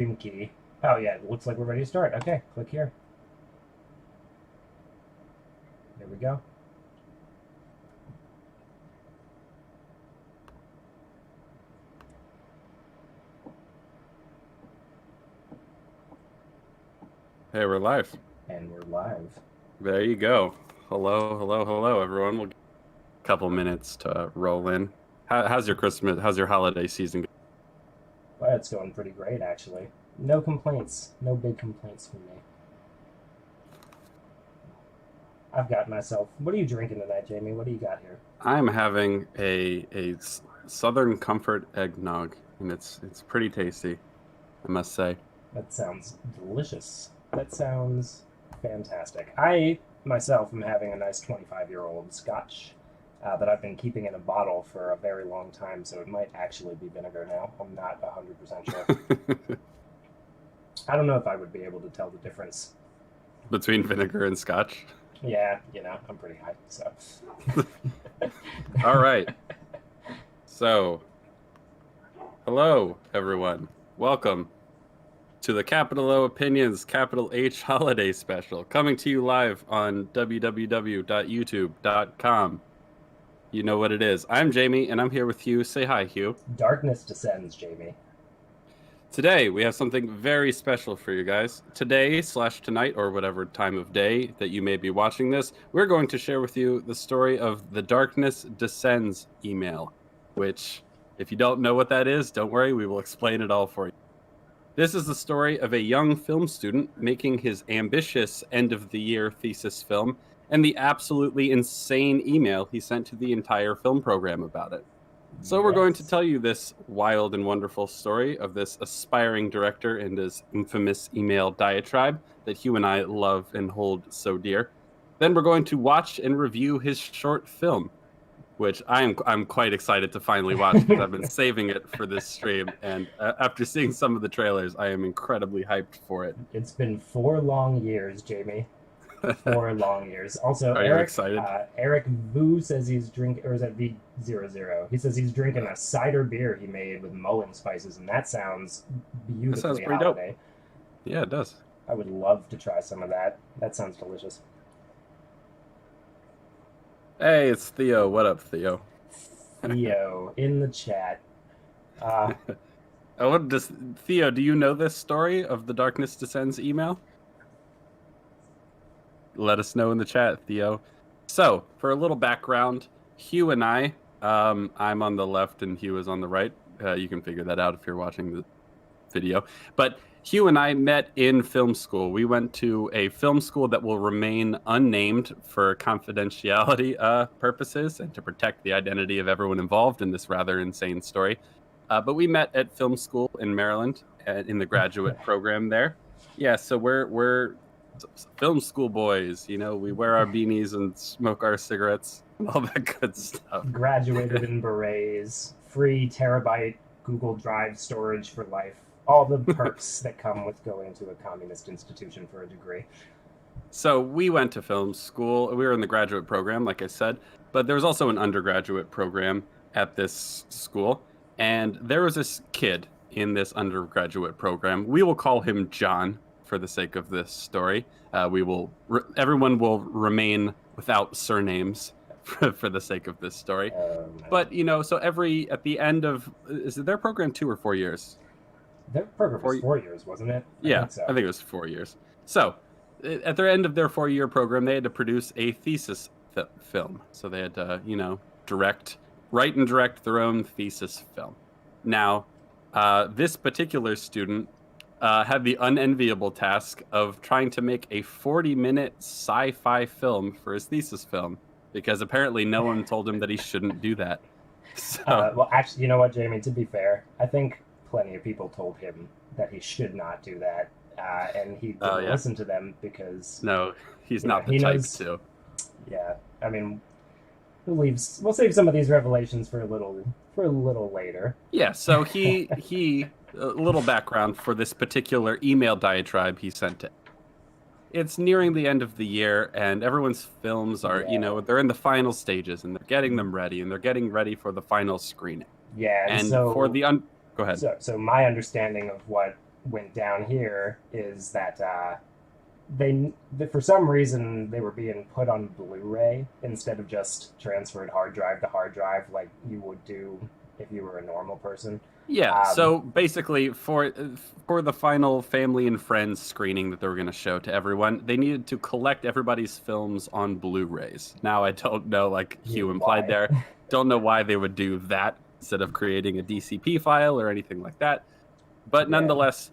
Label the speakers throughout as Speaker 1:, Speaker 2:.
Speaker 1: Key. Oh yeah, it looks like we're ready to start. Okay, click here. There we go.
Speaker 2: Hey, we're live.
Speaker 1: And we're live.
Speaker 2: There you go. Hello, everyone. We'll give a couple minutes to roll in. How's your Christmas? How's your holiday season?
Speaker 1: Well, it's going pretty great actually. No complaints. No big complaints from me. I've got myself. What are you drinking tonight, Jamie? What do you got here?
Speaker 2: I'm having a Southern Comfort eggnog, and it's pretty tasty, I must say.
Speaker 1: That sounds delicious. That sounds fantastic. I myself am having a nice 25-year-old Scotch that I've been keeping in a bottle for a very long time, so it might actually be vinegar now. I'm not 100% sure. I don't know if I would be able to tell the difference.
Speaker 2: Between vinegar and scotch.
Speaker 1: Yeah, I'm pretty high, so.
Speaker 2: All right. So, hello, everyone. Welcome to the Capital O Opinions, Capital H Holiday Special, coming to you live on www.youtube.com. You know what it is. I'm Jamie, and I'm here with Hugh. Say hi, Hugh.
Speaker 1: Darkness descends, Jamie.
Speaker 2: Today, we have something very special for you guys. Today/tonight, or whatever time of day that you may be watching this, we're going to share with you the story of the Darkness Descends email, which, if you don't know what that is, don't worry, we will explain it all for you. This is the story of a young film student making his ambitious end-of-the-year thesis film and the absolutely insane email he sent to the entire film program about it. So we're going to tell you this wild and wonderful story of this aspiring director and his infamous email diatribe that Hugh and I love and hold so dear. Then we're going to watch and review his short film, which I'm quite excited to finally watch because I've been saving it for this stream. And after seeing some of the trailers, I am incredibly hyped for it.
Speaker 1: It's been 4 long years, Jamie. 4 long years. Also,
Speaker 2: Are you excited?
Speaker 1: Eric Vu says he's drinking, or is that V00? He says he's drinking a cider beer he made with mullein spices, and that sounds beautifully
Speaker 2: That sounds pretty
Speaker 1: holiday.
Speaker 2: dope. Yeah, it does.
Speaker 1: I would love to try some of that. That sounds delicious.
Speaker 2: Hey, it's Theo. What up, Theo?
Speaker 1: Theo in the chat.
Speaker 2: Theo, do you know this story of the Darkness Descends email? Let us know in the chat, Theo. So, for a little background, Hugh and I, I'm on the left and Hugh is on the right. You can figure that out if you're watching the video. But Hugh and I met in film school. We went to a film school that will remain unnamed for confidentiality purposes and to protect the identity of everyone involved in this rather insane story. But we met at film school in Maryland in the graduate program there. Yeah, so we're film school boys. You know, we wear our beanies and smoke our cigarettes and all that good stuff.
Speaker 1: Graduated in berets, free terabyte Google Drive storage for life. All the perks that come with going to a communist institution for a degree.
Speaker 2: So we went to film school. We were in the graduate program, like I said, but there was also an undergraduate program at this school. And there was this kid in this undergraduate program. We will call him John for the sake of this story. Everyone will remain without surnames for the sake of this story. But, so at the end of, is it their program 2 or 4 years?
Speaker 1: Their program was 4 years, wasn't it?
Speaker 2: I think it was 4 years. So, at the end of their 4-year program, they had to produce a thesis film. So they had to, write and direct their own thesis film. Now, this particular student had the unenviable task of trying to make a 40-minute sci-fi film for his thesis film, because apparently no one told him that he shouldn't do that. So,
Speaker 1: well, actually, you know what, Jamie? To be fair, I think plenty of people told him that he should not do that, and he didn't listen to them because...
Speaker 2: No, he's not the type to.
Speaker 1: Yeah, I mean, we'll save some of these revelations for a little later.
Speaker 2: Yeah, so he a little background for this particular email diatribe he sent it. It's nearing the end of the year, and everyone's films are, they're in the final stages, and they're getting them ready, and they're getting ready for the final screening.
Speaker 1: Yeah,
Speaker 2: and
Speaker 1: so
Speaker 2: for the go ahead.
Speaker 1: So my understanding of what went down here is that for some reason they were being put on Blu-ray instead of just transferred hard drive to hard drive like you would do if you were a normal person.
Speaker 2: Yeah, so basically for the final family and friends screening that they were going to show to everyone, they needed to collect everybody's films on Blu-rays. Now I don't know, like Hugh implied there, don't know why they would do that instead of creating a DCP file or anything like that. But nonetheless,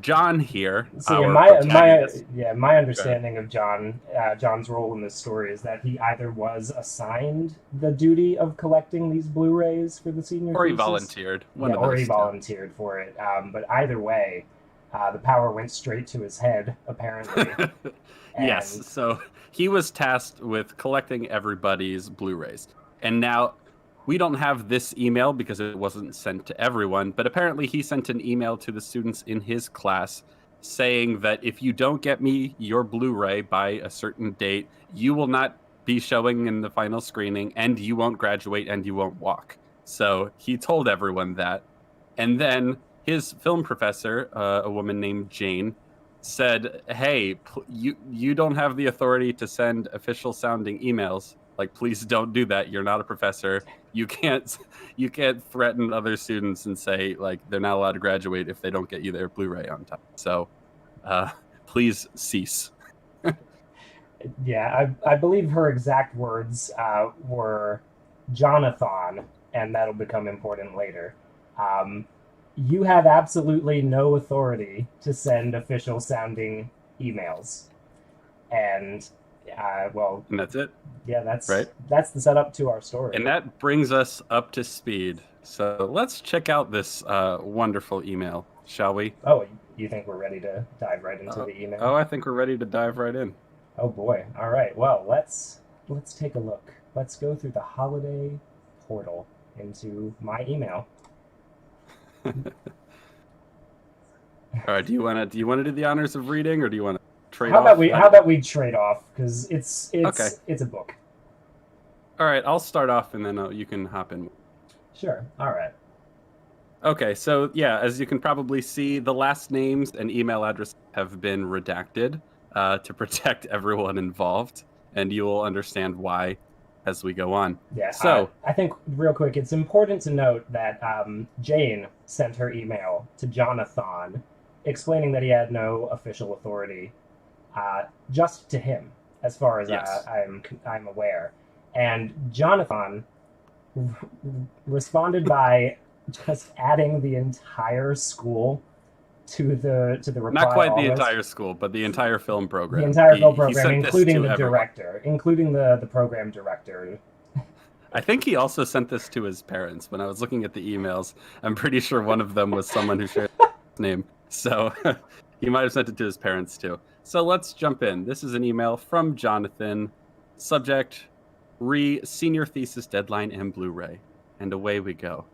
Speaker 2: John here.
Speaker 1: See, my understanding of John's role in this story is that he either was assigned the duty of collecting these Blu-rays for the senior
Speaker 2: or
Speaker 1: thesis,
Speaker 2: he volunteered.
Speaker 1: Or he volunteered for it. But either way, the power went straight to his head, apparently.
Speaker 2: Yes, so he was tasked with collecting everybody's Blu-rays, and now we don't have this email because it wasn't sent to everyone, but apparently he sent an email to the students in his class saying that if you don't get me your Blu-ray by a certain date, you will not be showing in the final screening, and you won't graduate, and you won't walk. So he told everyone that. And then his film professor, a woman named Jane, said, hey, you don't have the authority to send official sounding emails. Like, please don't do that. You're not a professor. You can't threaten other students and say, like, they're not allowed to graduate if they don't get you their Blu-ray on time. So please cease.
Speaker 1: Yeah, I believe her exact words were, Jonathan, and that'll become important later. You have absolutely no authority to send official sounding emails. And
Speaker 2: and that's it.
Speaker 1: Yeah, that's the setup to our story.
Speaker 2: And that brings us up to speed. So let's check out this wonderful email, shall we?
Speaker 1: Oh, you think we're ready to dive right into the email?
Speaker 2: Oh, I think we're ready to dive right in.
Speaker 1: Oh boy. All right. Well, let's take a look. Let's go through the holiday portal into my email.
Speaker 2: All right. Do you want to do the honors of reading, or do you want to?
Speaker 1: How about we trade off, because it's a book.
Speaker 2: All right, I'll start off and then you can hop in.
Speaker 1: Sure. All right.
Speaker 2: Okay, so yeah, as you can probably see, the last names and email addresses have been redacted to protect everyone involved, and you will understand why as we go on.
Speaker 1: Yeah. So I think real quick, it's important to note that Jane sent her email to Jonathan, explaining that he had no official authority. Just to him, as far as I'm aware. And Jonathan responded by just adding the entire school to the reply.
Speaker 2: Not quite the entire school, but the entire film program.
Speaker 1: The entire film program, including the director, including the program director.
Speaker 2: I think he also sent this to his parents. When I was looking at the emails, I'm pretty sure one of them was someone who shared his name. So he might have sent it to his parents too. So let's jump in. This is an email from Jonathan. Subject, senior thesis deadline and Blu-ray. And away we go.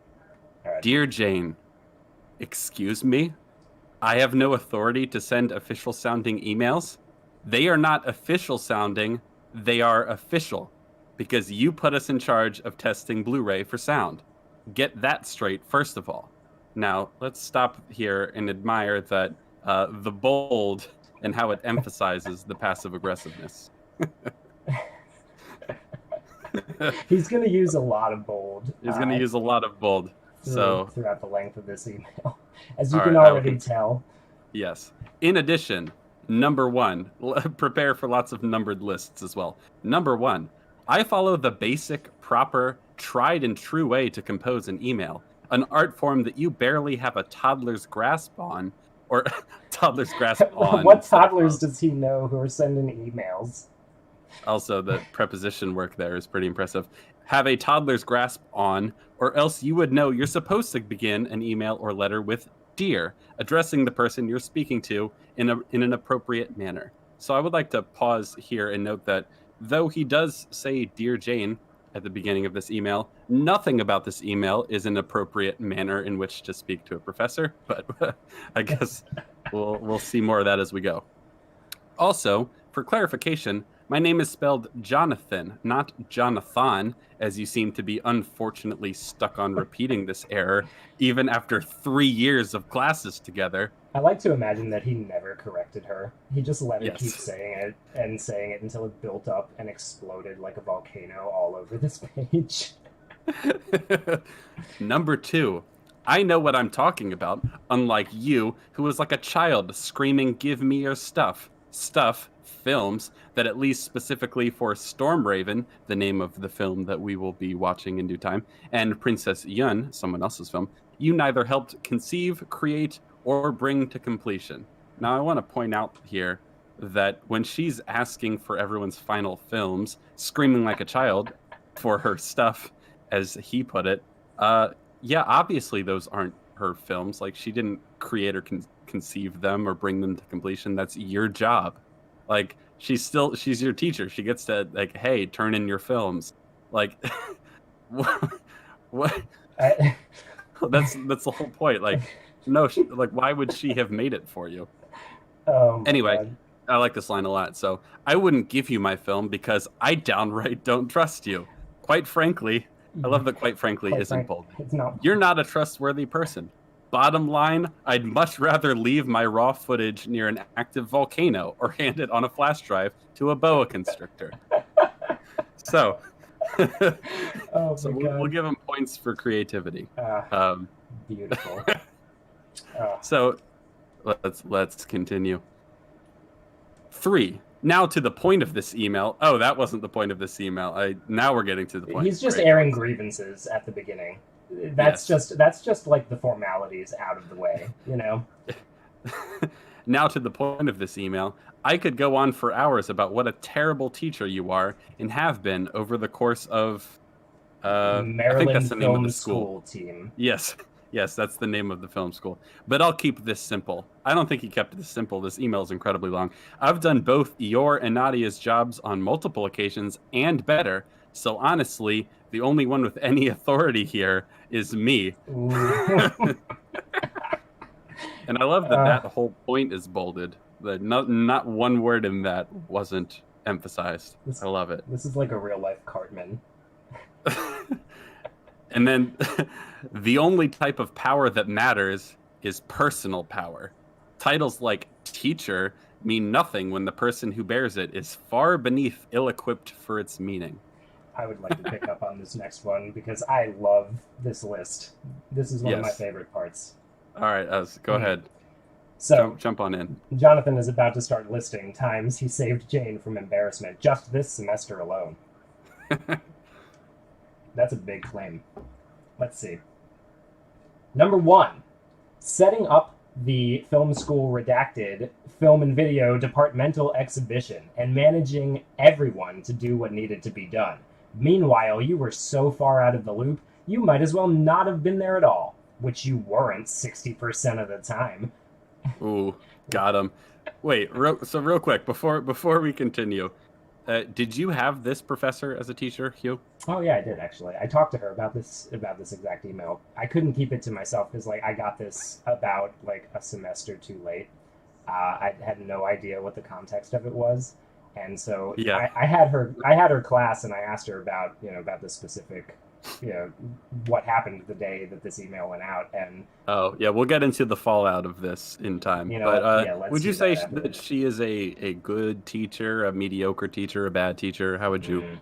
Speaker 2: Right. Dear Jane, excuse me? I have no authority to send official sounding emails. They are not official sounding. They are official. Because you put us in charge of testing Blu-ray for sound. Get that straight, first of all. Now, let's stop here and admire that the bold and how it emphasizes the passive aggressiveness.
Speaker 1: He's going to use a lot of bold.
Speaker 2: He's going to use a lot of bold.
Speaker 1: Throughout the length of this email, as you can already tell.
Speaker 2: Yes. In addition, number one, prepare for lots of numbered lists as well. Number one, I follow the basic, proper, tried and true way to compose an email, an art form that you barely have a toddler's grasp on. Or toddler's grasp on.
Speaker 1: What toddlers does he know who are sending emails?
Speaker 2: Also, the preposition work there is pretty impressive. Have a toddler's grasp on, or else you would know you're supposed to begin an email or letter with "Dear," addressing the person you're speaking to in an appropriate manner. So I would like to pause here and note that though he does say "Dear Jane" at the beginning of this email, nothing about this email is an appropriate manner in which to speak to a professor, but I guess we'll see more of that as we go. Also, for clarification, My name is spelled Jonathan, not Jonathan, as you seem to be unfortunately stuck on repeating this error, even after 3 years of classes together.
Speaker 1: I like to imagine that he never corrected her. He just let her keep
Speaker 2: Yes.
Speaker 1: saying it and saying it until it built up and exploded like a volcano all over this page.
Speaker 2: Number 2. I know what I'm talking about, unlike you, who was like a child screaming, "Give me your stuff." Stuff, films, that at least specifically for Storm Raven, the name of the film that we will be watching in due time, and Princess Yun, someone else's film, you neither helped conceive, create, or bring to completion. Now, I want to point out here that when she's asking for everyone's final films, screaming like a child for her stuff, as he put it, yeah, obviously those aren't her films. Like, she didn't create or conceive them or bring them to completion. That's your job. Like, she's your teacher. She gets to, like, hey, turn in your films. Like, what?
Speaker 1: I,
Speaker 2: That's the whole point. Like, no, like, why would she have made it for you?
Speaker 1: oh my
Speaker 2: Anyway,
Speaker 1: God.
Speaker 2: I like this line a lot. So, I wouldn't give you my film because I downright don't trust you. Quite frankly, I love that quite frankly
Speaker 1: Quite
Speaker 2: isn't
Speaker 1: frank,
Speaker 2: bold.
Speaker 1: it's not.
Speaker 2: You're not a trustworthy person. Bottom line, I'd much rather leave my raw footage near an active volcano or hand it on a flash drive to a boa constrictor. So,
Speaker 1: Oh
Speaker 2: so
Speaker 1: my
Speaker 2: we'll
Speaker 1: God.
Speaker 2: give him points for creativity.
Speaker 1: Beautiful.
Speaker 2: So let's continue. 3. Now to the point of this email. Oh, that wasn't the point of this email. Now we're getting to the point.
Speaker 1: He's just
Speaker 2: Great.
Speaker 1: airing grievances at the beginning. That's just like the formalities out of the way, you know.
Speaker 2: Now to the point of this email. I could go on for hours about what a terrible teacher you are and have been over the course of I think that's the name of the school
Speaker 1: team.
Speaker 2: Yes, that's the name of the film school. But I'll keep this simple. I don't think he kept this simple. This email is incredibly long. I've done both your and Nadia's jobs on multiple occasions and better. So honestly, the only one with any authority here is me. And I love that whole point is bolded. That not one word in that wasn't emphasized. I love it.
Speaker 1: This is like a real life Cartman.
Speaker 2: And then the only type of power that matters is personal power. Titles like teacher mean nothing when the person who bears it is far beneath ill-equipped for its meaning.
Speaker 1: I would like to pick up on this next one because I love this list. This is one of my favorite parts.
Speaker 2: All right, go ahead.
Speaker 1: So
Speaker 2: jump on in.
Speaker 1: Jonathan is about to start listing times he saved Jane from embarrassment just this semester alone. That's a big claim. Let's see. Number 1, setting up the film school redacted film and video departmental exhibition and managing everyone to do what needed to be done. Meanwhile, you were so far out of the loop, you might as well not have been there at all, which you weren't 60% of the time.
Speaker 2: Ooh, got him. Wait, real quick, before we continue, did you have this professor as a teacher, Hugh?
Speaker 1: Oh yeah, I did actually. I talked to her about this exact email. I couldn't keep it to myself because I got this about like a semester too late. I had no idea what the context of it was, and so I had her class, and I asked her about about the specific, what happened the day that this email went out. And
Speaker 2: we'll get into the fallout of this in time. Would you say that she is a good teacher, a mediocre teacher, a bad teacher? How would you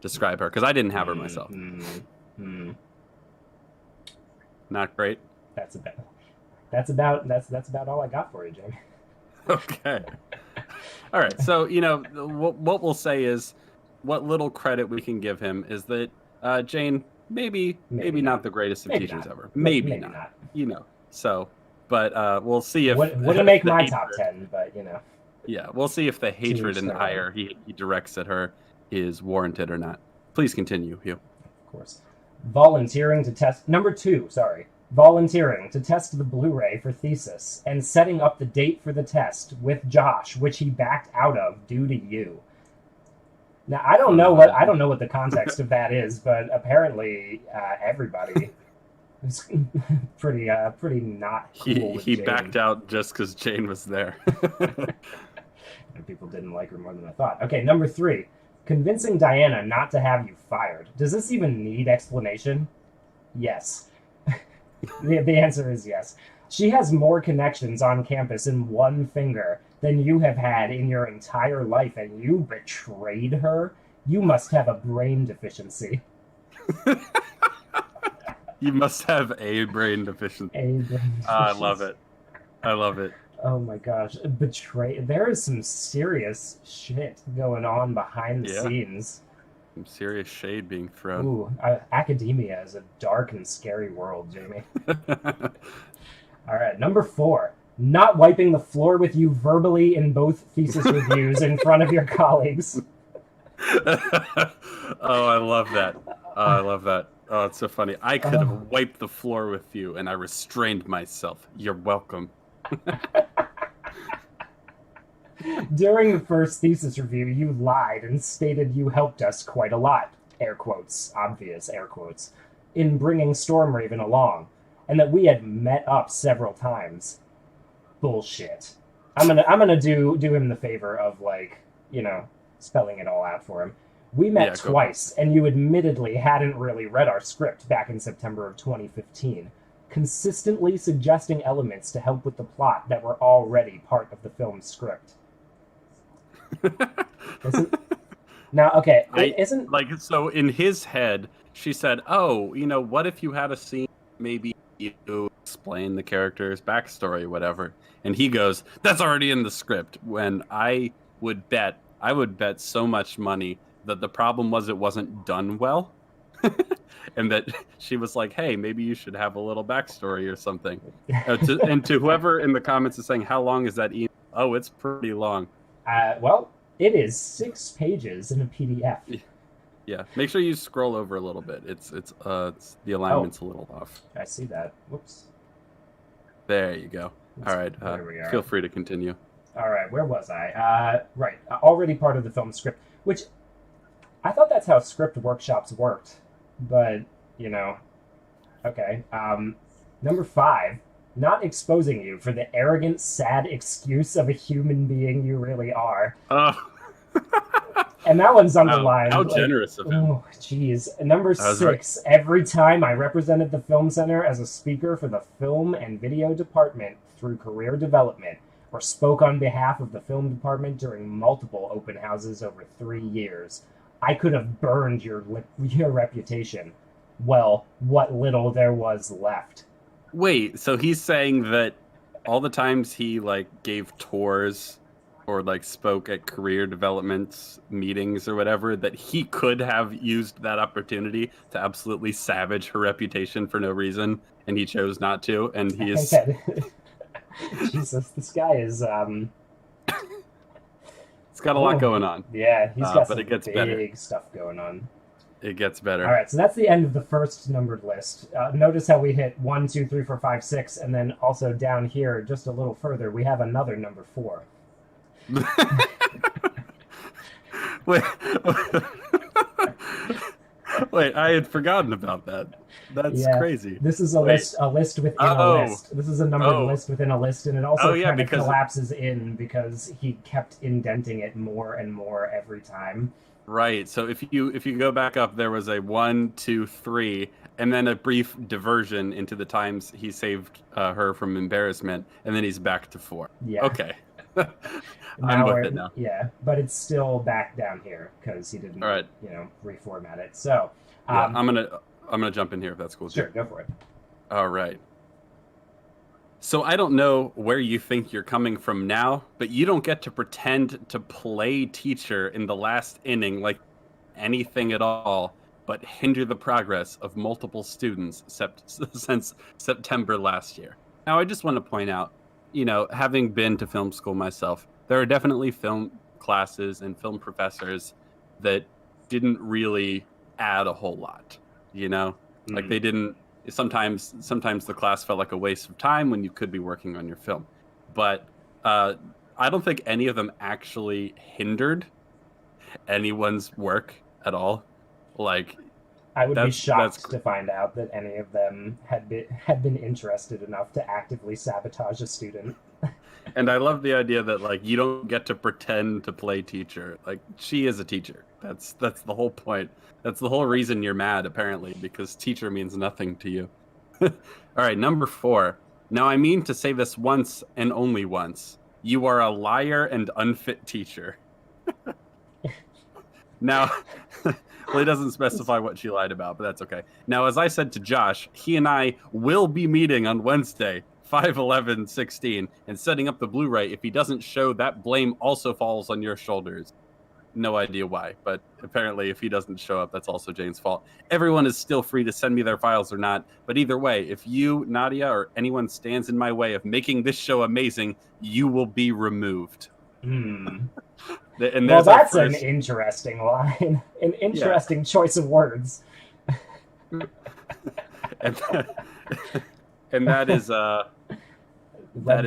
Speaker 2: describe her? Because I didn't have her myself. Not great.
Speaker 1: That's about all I got for you, Jamie.
Speaker 2: Okay. All right. So what we'll say is, what little credit we can give him is that Jane maybe not the greatest of teachers ever. Maybe not. So, but we'll see if
Speaker 1: wouldn't make my top 10, but
Speaker 2: Yeah, we'll see if the hatred and ire he directs at her is warranted or not. Please continue, Hugh.
Speaker 1: Of course. Volunteering to test the Blu-ray for thesis and setting up the date for the test with Josh, which he backed out of due to you. Now I don't know what the context of that is, but apparently everybody is pretty not cool with
Speaker 2: he
Speaker 1: Jane.
Speaker 2: backed out just because Jane was there.
Speaker 1: And people didn't like her more than I thought. Okay, number 3. Convincing Diana not to have you fired. Does this even need explanation? Yes. The answer is yes. She has more connections on campus in one finger than you have had in your entire life, and you betrayed her? You must have a brain deficiency.
Speaker 2: You must have a brain deficiency.
Speaker 1: A brain deficiency.
Speaker 2: I love it. I love it.
Speaker 1: Oh my gosh. Betray. There is some serious shit going on behind the scenes.
Speaker 2: Some serious shade being thrown.
Speaker 1: Ooh, academia is a dark and scary world, Jamie. All right, number 4. Not wiping the floor with you verbally in both thesis reviews in front of your colleagues.
Speaker 2: Oh, I love that. I love that. Oh, it's so funny. I could have wiped the floor with you, and I restrained myself. You're welcome.
Speaker 1: During the first thesis review, you lied and stated you helped us quite a lot, air quotes, obvious air quotes, in bringing Stormraven along, and that we had met up several times. Bullshit. I'm gonna do him the favor of, like, you know, spelling it all out for him. We met twice, and you admittedly hadn't really read our script back in September of 2015, consistently suggesting elements to help with the plot that were already part of the film's script. Now, okay, isn't...
Speaker 2: Like, so in his head, she said, oh, you know, what if you had a scene, maybe you explain the character's backstory, whatever. And he goes, that's already in the script. When I would bet so much money that the problem was it wasn't done well. And that she was like, hey, maybe you should have a little backstory or something. And to whoever in the comments is saying, how long is that email? Oh, it's pretty long.
Speaker 1: Well, it is 6 pages in a PDF.
Speaker 2: Yeah, make sure you scroll over a little bit. It's the alignment's a little off.
Speaker 1: I see that. Whoops.
Speaker 2: There you go. All right. Feel free to continue.
Speaker 1: All right. Where was I? Right. Already part of the film script, which I thought that's how script workshops worked, but you know. Okay. Number 5. Not exposing you for the arrogant, sad excuse of a human being you really are. And that one's underlined.
Speaker 2: How generous of him.
Speaker 1: Oh, jeez. Number 6. Every time I represented the Film Center as a speaker for the film and video department through career development, or spoke on behalf of the film department during multiple open houses over 3 years, I could have burned your reputation. Well, what little there was left.
Speaker 2: Wait, so he's saying that all the times he, like, gave tours or, like, spoke at career development meetings or whatever, that he could have used that opportunity to absolutely savage her reputation for no reason, and he chose not to, and he is...
Speaker 1: Jesus, this guy is...
Speaker 2: It's got a lot going on.
Speaker 1: Yeah, he's got some
Speaker 2: big
Speaker 1: stuff going on.
Speaker 2: It gets better.
Speaker 1: All right, so that's the end of the first numbered list. Notice how we hit 1, 2, 3, 4, 5, 6, and then also down here, just a little further, we have another number 4.
Speaker 2: Wait, I had forgotten about that. That's crazy.
Speaker 1: This is a list within a list. This is a numbered list within a list, and it also kind of collapses in because he kept indenting it more and more every time.
Speaker 2: Right. So if you go back up, there was a 1, 2, 3, and then a brief diversion into the times he saved her from embarrassment, and then he's back to 4.
Speaker 1: Yeah.
Speaker 2: Okay. I'm with it now.
Speaker 1: Yeah, but it's still back down here because he didn't, reformat it. So
Speaker 2: I'm gonna jump in here if that's cool.
Speaker 1: Sure, go for it.
Speaker 2: All right. So I don't know where you think you're coming from now, but you don't get to pretend to play teacher in the last inning like anything at all, but hinder the progress of multiple students since September last year. Now, I just want to point out, having been to film school myself, there are definitely film classes and film professors that didn't really add a whole lot, Like they didn't... Sometimes the class felt like a waste of time when you could be working on your film. But I don't think any of them actually hindered anyone's work at all. Like,
Speaker 1: I would be shocked to find out that any of them had been interested enough to actively sabotage a student.
Speaker 2: And I love the idea that like you don't get to pretend to play teacher. Like she is a teacher. That's the whole point. That's the whole reason you're mad, apparently, because teacher means nothing to you. All right, number 4. Now I mean to say this once and only once. You are a liar and unfit teacher. Now, well, he doesn't specify what she lied about, but that's okay. Now, as I said to Josh, he and I will be meeting on Wednesday, 5/11/16, and setting up the Blu-ray. If he doesn't show, that blame also falls on your shoulders. No idea why, but apparently if he doesn't show up, that's also Jane's fault. Everyone is still free to send me their files or not, but either way, if you, Nadia, or anyone stands in my way of making this show amazing, you will be removed.
Speaker 1: And
Speaker 2: well,
Speaker 1: that's an interesting line. An interesting choice of words.
Speaker 2: and that is that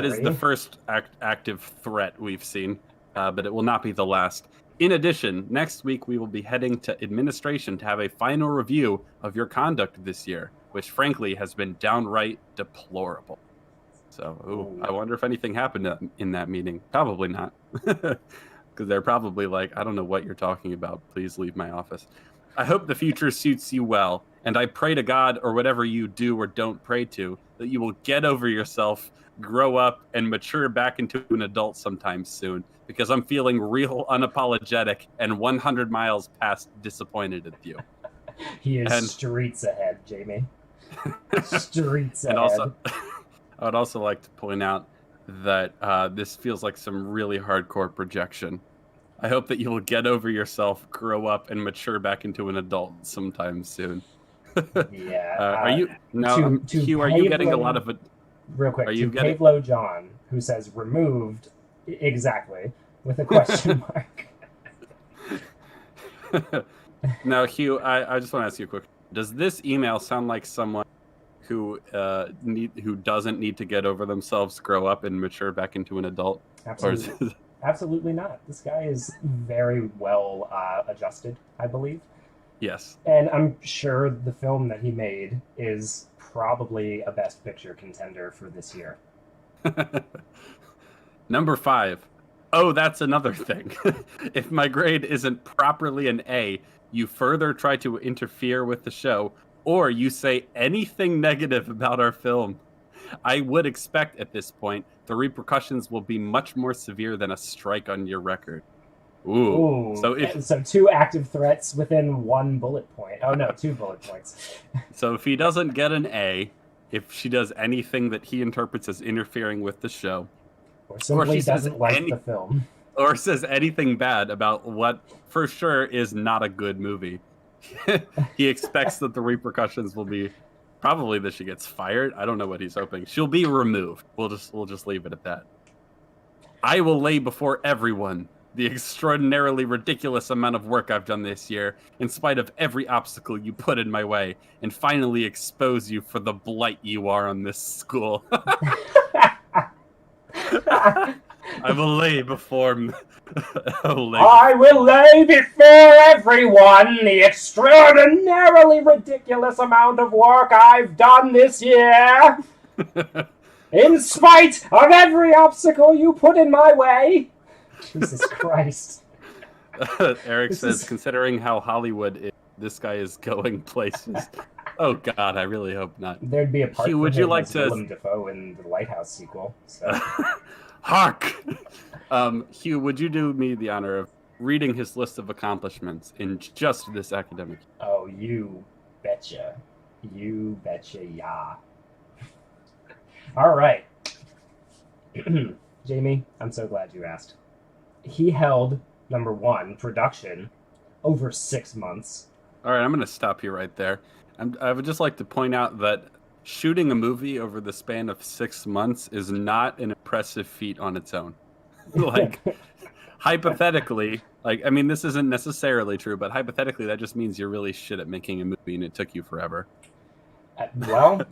Speaker 2: is the first active threat we've seen. But it will not be the last. In addition, next week we will be heading to administration to have a final review of your conduct this year, which frankly has been downright deplorable. So, I wonder if anything happened in that meeting. Probably not. Because they're probably like, I don't know what you're talking about. Please leave my office. I hope the future suits you well, and I pray to God, or whatever you do or don't pray to, that you will get over yourself, grow up, and mature back into an adult sometime soon, because I'm feeling real unapologetic and 100 miles past disappointed at you.
Speaker 1: He is streets ahead, Jamie. Streets ahead.
Speaker 2: And also, I would also like to point out that this feels like some really hardcore projection. I hope that you will get over yourself, grow up, and mature back into an adult sometime soon.
Speaker 1: Yeah.
Speaker 2: Are you now, Hugh? Are you getting a lot of it?
Speaker 1: Real quick, to Pavlo John, who says removed exactly with a question mark.
Speaker 2: Now, Hugh, I just want to ask you a quick. Does this email sound like someone who doesn't need to get over themselves, grow up, and mature back into an adult?
Speaker 1: Absolutely. Absolutely not. This guy is very well adjusted, I believe.
Speaker 2: Yes.
Speaker 1: And I'm sure the film that he made is probably a Best Picture contender for this year.
Speaker 2: Number 5. Oh, that's another thing. If my grade isn't properly an A, you further try to interfere with the show, or you say anything negative about our film. I would expect at this point the repercussions will be much more severe than a strike on your record. Ooh. So
Speaker 1: 2 active threats within 1 bullet point. Oh no, 2 bullet points.
Speaker 2: So if he doesn't get an A, if she does anything that he interprets as interfering with the show,
Speaker 1: or simply doesn't like the film,
Speaker 2: or says anything bad about what for sure is not a good movie, he expects that the repercussions will be probably that she gets fired. I don't know what he's hoping. She'll be removed. We'll just leave it at that. I will lay before everyone the extraordinarily ridiculous amount of work I've done this year, in spite of every obstacle you put in my way, and finally expose you for the blight you are on this school. I will lay before... I
Speaker 1: will lay before everyone the extraordinarily ridiculous amount of work I've done this year, in spite of every obstacle you put in my way. Jesus Christ.
Speaker 2: Eric says, considering how Hollywood is, this guy is going places. Oh God, I really hope not.
Speaker 1: There'd be a part
Speaker 2: Hugh,
Speaker 1: for
Speaker 2: would you like to...
Speaker 1: Willem Dafoe in the Lighthouse sequel. So.
Speaker 2: Hark! Hugh, would you do me the honor of reading his list of accomplishments in just this academic year?
Speaker 1: Oh, you betcha. You betcha, yeah. All right. Jamie, I'm so glad you asked. He held, number 1, production over 6 months.
Speaker 2: All right, I'm going to stop you right there. I would just like to point out that shooting a movie over the span of 6 months is not an impressive feat on its own. Like, hypothetically, I mean, this isn't necessarily true, but hypothetically, that just means you're really shit at making a movie and it took you forever.
Speaker 1: Well,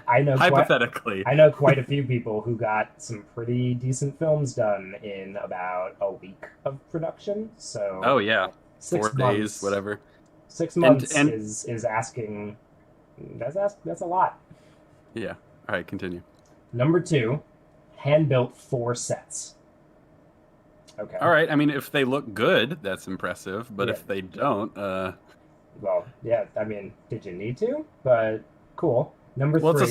Speaker 1: I know
Speaker 2: hypothetically.
Speaker 1: I know quite a few people who got some pretty decent films done in about a week of production. So
Speaker 2: oh yeah,
Speaker 1: 6
Speaker 2: 4 days, whatever.
Speaker 1: 6 months is asking. That's a lot.
Speaker 2: Yeah. All right, continue.
Speaker 1: Number 2, hand-built 4 sets. Okay.
Speaker 2: All right. I mean, if they look good, that's impressive. But
Speaker 1: Yeah.
Speaker 2: if they don't,
Speaker 1: Well, yeah. I mean, did you need to? But cool. Number
Speaker 2: well,
Speaker 1: 3.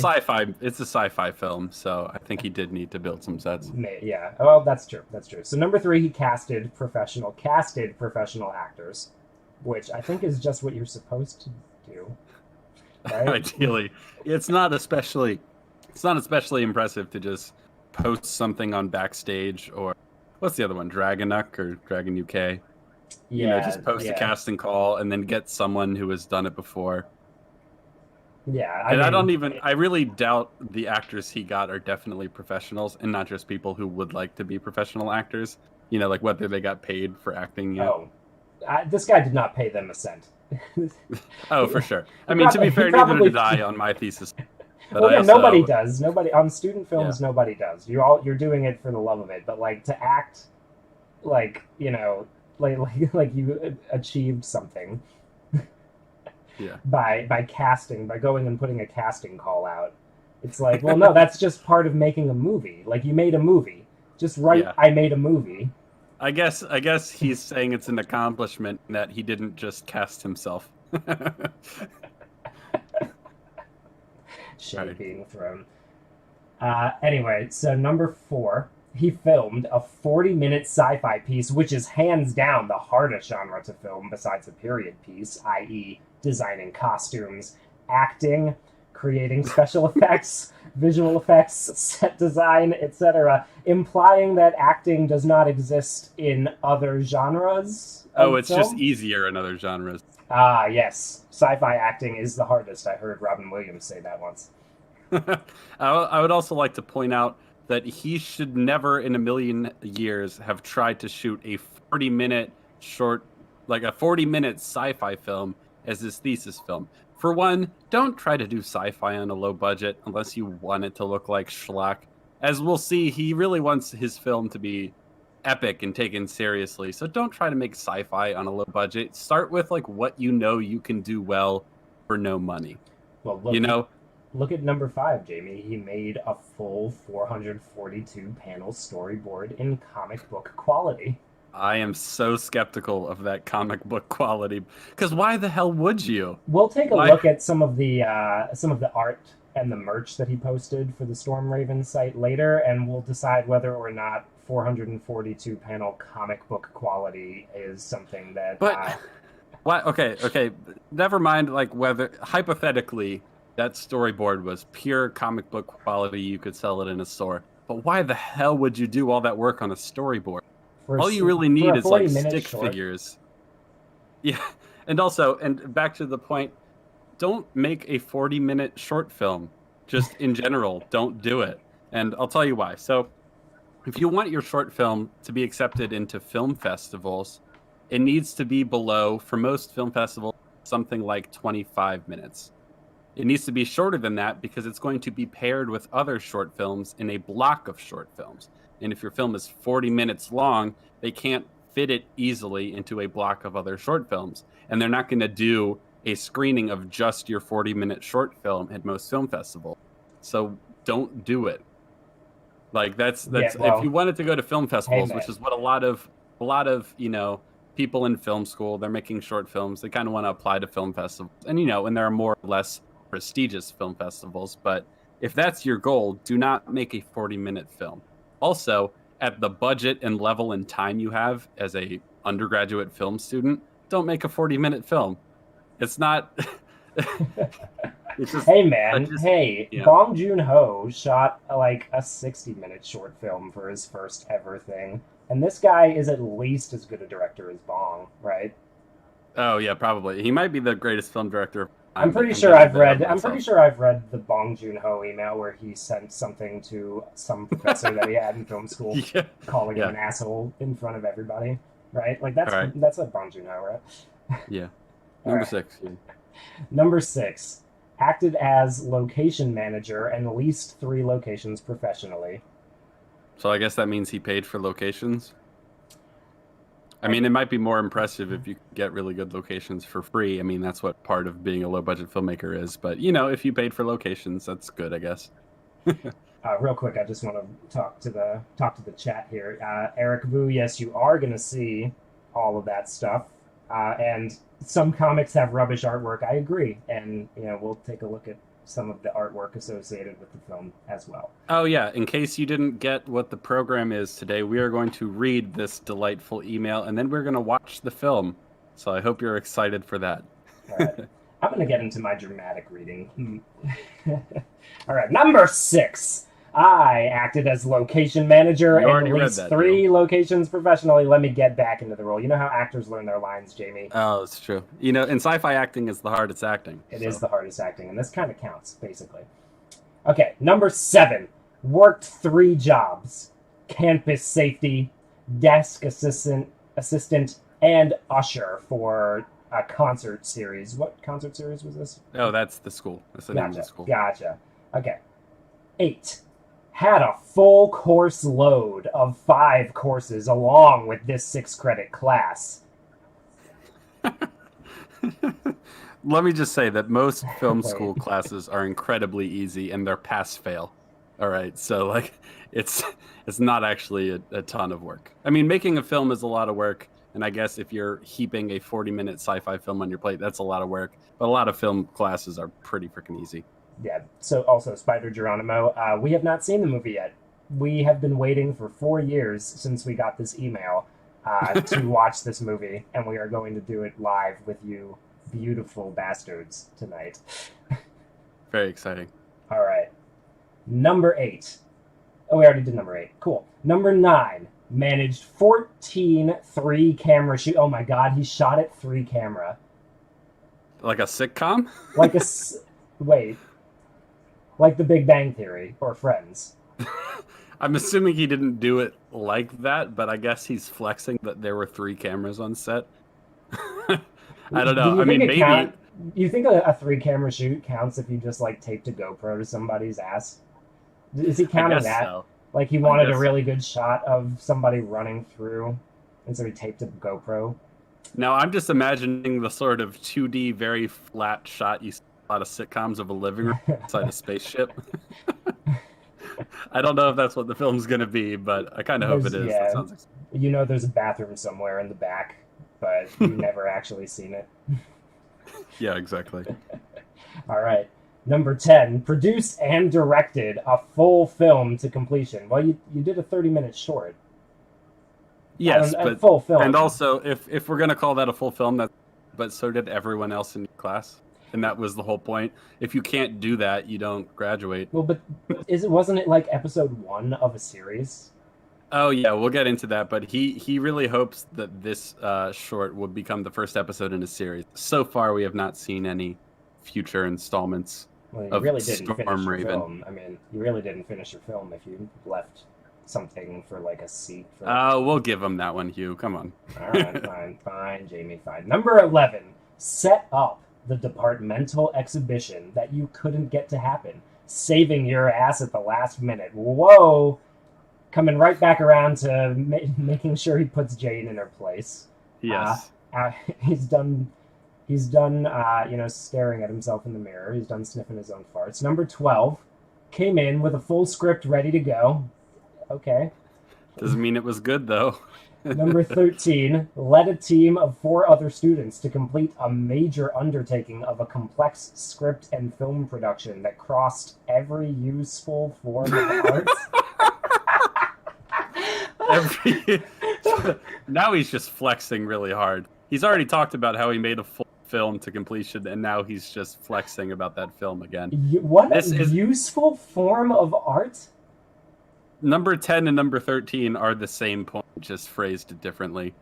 Speaker 2: It's a sci-fi film, so I think he did need to build some sets.
Speaker 1: Yeah. Well, that's true. That's true. So number 3, he casted professional actors, which I think is just what you're supposed to do. Right?
Speaker 2: Ideally, it's not especially impressive to just post something on Backstage or what's the other one, Dragonuck or Dragon UK.
Speaker 1: Yeah.
Speaker 2: Just post a casting call and then get someone who has done it before.
Speaker 1: Yeah,
Speaker 2: I really doubt the actors he got are definitely professionals and not just people who would like to be professional actors. Like whether they got paid for acting yet.
Speaker 1: Oh, this guy did not pay them a cent.
Speaker 2: Oh, for sure. I mean, to be fair, neither did I on my thesis.
Speaker 1: Well, yeah, nobody does. Nobody on student films. Yeah. Nobody does. You're doing it for the love of it. But like to act, like like you achieved something.
Speaker 2: Yeah.
Speaker 1: By going and putting a casting call out. It's like, well, no, that's just part of making a movie. Like you made a movie. Just write, yeah. I made a movie.
Speaker 2: I guess he's saying it's an accomplishment that he didn't just cast himself.
Speaker 1: Shade right. Being thrown. Anyway, so number 4, he filmed a 40-minute sci-fi piece, which is hands down the hardest genre to film besides a period piece, i.e. designing costumes, acting, creating special effects, visual effects, set design, etc., implying that acting does not exist in other genres.
Speaker 2: Oh, it's film? Just easier in other genres.
Speaker 1: Ah, yes. Sci-fi acting is the hardest. I heard Robin Williams say that once.
Speaker 2: I would also like to point out that he should never in a million years have tried to shoot a 40-minute short, like a 40-minute sci-fi film as his thesis film. For one, don't try to do sci-fi on a low budget unless you want it to look like schlock. As we'll see, he really wants his film to be epic and taken seriously. So don't try to make sci-fi on a low budget. Start with like what you know you can do well for no money.
Speaker 1: Well, look at number 5, Jamie. He made a full 442 panel storyboard in comic book quality.
Speaker 2: I am so skeptical of that comic book quality because why the hell would you?
Speaker 1: We'll take a look at some of the art and the merch that he posted for the Storm Raven site later, and we'll decide whether or not 442 panel comic book quality is something that.
Speaker 2: But what? Okay. Never mind. Like whether hypothetically that storyboard was pure comic book quality, you could sell it in a store. But why the hell would you do all that work on a storyboard? All you really need is like stick figures. Yeah, and back to the point, don't make a 40-minute short film. Just in general, don't do it. And I'll tell you why. So, if you want your short film to be accepted into film festivals, it needs to be below, for most film festivals, something like 25 minutes. It needs to be shorter than that because it's going to be paired with other short films in a block of short films. And if your film is 40 minutes long, they can't fit it easily into a block of other short films. And they're not going to do a screening of just your 40-minute short film at most film festivals. So don't do it. Like that's if you wanted to go to film festivals, which is what a lot of people in film school, they're making short films. They kind of want to apply to film festivals. And and there are more or less prestigious film festivals, but if that's your goal, do not make a 40-minute film. Also, at the budget and level and time you have as a undergraduate film student, don't make a 40-minute film. It's not. It's just,
Speaker 1: hey man, Bong Joon-ho shot like a 60-minute short film for his first ever thing, and this guy is at least as good a director as Bong, right?
Speaker 2: Oh yeah, probably. He might be the greatest film director.
Speaker 1: I'm pretty sure I've read the Bong Joon-ho email where he sent something to some professor that he had in film school, calling him an asshole in front of everybody, right? Like that's a Bong Joon-ho, right?
Speaker 2: Yeah. Number 6. Yeah.
Speaker 1: Number 6, acted as location manager and leased 3 locations professionally.
Speaker 2: So I guess that means he paid for locations? I mean, it might be more impressive if you get really good locations for free. I mean, that's what part of being a low-budget filmmaker is. But, if you paid for locations, that's good, I guess.
Speaker 1: Real quick, I just want to talk to the chat here. Eric Vu, yes, you are going to see all of that stuff, and some comics have rubbish artwork. I agree, and we'll take a look at some of the artwork associated with the film as well.
Speaker 2: Oh yeah, in case you didn't get what the program is today, we are going to read this delightful email, and then we're going to watch the film. So I hope you're excited for that.
Speaker 1: All right. I'm going to get into my dramatic reading. All right, number 6. I acted as location manager in at least 3 locations professionally. Let me get back into the role. You know how actors learn their lines, Jamie?
Speaker 2: Oh, it's true. In sci-fi acting is the hardest acting.
Speaker 1: It is the hardest acting, and this kind of counts, basically. Okay, number 7. Worked 3 jobs. Campus safety, desk assistant, and usher for a concert series. What concert series was this?
Speaker 2: Oh, that's the school. That's the name of the school.
Speaker 1: Gotcha. Okay. 8. Had a full course load of 5 courses along with this 6-credit class.
Speaker 2: Let me just say that most film school classes are incredibly easy and they're pass-fail. All right, so it's not actually a ton of work. I mean, making a film is a lot of work, and I guess if you're heaping a 40-minute sci-fi film on your plate, that's a lot of work. But a lot of film classes are pretty freaking easy.
Speaker 1: Yeah, so also, Spider Geronimo, we have not seen the movie yet. We have been waiting for 4 years since we got this email to watch this movie, and we are going to do it live with you beautiful bastards tonight.
Speaker 2: Very exciting.
Speaker 1: All right. Number 8. Oh, we already did number 8. Cool. Number 9. Managed 14 3-camera shoot. Oh my god, he shot it 3-camera.
Speaker 2: Like a sitcom?
Speaker 1: Wait. Like The Big Bang Theory or Friends.
Speaker 2: I'm assuming he didn't do it like that, but I guess he's flexing that there were 3 cameras on set. I don't know. I mean, maybe.
Speaker 1: You think a 3-camera shoot counts if you just taped a GoPro to somebody's ass? Is he counting that? So. Like he wanted a really good shot of somebody running through, and so he taped a GoPro?
Speaker 2: No, I'm just imagining the sort of 2D, very flat shot you see a lot of sitcoms of a living room inside a spaceship. I don't know if that's what the film's going to be, but I kind of hope it is.
Speaker 1: Yeah,
Speaker 2: that sounds exciting.
Speaker 1: There's a bathroom somewhere in the back, but you've never actually seen it.
Speaker 2: Yeah, exactly.
Speaker 1: All right. Number 10, produced and directed a full film to completion. Well, you did a 30-minute short.
Speaker 2: Yes, but
Speaker 1: full film.
Speaker 2: And also, if we're going to call that a full film, but so did everyone else in your class. And that was the whole point. If you can't do that, you don't graduate.
Speaker 1: Well, but wasn't it like episode 1 of a series?
Speaker 2: Oh, yeah, we'll get into that. But he really hopes that this short will become the first episode in a series. So far, we have not seen any future installments of
Speaker 1: really didn't
Speaker 2: Storm
Speaker 1: finish your
Speaker 2: Raven.
Speaker 1: Film. I mean, you really didn't finish your film if you left something for a seat.
Speaker 2: We'll give him that one, Hugh. Come on.
Speaker 1: All right, fine, Jamie, fine. Number 11, set up the departmental exhibition that you couldn't get to happen, saving your ass at the last minute. Whoa! Coming right back around to making sure he puts Jane in her place.
Speaker 2: Yes.
Speaker 1: He's done, staring at himself in the mirror. He's done sniffing his own farts. Number 12, came in with a full script ready to go. Okay.
Speaker 2: Doesn't mean it was good, though.
Speaker 1: Number 13, led a team of 4 other students to complete a major undertaking of a complex script and film production that crossed every useful form of art.
Speaker 2: Now he's just flexing really hard. He's already talked about how he made a full film to completion, and now he's just flexing about that film again.
Speaker 1: What a useful form of art?
Speaker 2: Number 10 and number 13 are the same point, just phrased differently.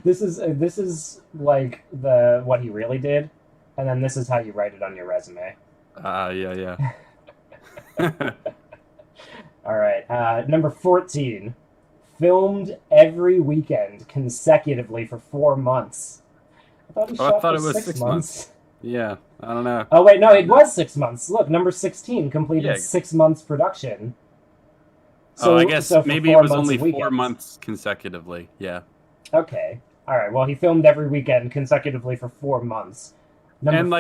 Speaker 1: This is like what he really did, and then this is how you write it on your resume.
Speaker 2: Yeah.
Speaker 1: All right. Number 14, filmed every weekend consecutively for 4 months. I thought he shot for it was 6 months.
Speaker 2: Yeah, I don't know.
Speaker 1: Oh, wait, no, it was 6 months. Look, number 16 completed 6 months production.
Speaker 2: So, I guess maybe it was only 4 months consecutively. Yeah.
Speaker 1: Okay. All right, well, he filmed every weekend consecutively for 4 months. Number
Speaker 2: And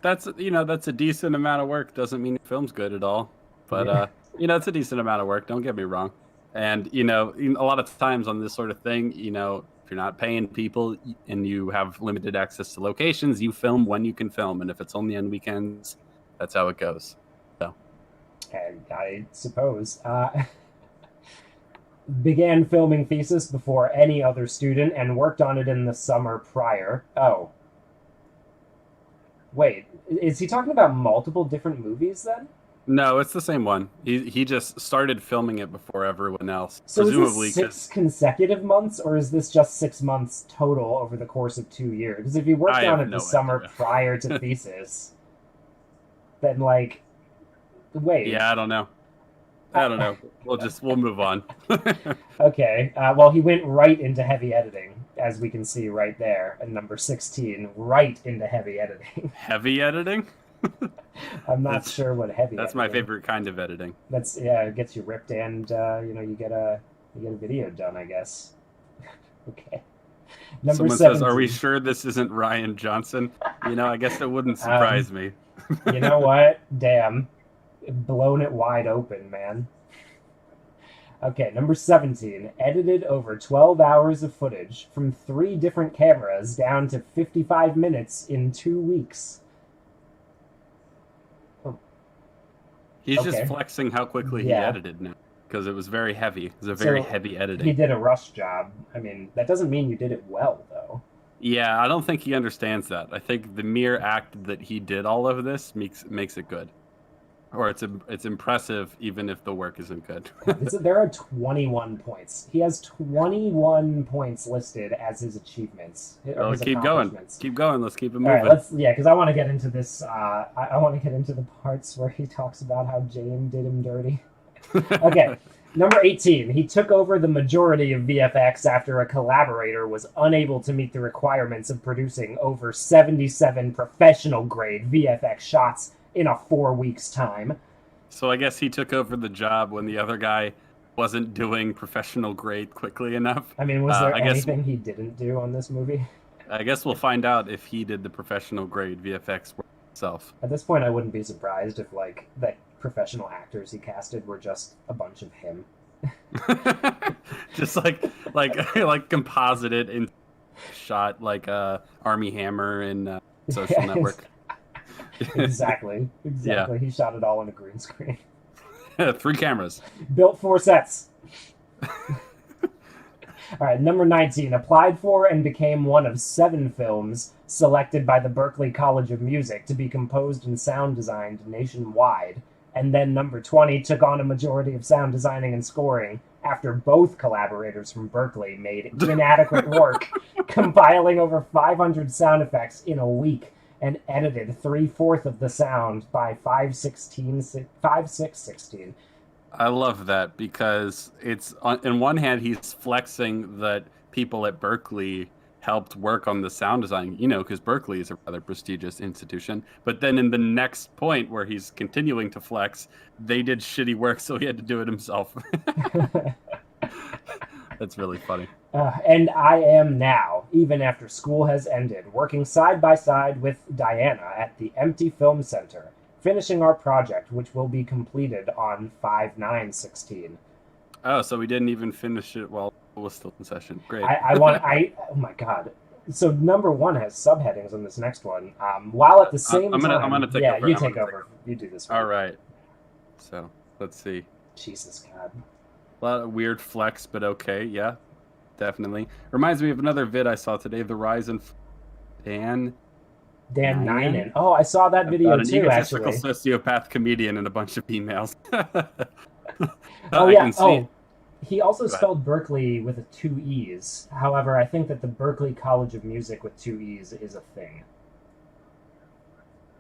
Speaker 2: that's that's a decent amount of work. Doesn't mean your film's good at all, but
Speaker 1: yeah.
Speaker 2: it's a decent amount of work. Don't get me wrong. And a lot of times on this sort of thing, if you're not paying people and you have limited access to locations, you film when you can film, and if it's only on weekends, that's how it goes. So
Speaker 1: And I suppose. Began filming thesis before any other student and worked on it in the summer prior. Oh. Wait, is he talking about multiple different movies then?
Speaker 2: no, it's the same one. He just started filming it before everyone else,
Speaker 1: So is
Speaker 2: presumably
Speaker 1: this 6 consecutive months, or is this just 6 months total over the course of 2 years? Because if he worked
Speaker 2: I
Speaker 1: on
Speaker 2: have
Speaker 1: it
Speaker 2: no
Speaker 1: the summer
Speaker 2: idea.
Speaker 1: prior to thesis, then wait.
Speaker 2: Yeah, I don't know. I don't know. We'll move on.
Speaker 1: Okay. Well, he went right into heavy editing, as we can see right there at number 16, right into heavy editing.
Speaker 2: Heavy editing?
Speaker 1: I'm not
Speaker 2: That's
Speaker 1: sure what heavy.
Speaker 2: That's my favorite kind of editing.
Speaker 1: That's yeah, it gets you ripped and you get a video done, I guess. Okay. Number
Speaker 2: Someone
Speaker 1: 17.
Speaker 2: says, "Are we sure this isn't Ryan Johnson?" I guess it wouldn't surprise me.
Speaker 1: You know what? Damn. Blown it wide open, man. Okay, number 17. Edited over 12 hours of footage from 3 different cameras down to 55 minutes in 2 weeks.
Speaker 2: He's
Speaker 1: Okay.
Speaker 2: just flexing how quickly he
Speaker 1: Yeah.
Speaker 2: edited now, because it was very heavy. It was a very
Speaker 1: So,
Speaker 2: heavy editing.
Speaker 1: He did a rush job. I mean, that doesn't mean you did it well, though.
Speaker 2: Yeah, I don't think he understands that. I think the mere act that he did all of this makes it good, or it's impressive even if the work isn't good.
Speaker 1: There are 21 points. He has 21 points listed as his achievements.
Speaker 2: Well, keep going. Keep going. Let's keep it
Speaker 1: All
Speaker 2: moving.
Speaker 1: right, because I want to get into this. I want to get into the parts where he talks about how Jane did him dirty. Okay, number 18. He took over the majority of VFX after a collaborator was unable to meet the requirements of producing over 77 professional-grade VFX shots in a 4 weeks' time.
Speaker 2: So I guess he took over the job when the other guy wasn't doing professional grade quickly enough.
Speaker 1: I mean, was there anything he didn't do on this movie?
Speaker 2: I guess we'll find out if he did the professional grade VFX work himself.
Speaker 1: At this point, I wouldn't be surprised if the professional actors he casted were just a bunch of him.
Speaker 2: Just like composited in shot like Army Hammer and Social Network.
Speaker 1: Exactly.
Speaker 2: Yeah.
Speaker 1: He shot it all on a green screen.
Speaker 2: 3 cameras.
Speaker 1: Built 4 sets. All right, number 19. Applied for and became one of 7 films selected by the Berklee College of Music to be composed and sound designed nationwide. And then number 20 took on a majority of sound designing and scoring after both collaborators from Berklee made inadequate work, compiling over 500 sound effects in a week and edited 3/4 of the sound by 5/6/16.
Speaker 2: I love that because it's on one hand he's flexing that people at Berklee helped work on the sound design, because Berklee is a rather prestigious institution. But then in the next point where he's continuing to flex, they did shitty work, so he had to do it himself. That's really funny.
Speaker 1: And I am now, even after school has ended, working side by side with Diana at the Empty Film Center, finishing our project, which will be completed on 5/9/16.
Speaker 2: Oh, so we didn't even finish it while it was still in session. Great.
Speaker 1: Oh my god. So number 1 has subheadings on this next one. While at the same time,
Speaker 2: I'm gonna take over.
Speaker 1: You take over. You do this.
Speaker 2: All right. So let's see.
Speaker 1: Jesus God.
Speaker 2: A lot of weird flex, but okay. Yeah, definitely. Reminds me of another vid I saw today. The rise in Dan
Speaker 1: Ninen. Oh, I saw that video
Speaker 2: an
Speaker 1: too.
Speaker 2: egotistical
Speaker 1: Actually.
Speaker 2: sociopath comedian and a bunch of emails.
Speaker 1: Oh
Speaker 2: I
Speaker 1: yeah.
Speaker 2: can see.
Speaker 1: Oh, he also spelled Berklee with 2 E's. However, I think that the Berklee College of Music with 2 E's is a thing.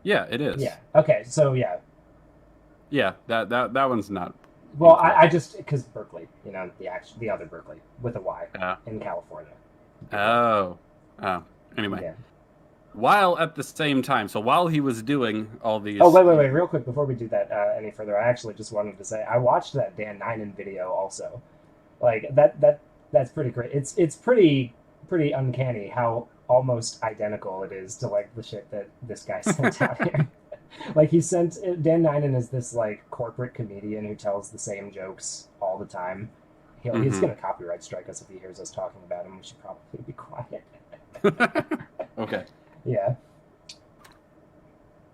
Speaker 2: Yeah, it is.
Speaker 1: Yeah. Okay. So yeah.
Speaker 2: Yeah, that one's not.
Speaker 1: Well, I just because Berkeley, the other Berkeley with a Y in California.
Speaker 2: Oh. Anyway.
Speaker 1: Yeah.
Speaker 2: While at the same time, so while he was doing all these.
Speaker 1: Oh wait! Real quick before we do that any further, I actually just wanted to say I watched that Dan Ninen video also. Like that's pretty great. It's pretty uncanny how almost identical it is to like the shit that this guy sent out here. Like he sent Dan Ninen is this like corporate comedian who tells the same jokes all the time. He's gonna copyright strike us if he hears us talking about him. We should probably be quiet.
Speaker 2: Okay.
Speaker 1: Yeah.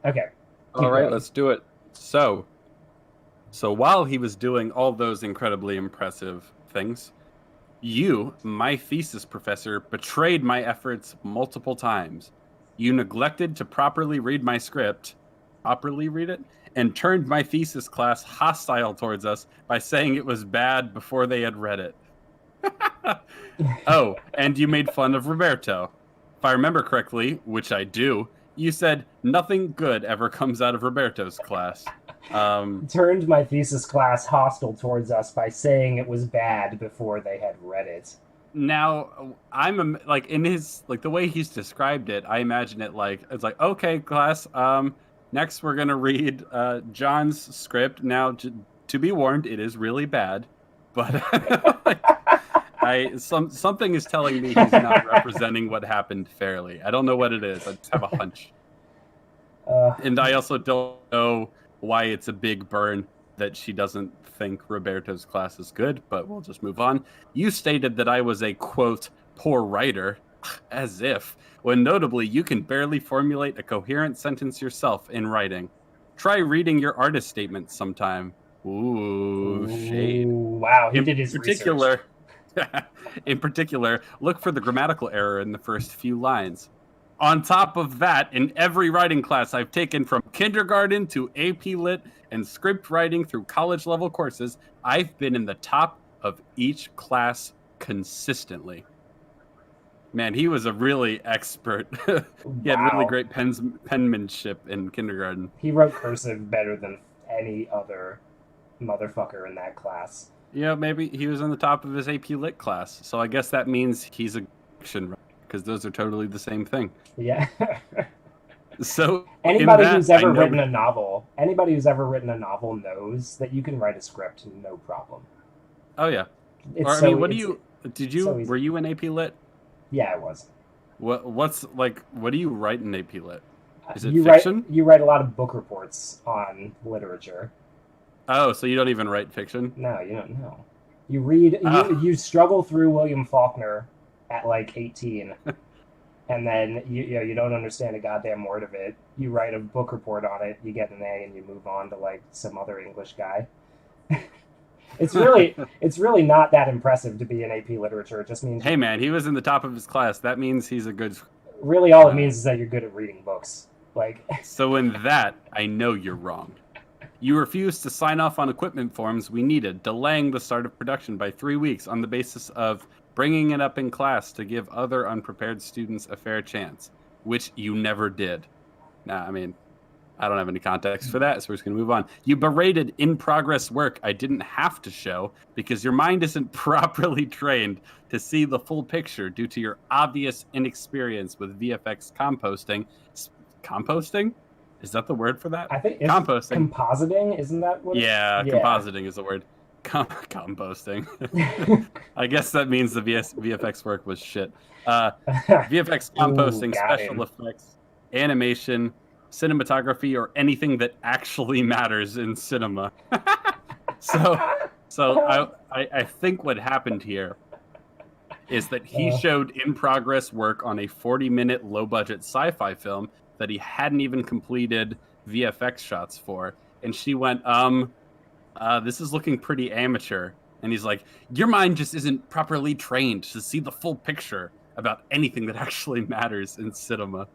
Speaker 1: Okay.
Speaker 2: All right, let's do it. So while he was doing all those incredibly impressive things, you, my thesis professor, betrayed my efforts multiple times. You neglected to properly read my script, and turned my thesis class hostile towards us by saying it was bad before they had read it. Oh, and you made fun of Roberto. If I remember correctly, which I do, you said nothing good ever comes out of Roberto's class.
Speaker 1: Turned my thesis class hostile towards us by saying it was bad before they had read it.
Speaker 2: Now, I'm like in his like the way he's described it, I imagine it like it's like, okay, class, next we're gonna read John's script. Now, to be warned, it is really bad, but something is telling me he's not representing what happened fairly. I don't know what it is. I just have a hunch, and I also don't know why it's a big burn that she doesn't think Roberto's class is good, but we'll just move on. You stated that I was a, quote, poor writer, as if, when notably you can barely formulate a coherent sentence yourself in writing. Try reading your artist statement sometime. Ooh, shade.
Speaker 1: Wow, he did his research.
Speaker 2: In particular, look for the grammatical error in the first few lines. On top of that, in every writing class I've taken from kindergarten to AP Lit and script writing through college-level courses, I've been in the top of each class consistently. Man, he was a really expert. He had really great penmanship in kindergarten.
Speaker 1: He wrote cursive better than any other motherfucker in that class.
Speaker 2: Yeah, maybe he was on the top of his AP Lit class, so I guess that means he's a fiction writer, because those are totally the same thing.
Speaker 1: Yeah.
Speaker 2: So
Speaker 1: anybody who's ever written a novel knows that you can write a script no problem.
Speaker 2: Oh yeah. Were you in AP Lit?
Speaker 1: Yeah, I was.
Speaker 2: What do you write in AP Lit? Is it
Speaker 1: fiction? You write a lot of book reports on literature.
Speaker 2: Oh, so you don't even write fiction?
Speaker 1: No, you don't know. You read you struggle through William Faulkner at like 18. And then you don't understand a goddamn word of it. You write a book report on it, you get an A, and you move on to like some other English guy. It's really not that impressive to be in AP Literature. It just means
Speaker 2: hey man, he was in the top of his class. That means he's a good.
Speaker 1: Really, all it means is that you're good at reading books. Like
Speaker 2: so, in that, I know you're wrong. You refused to sign off on equipment forms we needed, delaying the start of production by 3 weeks on the basis of bringing it up in class to give other unprepared students a fair chance, which you never did. Nah, I mean, I don't have any context for that, so we're just going to move on. You berated in-progress work I didn't have to show because your mind isn't properly trained to see the full picture due to your obvious inexperience with VFX composting. Composting? Is that the word for that?
Speaker 1: I think it's
Speaker 2: composting.
Speaker 1: Compositing, isn't that what?
Speaker 2: Yeah, compositing is the word. Composting. I guess that means the VFX work was shit. VFX composting, special effects, animation, cinematography, or anything that actually matters in cinema. So I think what happened here is that he showed in progress work on a 40-minute low-budget sci-fi film that he hadn't even completed VFX shots for, and she went, this is looking pretty amateur. And he's like, your mind just isn't properly trained to see the full picture about anything that actually matters in cinema.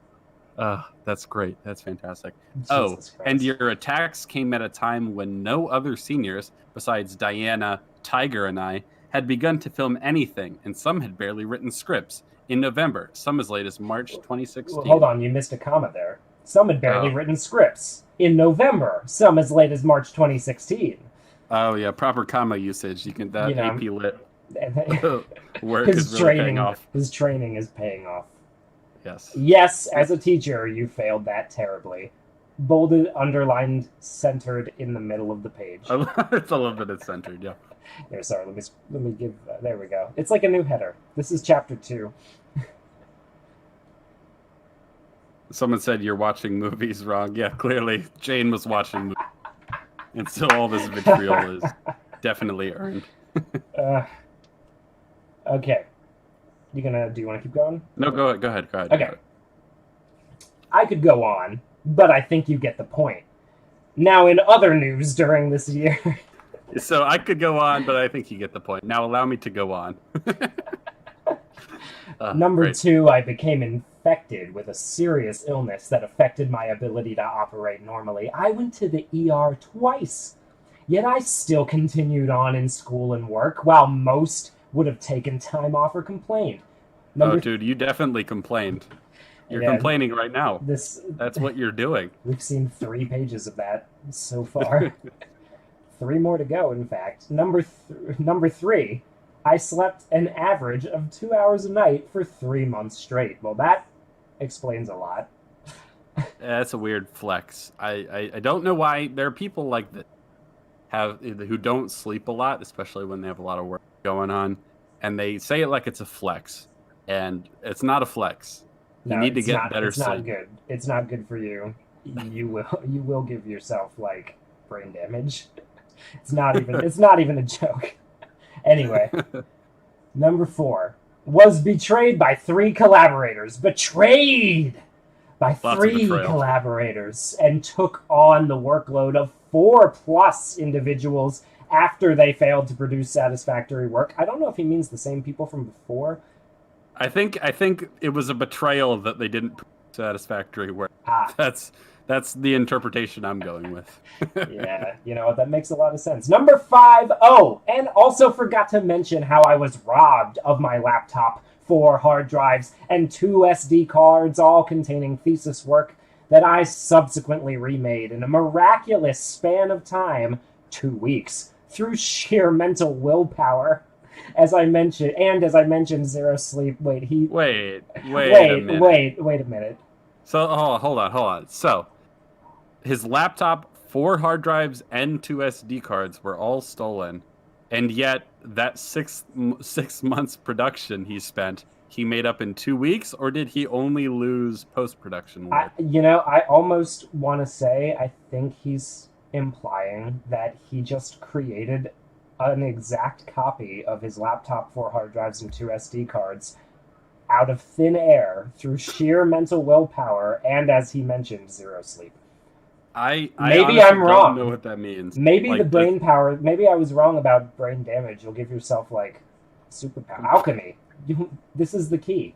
Speaker 2: That's great. That's fantastic. And your attacks came at a time when no other seniors, besides Diana, Tiger, and I, had begun to film anything, and some had barely written scripts. In November, some as late as March 2016.
Speaker 1: Well, hold on, you missed a comma there. Some had barely written scripts. In November, some as late as March 2016.
Speaker 2: Oh yeah, proper comma usage. You can AP Lit work is really paying off.
Speaker 1: His training is paying off.
Speaker 2: Yes.
Speaker 1: Yes, as a teacher, you failed that terribly. Bolded, underlined, centered in the middle of the page.
Speaker 2: It's a little bit of centered, yeah.
Speaker 1: Here, sorry, let me give. There we go. It's like a new header. This is chapter 2.
Speaker 2: Someone said you're watching movies wrong. Yeah, clearly Jane was watching movies. And so all this vitriol is definitely earned.
Speaker 1: uh, okay. Do you want to keep going?
Speaker 2: No, go ahead.
Speaker 1: Okay. I could go on, but I think you get the point. Now, in other news during this year.
Speaker 2: So I could go on, but I think you get the point. Now allow me to go on.
Speaker 1: Number
Speaker 2: great.
Speaker 1: 2, I became infected with a serious illness that affected my ability to operate normally. I went to the ER twice, yet I still continued on in school and work, while most would have taken time off or complained.
Speaker 2: Dude, you definitely complained. You're complaining right now. That's what you're doing.
Speaker 1: We've seen 3 pages of that so far. 3 more to go, in fact. Number 3, I slept an average of 2 hours a night for 3 months straight. Well, that explains a lot.
Speaker 2: That's a weird flex. I don't know why there are people like that who don't sleep a lot, especially when they have a lot of work going on, and they say it like it's a flex, and it's not a flex. You need to get better sleep.
Speaker 1: It's not good. It's not good for you. You will give yourself like brain damage. It's not even a joke. Anyway, number 4 was betrayed by 3 collaborators. Betrayed by 3 collaborators and took on the workload of 4+ individuals after they failed to produce satisfactory work. I don't know if he means the same people from before.
Speaker 2: I think it was a betrayal that they didn't produce satisfactory work. That's the interpretation I'm going with.
Speaker 1: Yeah, you know what? That makes a lot of sense. Number 5, and also forgot to mention how I was robbed of my laptop, 4 hard drives, and 2 SD cards, all containing thesis work that I subsequently remade in a miraculous span of time, 2 weeks, through sheer mental willpower. As I mentioned, 0 sleep. Wait a minute.
Speaker 2: So, hold on. So, his laptop, 4 hard drives, and 2 SD cards were all stolen, and yet that 6 months production he made up in 2 weeks, or did he only lose post-production work?
Speaker 1: I almost want to say I think he's implying that he just created an exact copy of his laptop, 4 hard drives, and 2 SD cards out of thin air through sheer mental willpower and, as he mentioned, 0 sleep.
Speaker 2: I
Speaker 1: I'm wrong.
Speaker 2: Don't know what that means.
Speaker 1: Maybe like the brain power. Maybe I was wrong about brain damage. You'll give yourself like superpower. Alchemy. This is the key.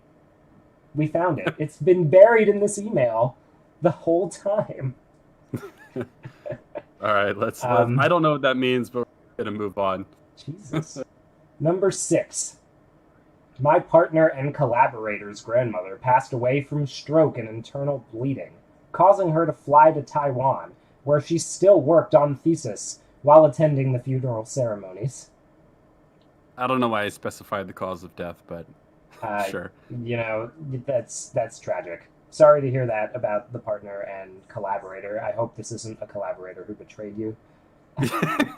Speaker 1: We found it. It's been buried in this email the whole time.
Speaker 2: All right, let's. I don't know what that means, but we're gonna move on.
Speaker 1: Jesus. Number 6. My partner and collaborator's grandmother passed away from stroke and internal bleeding, causing her to fly to Taiwan, where she still worked on thesis while attending the funeral ceremonies.
Speaker 2: I don't know why I specified the cause of death, but sure.
Speaker 1: That's tragic. Sorry to hear that about the partner and collaborator. I hope this isn't a collaborator who betrayed you. I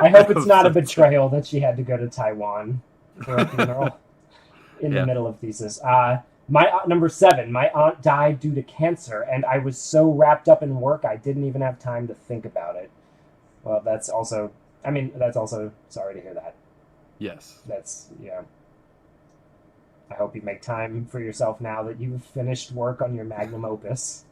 Speaker 1: hope it's not a betrayal that she had to go to Taiwan for a funeral in the middle of thesis. Number 7, my aunt died due to cancer, and I was so wrapped up in work I didn't even have time to think about it. Well, that's also sorry to hear that.
Speaker 2: Yes.
Speaker 1: I hope you make time for yourself now that you've finished work on your magnum opus.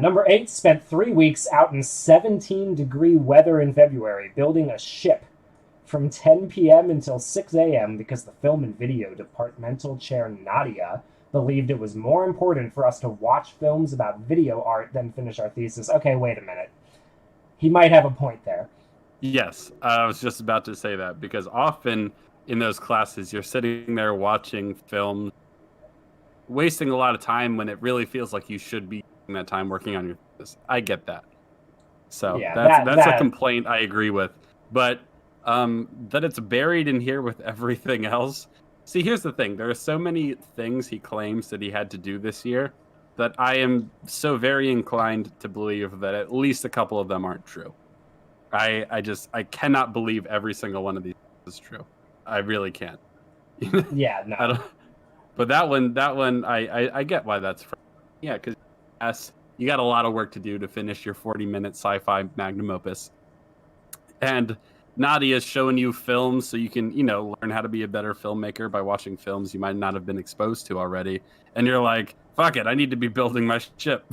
Speaker 1: Number 8, spent 3 weeks out in 17-degree weather in February building a ship from 10 p.m. until 6 a.m. because the film and video departmental chair Nadia believed it was more important for us to watch films about video art than finish our thesis. Okay, wait a minute. He might have a point there.
Speaker 2: Yes, I was just about to say that, because often in those classes you're sitting there watching film, wasting a lot of time when it really feels like you should be using that time working on your thesis. I get that. So yeah, that's a complaint I agree with. But that it's buried in here with everything else. See, here's the thing. There are so many things he claims that he had to do this year that I am so very inclined to believe that at least a couple of them aren't true. I cannot believe every single one of these is true. I really can't.
Speaker 1: Yeah, no.
Speaker 2: But that one, I get why that's yeah, because yes, you got a lot of work to do to finish your 40-minute sci-fi magnum opus, and Nadia's showing you films so you can learn how to be a better filmmaker by watching films you might not have been exposed to already, and you're like, fuck it, I need to be building my ship.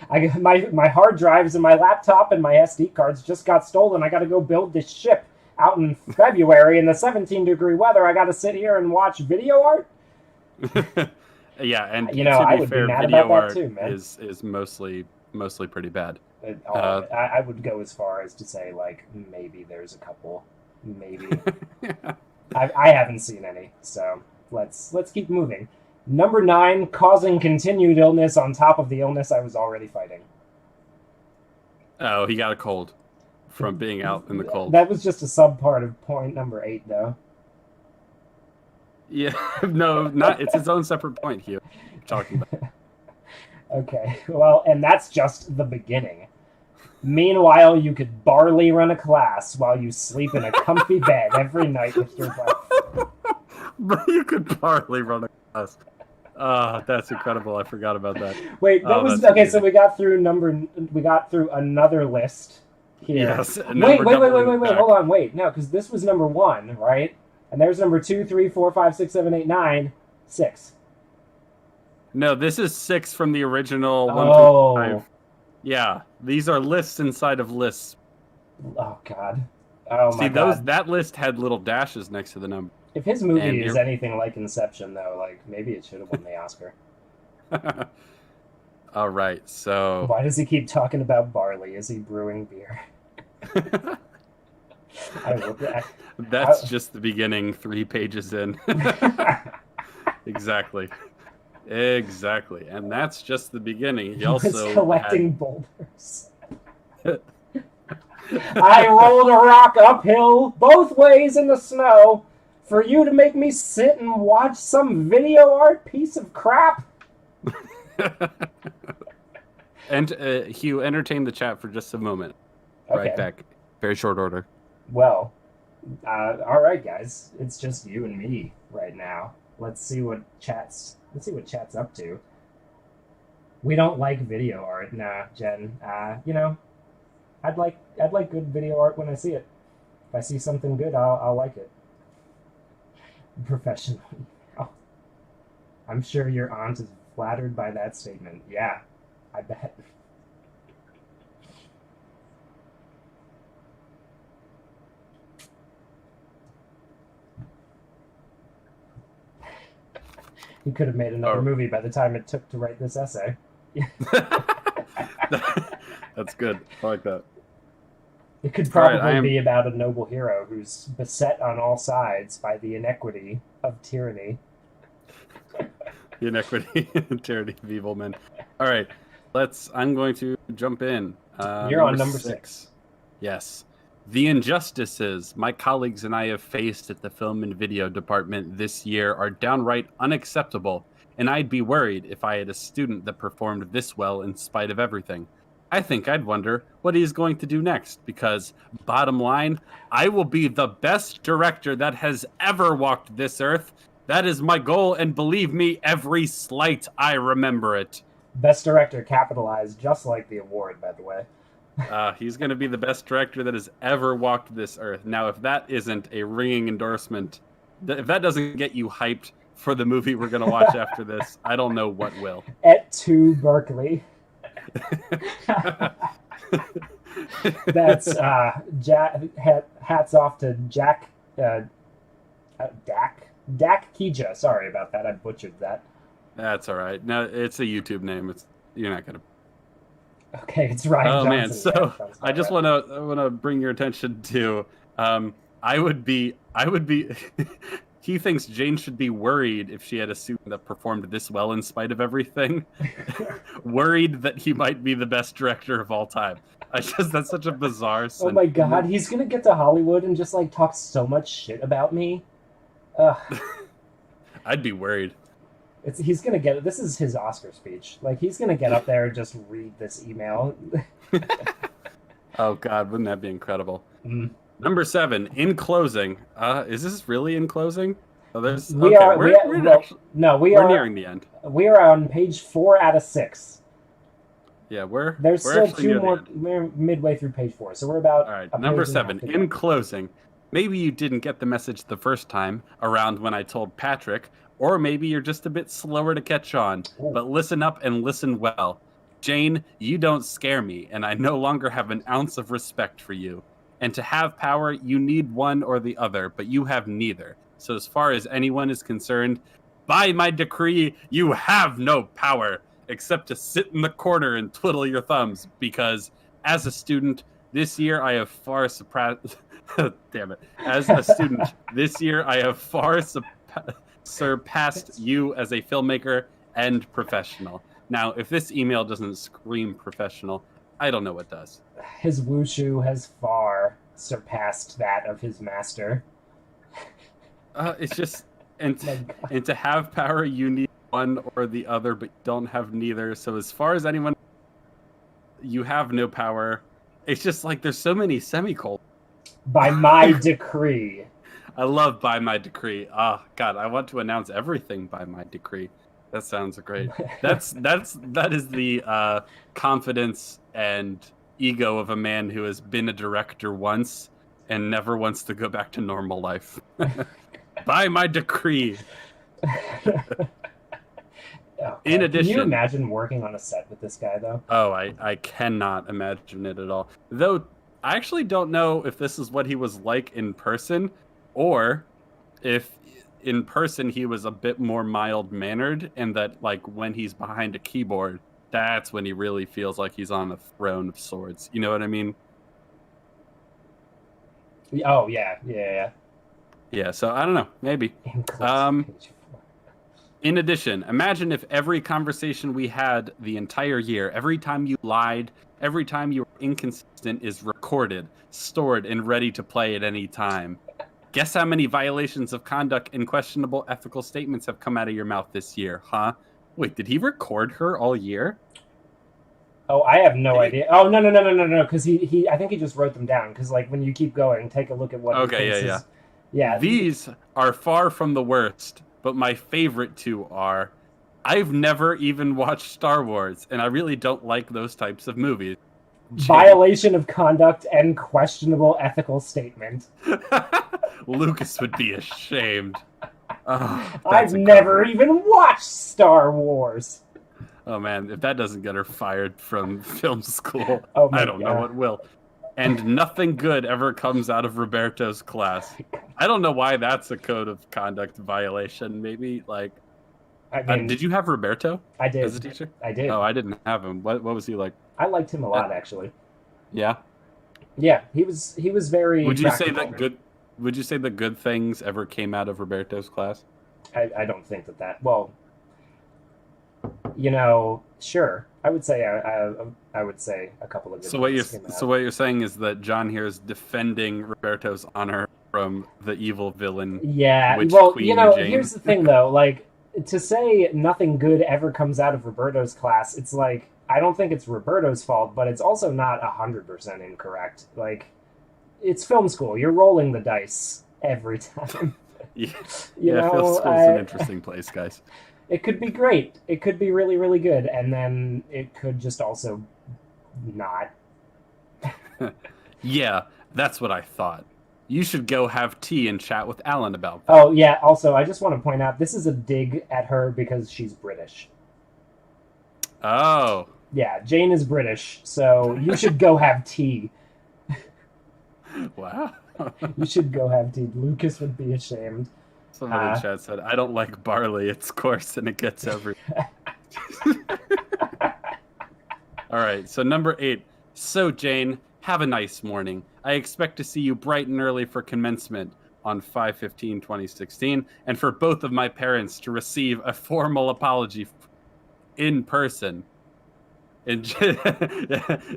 Speaker 1: My hard drives and my laptop and my SD cards just got stolen. I got to go build this ship out in February in the 17-degree weather. I got to sit here and watch video art.
Speaker 2: Yeah, and
Speaker 1: I would be mad about that too, man.
Speaker 2: Is mostly pretty bad.
Speaker 1: I would go as far as to say, like, maybe there's a couple, maybe. I haven't seen any, so let's keep moving. Number 9, causing continued illness on top of the illness I was already fighting.
Speaker 2: Oh, he got a cold from being out in the cold.
Speaker 1: That was just a sub-part of point number 8, though.
Speaker 2: Yeah, no, not. It's its own separate point here. You're talking about.
Speaker 1: Okay, well, and that's just the beginning. Meanwhile, you could barley run a class while you sleep in a comfy bed every night with your wife.
Speaker 2: But you could barley run a class. That's incredible. I forgot about that.
Speaker 1: Wait, that was okay. Amazing. So we got through another list here. Yes. Wait. Hold on. Wait. No, because this was number 1, right? And there's number 2, 3, 4, 5, 6, 7, 8, 9, 6.
Speaker 2: No, this is 6 from the original 1 through 5. Yeah, these are lists inside of lists.
Speaker 1: Oh God. Oh my God.
Speaker 2: That list had little dashes next to the number.
Speaker 1: If his movie is anything like Inception, though, like maybe it should have won the Oscar.
Speaker 2: All right, so
Speaker 1: why does he keep talking about barley? Is he brewing beer?
Speaker 2: That's just the beginning. 3 pages in. Exactly, and that's just the beginning. He also
Speaker 1: collecting boulders. I rolled a rock uphill both ways in the snow for you to make me sit and watch some video art piece of crap.
Speaker 2: And Hugh, entertain the chat for just a moment. Okay. Right back. Very short order.
Speaker 1: Well, all right, guys. It's just you and me right now. Let's see what chat's up to. We don't like video art, nah, Jen. I'd like good video art when I see it. If I see something good, I'll like it. Professional. Oh. I'm sure your aunt is flattered by that statement. Yeah, I bet. He could have made another movie by the time it took to write this essay.
Speaker 2: That's good. I like that.
Speaker 1: It could probably be about a noble hero who's beset on all sides by the inequity of tyranny.
Speaker 2: The inequity and tyranny of evil men. All right, I'm going to jump in.
Speaker 1: You're on number 6.
Speaker 2: Yes. The injustices my colleagues and I have faced at the film and video department this year are downright unacceptable, and I'd be worried if I had a student that performed this well in spite of everything. I think I'd wonder what he's going to do next, because, bottom line, I will be the best director that has ever walked this earth. That is my goal, and believe me, every slight I remember it.
Speaker 1: Best director capitalized, just like the award, by the way.
Speaker 2: He's going to be the best director that has ever walked this earth. Now, if that isn't a ringing endorsement, if that doesn't get you hyped for the movie we're going to watch after this, I don't know what will.
Speaker 1: Et tu, Berkeley. That's hats off to Dak Kija. Sorry about that. I butchered that.
Speaker 2: That's all right. No, it's a YouTube name. You're not going to.
Speaker 1: Okay, it's Ryan Johnson.
Speaker 2: Man, so I just want to bring your attention to I would be he thinks Jane should be worried if she had a student that performed this well in spite of everything. Worried that he might be the best director of all time. That's such a bizarre
Speaker 1: sentiment. Oh my God, he's going to get to Hollywood and just like talk so much shit about me.
Speaker 2: I'd be worried.
Speaker 1: He's gonna get. This is his Oscar speech. Like he's gonna get up there and just read this email.
Speaker 2: Oh God, wouldn't that be incredible? Number 7. In closing, is this really in closing? Oh, there's
Speaker 1: We
Speaker 2: okay.
Speaker 1: are.
Speaker 2: We're actually
Speaker 1: We
Speaker 2: we're
Speaker 1: are.
Speaker 2: nearing the end.
Speaker 1: We are on page 4 out of 6.
Speaker 2: Yeah, we're
Speaker 1: There's
Speaker 2: we're
Speaker 1: still
Speaker 2: actually
Speaker 1: two
Speaker 2: near the
Speaker 1: more.
Speaker 2: end.
Speaker 1: We're midway through page 4, so we're about
Speaker 2: All right,
Speaker 1: a
Speaker 2: number
Speaker 1: page and a half
Speaker 2: 7.
Speaker 1: to go.
Speaker 2: In closing, maybe you didn't get the message the first time around when I told Patrick, or maybe you're just a bit slower to catch on.
Speaker 1: Ooh.
Speaker 2: But listen up and listen well. Jane, you don't scare me, and I no longer have an ounce of respect for you. And to have power, you need one or the other, but you have neither. So as far as anyone is concerned, by my decree, you have no power except to sit in the corner and twiddle your thumbs, because as a student, this year I have far surpassed. Damn it. As a student, this year I have far surpassed you as a filmmaker and professional. Now, if this email doesn't scream professional, I don't know what does.
Speaker 1: His wushu has far surpassed that of his master.
Speaker 2: It's just, and
Speaker 1: My God.
Speaker 2: and to have power, you need one or the other, but you don't have neither. So as far as anyone, you have no power. It's just like there's so many semicolons.
Speaker 1: By my decree.
Speaker 2: I love by my decree. Oh God, I want to announce everything by my decree. That sounds great. That is the confidence and ego of a man who has been a director once and never wants to go back to normal life. By my decree. In addition,
Speaker 1: can you imagine working on a set with this guy, though?
Speaker 2: Oh, I cannot imagine it at all. Though I actually don't know if this is what he was like in person, or if in person he was a bit more mild-mannered, and that like when he's behind a keyboard, that's when he really feels like he's on a throne of swords. You know what I mean?
Speaker 1: Oh yeah.
Speaker 2: Yeah. So I don't know. Maybe. In addition, imagine if every conversation we had the entire year, every time you lied, every time you were inconsistent, is recorded, stored, and ready to play at any time. Guess how many violations of conduct and questionable ethical statements have come out of your mouth this year, huh? Wait, did he record her all year?
Speaker 1: Oh, I have no idea. Oh, no, because he I think he just wrote them down, because like when you keep going, take a look at what
Speaker 2: Okay,
Speaker 1: he thinks
Speaker 2: yeah. These are far from the worst, but my favorite two are, I've never even watched Star Wars, and I really don't like those types of movies.
Speaker 1: Violation of conduct and questionable ethical statement.
Speaker 2: Lucas would be ashamed. Oh,
Speaker 1: I've never even watched Star Wars.
Speaker 2: Oh man, if that doesn't get her fired from film school,
Speaker 1: oh
Speaker 2: I don't know what will. And nothing good ever comes out of Roberto's class. I don't know why that's a code of conduct violation. Maybe like,
Speaker 1: I mean,
Speaker 2: did you have Roberto?
Speaker 1: I did.
Speaker 2: As a teacher?
Speaker 1: I did.
Speaker 2: Oh, I didn't have him. What was he like?
Speaker 1: I liked him a lot, actually.
Speaker 2: Yeah.
Speaker 1: Yeah, he was very.
Speaker 2: Would you say that good? Would you say the good things ever came out of Roberto's class?
Speaker 1: I don't think that. Well, you know, sure. I would say I would say a couple of good things.
Speaker 2: So what you're saying is that John here is defending Roberto's honor from the evil villain.
Speaker 1: Yeah.
Speaker 2: Witch
Speaker 1: Well,
Speaker 2: Queen
Speaker 1: you know,
Speaker 2: Jane.
Speaker 1: here's the thing though. Like, to say nothing good ever comes out of Roberto's class, it's like, I don't think it's Roberto's fault, but it's also not 100% incorrect. Like, it's film school. You're rolling the dice every time.
Speaker 2: Yeah,
Speaker 1: film
Speaker 2: school's an interesting place, guys.
Speaker 1: It could be great. It could be really, really good, and then it could just also not.
Speaker 2: Yeah, that's what I thought. You should go have tea and chat with Alan about that.
Speaker 1: Oh, yeah, also, I just want to point out, this is a dig at her because she's British.
Speaker 2: Oh.
Speaker 1: Yeah, Jane is British, so you should go have tea.
Speaker 2: Wow.
Speaker 1: You should go have tea. Lucas would be ashamed.
Speaker 2: Someone in chat said, I don't like barley. It's coarse and it gets everywhere. All right, so number 8. So, Jane, have a nice morning. I expect to see you bright and early for commencement on 5/15/2016, and for both of my parents to receive a formal apology in person. And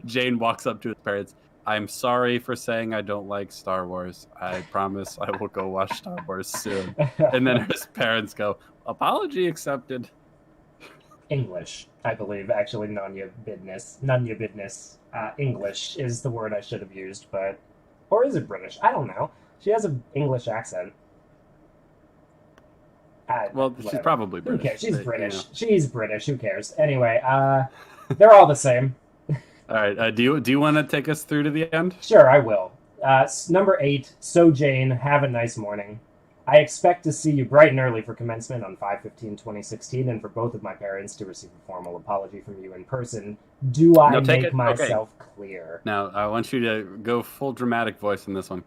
Speaker 2: Jane walks up to his parents. I'm sorry for saying I don't like Star Wars. I promise I will go watch Star Wars soon. And then his parents go, apology accepted.
Speaker 1: English, I believe. Actually, none your business. English is the word I should have used, but... Or is it British? I don't know. She has an English accent.
Speaker 2: Well, she's
Speaker 1: whatever.
Speaker 2: probably
Speaker 1: Who
Speaker 2: British.
Speaker 1: cares? She's
Speaker 2: but,
Speaker 1: British.
Speaker 2: you know.
Speaker 1: She's British. Who cares? Anyway, they're all the same.
Speaker 2: All right. Do you want to take us through to the end?
Speaker 1: Sure, I will. Number 8. So Jane, have a nice morning. I expect to see you bright and early for commencement on 5/15/2016, and for both of my parents to receive a formal apology from you in person. Do I
Speaker 2: No, take
Speaker 1: make
Speaker 2: it. Okay.
Speaker 1: myself clear?
Speaker 2: Now I want you to go full dramatic voice in this one.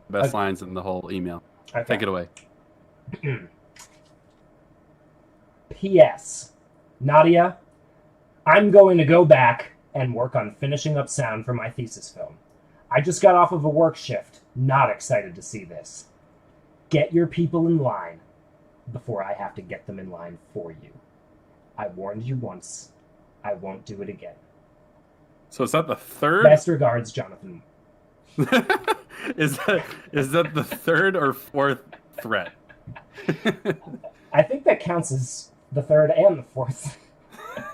Speaker 2: Best
Speaker 1: Okay.
Speaker 2: lines in the whole email.
Speaker 1: Okay.
Speaker 2: Take it away.
Speaker 1: P.S. Nadia, I'm going to go back and work on finishing up sound for my thesis film. I just got off of a work shift. Not excited to see this. Get your people in line before I have to get them in line for you. I warned you once. I won't do it again.
Speaker 2: So is that the third?
Speaker 1: Best regards, Jonathan.
Speaker 2: Is that the third or fourth threat?
Speaker 1: I think that counts as the third and the fourth.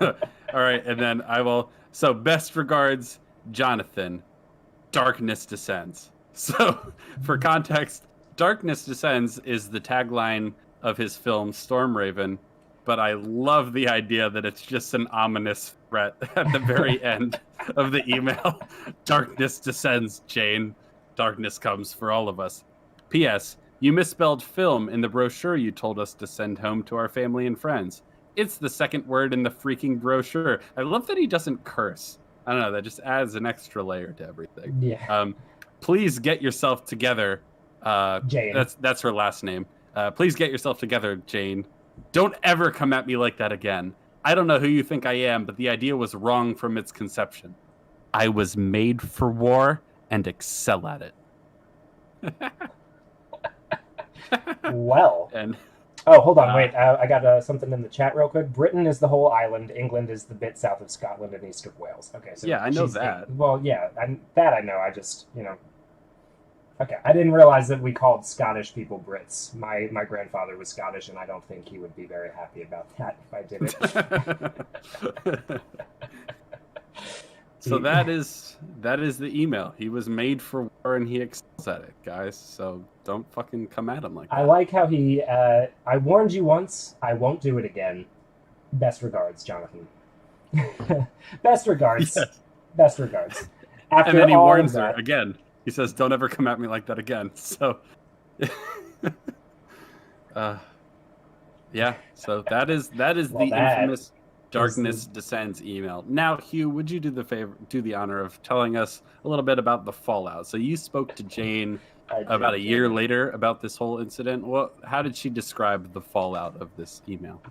Speaker 2: All right, and then I will. So best regards, Jonathan. Darkness descends. So for context, Darkness Descends is the tagline of his film Storm Raven, but I love the idea that it's just an ominous threat at the very end of the email. Darkness descends, Jane. Darkness comes for all of us. P.S. You misspelled film in the brochure you told us to send home to our family and friends. It's the second word in the freaking brochure. I love that he doesn't curse. I don't know, that just adds an extra layer to everything.
Speaker 1: Yeah.
Speaker 2: Please get yourself together.
Speaker 1: Jane.
Speaker 2: That's her last name. Please get yourself together, Jane. Don't ever come at me like that again. I don't know who you think I am, but the idea was wrong from its conception. I was made for war and excel at it.
Speaker 1: Well.
Speaker 2: And
Speaker 1: oh, hold on, wait. I got something in the chat real quick. Britain is the whole island. England is the bit south of Scotland and east of Wales. Okay, so
Speaker 2: yeah, I know that.
Speaker 1: Well, yeah, that I know. I just, Okay, I didn't realize that we called Scottish people Brits. My grandfather was Scottish, and I don't think he would be very happy about that if I did it.
Speaker 2: So that is the email. He was made for war, and he excels at it, guys. So don't fucking come at him like that.
Speaker 1: I like how he. I warned you once. I won't do it again. Best regards, Jonathan. Best regards. Yes. Best regards.
Speaker 2: After and then he warns her again. He says, "Don't ever come at me like that again." So, yeah. So that is the infamous Darkness Descends email. Now, Hugh, would you do the honor of telling us a little bit about the fallout? So you spoke to Jane about a year later about this whole incident. How did she describe the fallout of this email?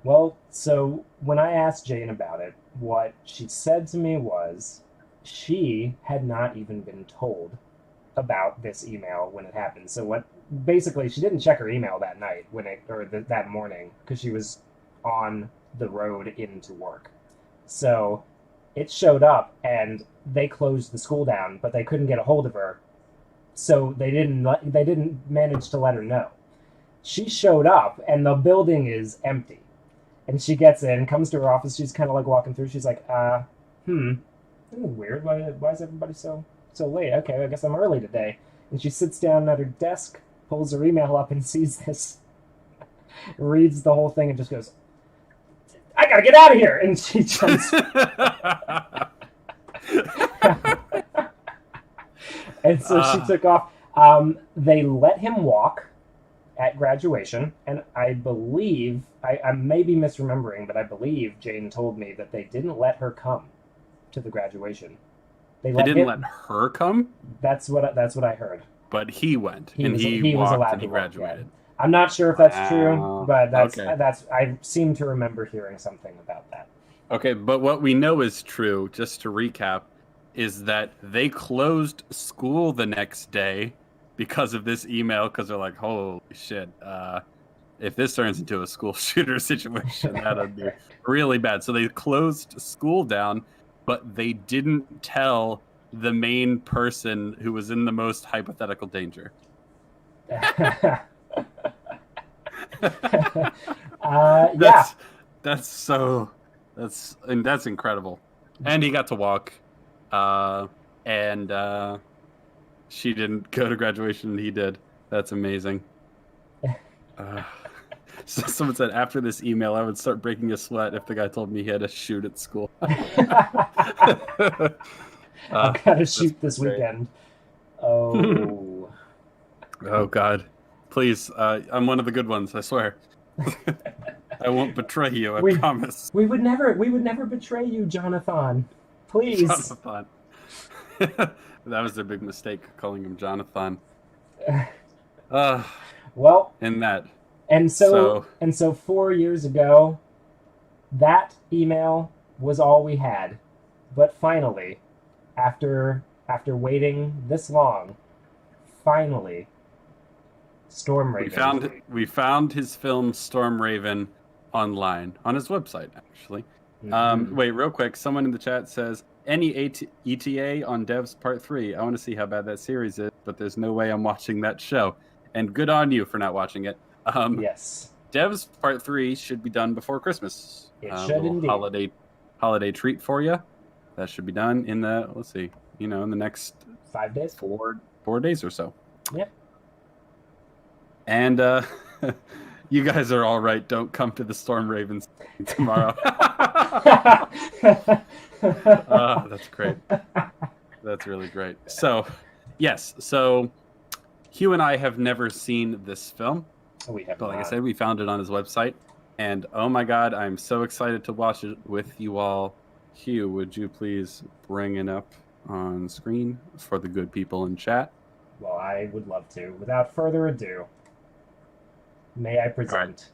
Speaker 1: Well, so when I asked Jane about it, what she said to me was, she had not even been told about this email when it happened. So basically she didn't check her email that night that morning because she was on the road into work. So it showed up and they closed the school down, but they couldn't get a hold of her. So they didn't manage to let her know. She showed up and the building is empty. And she gets in, comes to her office, she's kind of like walking through, she's like, weird. Why is everybody so late? Okay, I guess I'm early today. And she sits down at her desk, pulls her email up, and sees this, reads the whole thing, and just goes, "I gotta get out of here!" And she jumps. And so she took off. They let him walk at graduation, and I believe I may be misremembering, but I believe Jane told me that they didn't let her come to the graduation. They didn't let her come? That's what I heard.
Speaker 2: But he went, he
Speaker 1: was allowed to graduated. I'm not sure if that's true, but that's I seem to remember hearing something about that.
Speaker 2: Okay, but what we know is true, just to recap, is that they closed school the next day because of this email, because they're like, holy shit, if this turns into a school shooter situation, that'd be really bad. So they closed school down, but they didn't tell the main person who was in the most hypothetical danger. That's incredible. And he got to walk, and she didn't go to graduation, and he did. That's amazing. So someone said after this email, I would start breaking a sweat if the guy told me he had a shoot at school.
Speaker 1: I've got to shoot this
Speaker 2: great.
Speaker 1: weekend. Oh.
Speaker 2: Oh God, please! I'm one of the good ones. I swear. I won't betray you. I promise.
Speaker 1: We would never betray you, Jonathan. Please.
Speaker 2: Jonathan. That was their big mistake, calling him Jonathan.
Speaker 1: Well,
Speaker 2: in that.
Speaker 1: And so 4 years ago, that email was all we had. But finally, after waiting this long, finally, Storm Raven.
Speaker 2: We found his film Storm Raven online on his website, actually. Mm-hmm. Wait, real quick. Someone in the chat says, any ETA on Devs Part 3. I want to see how bad that series is, but there's no way I'm watching that show. And good on you for not watching it.
Speaker 1: Yes.
Speaker 2: Devs Part 3 should be done before Christmas.
Speaker 1: It should indeed.
Speaker 2: Holiday treat for you. That should be done in the, let's see, in the next
Speaker 1: 5 days?
Speaker 2: 4 days or so.
Speaker 1: Yep.
Speaker 2: And you guys are all right. Don't come to the Storm Ravens tomorrow. That's great. That's really great. So, yes. So, Hugh and I have never seen this film.
Speaker 1: We have
Speaker 2: But like
Speaker 1: not.
Speaker 2: I said, we found it on his website. And oh my God, I'm so excited to watch it with you all. Hugh, would you please bring it up on screen for the good people in chat?
Speaker 1: Well, I would love to. Without further ado, may I present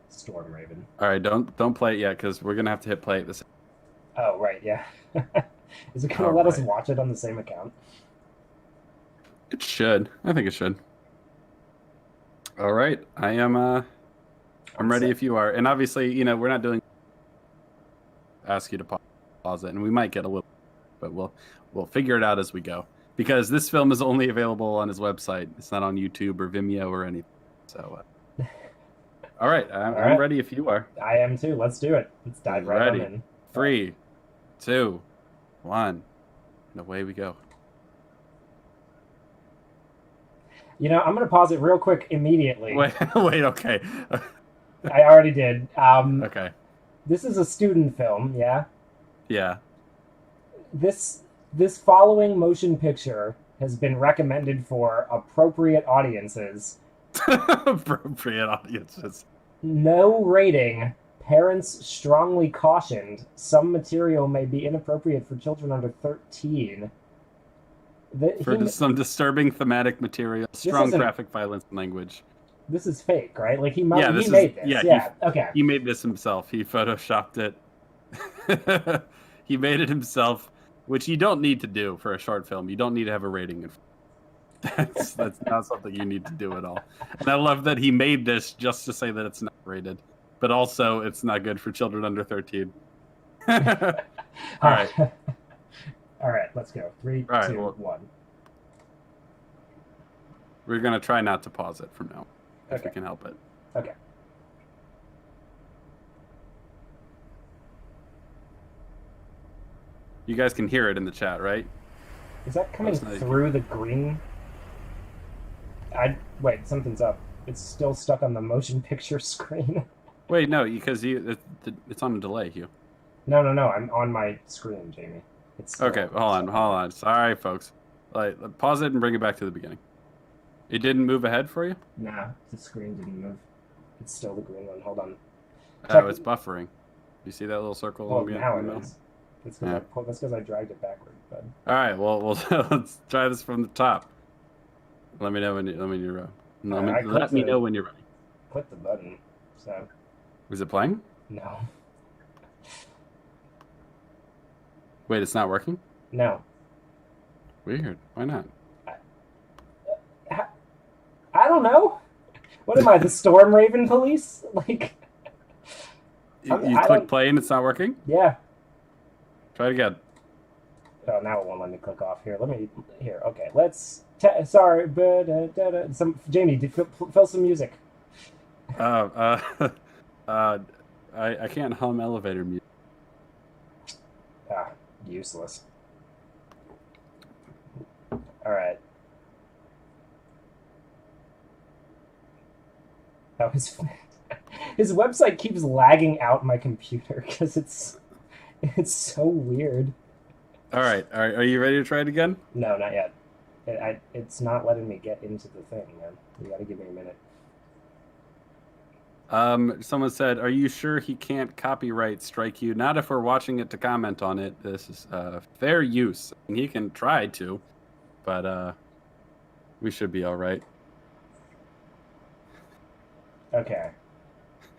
Speaker 1: Storm Raven.
Speaker 2: All right, don't play it yet because we're gonna have to hit play at the same.
Speaker 1: Oh right, yeah. Is it gonna let us watch it on the same account?
Speaker 2: It should. I think it should. All right, I am. I'm ready if you are. And obviously, we're not doing. Ask you to pause it, and we might get a little, but we'll figure it out as we go. Because this film is only available on his website. It's not on YouTube or Vimeo or anything. So, all right, I'm ready if you are.
Speaker 1: I am too. Let's do it. Let's dive right on in.
Speaker 2: 3, 2, 1, and away we go.
Speaker 1: I'm going to pause it real quick immediately.
Speaker 2: Wait, okay.
Speaker 1: I already did.
Speaker 2: Okay.
Speaker 1: This is a student film, yeah?
Speaker 2: Yeah.
Speaker 1: This following motion picture has been recommended for appropriate audiences.
Speaker 2: Appropriate audiences.
Speaker 1: No rating. Parents strongly cautioned. Some material may be inappropriate for children under 13.
Speaker 2: Some disturbing thematic material, strong graphic violence language.
Speaker 1: This is fake, right? Like he made this. Okay.
Speaker 2: He made this himself. He photoshopped it. He made it himself, which you don't need to do for a short film. You don't need to have a rating. That's not something you need to do at all. And I love that he made this just to say that it's not rated, but also it's not good for children under 13. All right.
Speaker 1: All right, let's go. 3, 2, 1.
Speaker 2: We're going to try not to pause it from now, if we can help it.
Speaker 1: Okay.
Speaker 2: You guys can hear it in the chat, right?
Speaker 1: Is that coming through the green? Wait, something's up. It's still stuck on the motion picture screen.
Speaker 2: Wait, no, because it's on a delay, Hugh.
Speaker 1: No. I'm on my screen, Jamie.
Speaker 2: Okay, hold on. Sorry, folks. Pause it and bring it back to the beginning. It didn't move ahead for you?
Speaker 1: Nah, the screen didn't move. It's still the green one. Hold on.
Speaker 2: Oh, it's buffering. You see that little circle?
Speaker 1: Well, now it is. That's because I dragged it backward. But...
Speaker 2: All right, well, let's try this from the top. Let me know when you're ready. Let me know when you're ready.
Speaker 1: Click the button. So.
Speaker 2: Is it playing?
Speaker 1: No.
Speaker 2: Wait, it's not working?
Speaker 1: No.
Speaker 2: Weird. Why not?
Speaker 1: I don't know. What am I, the Storm Raven police? Like,
Speaker 2: you click play and it's not working?
Speaker 1: Yeah.
Speaker 2: Try it again.
Speaker 1: Oh, now it won't let me click off. Here, okay, let's... sorry, but... Jamie, fill some music.
Speaker 2: I can't hum elevator music.
Speaker 1: Useless. All right. Oh, his website keeps lagging out my computer because it's so weird.
Speaker 2: All right. Are you ready to try it again?
Speaker 1: No, not yet. It's not letting me get into the thing, man. You got to give me a minute.
Speaker 2: Someone said, "Are you sure he can't copyright strike you? Not if we're watching it to comment on it. This is fair use. And he can try to, but we should be all right."
Speaker 1: Okay.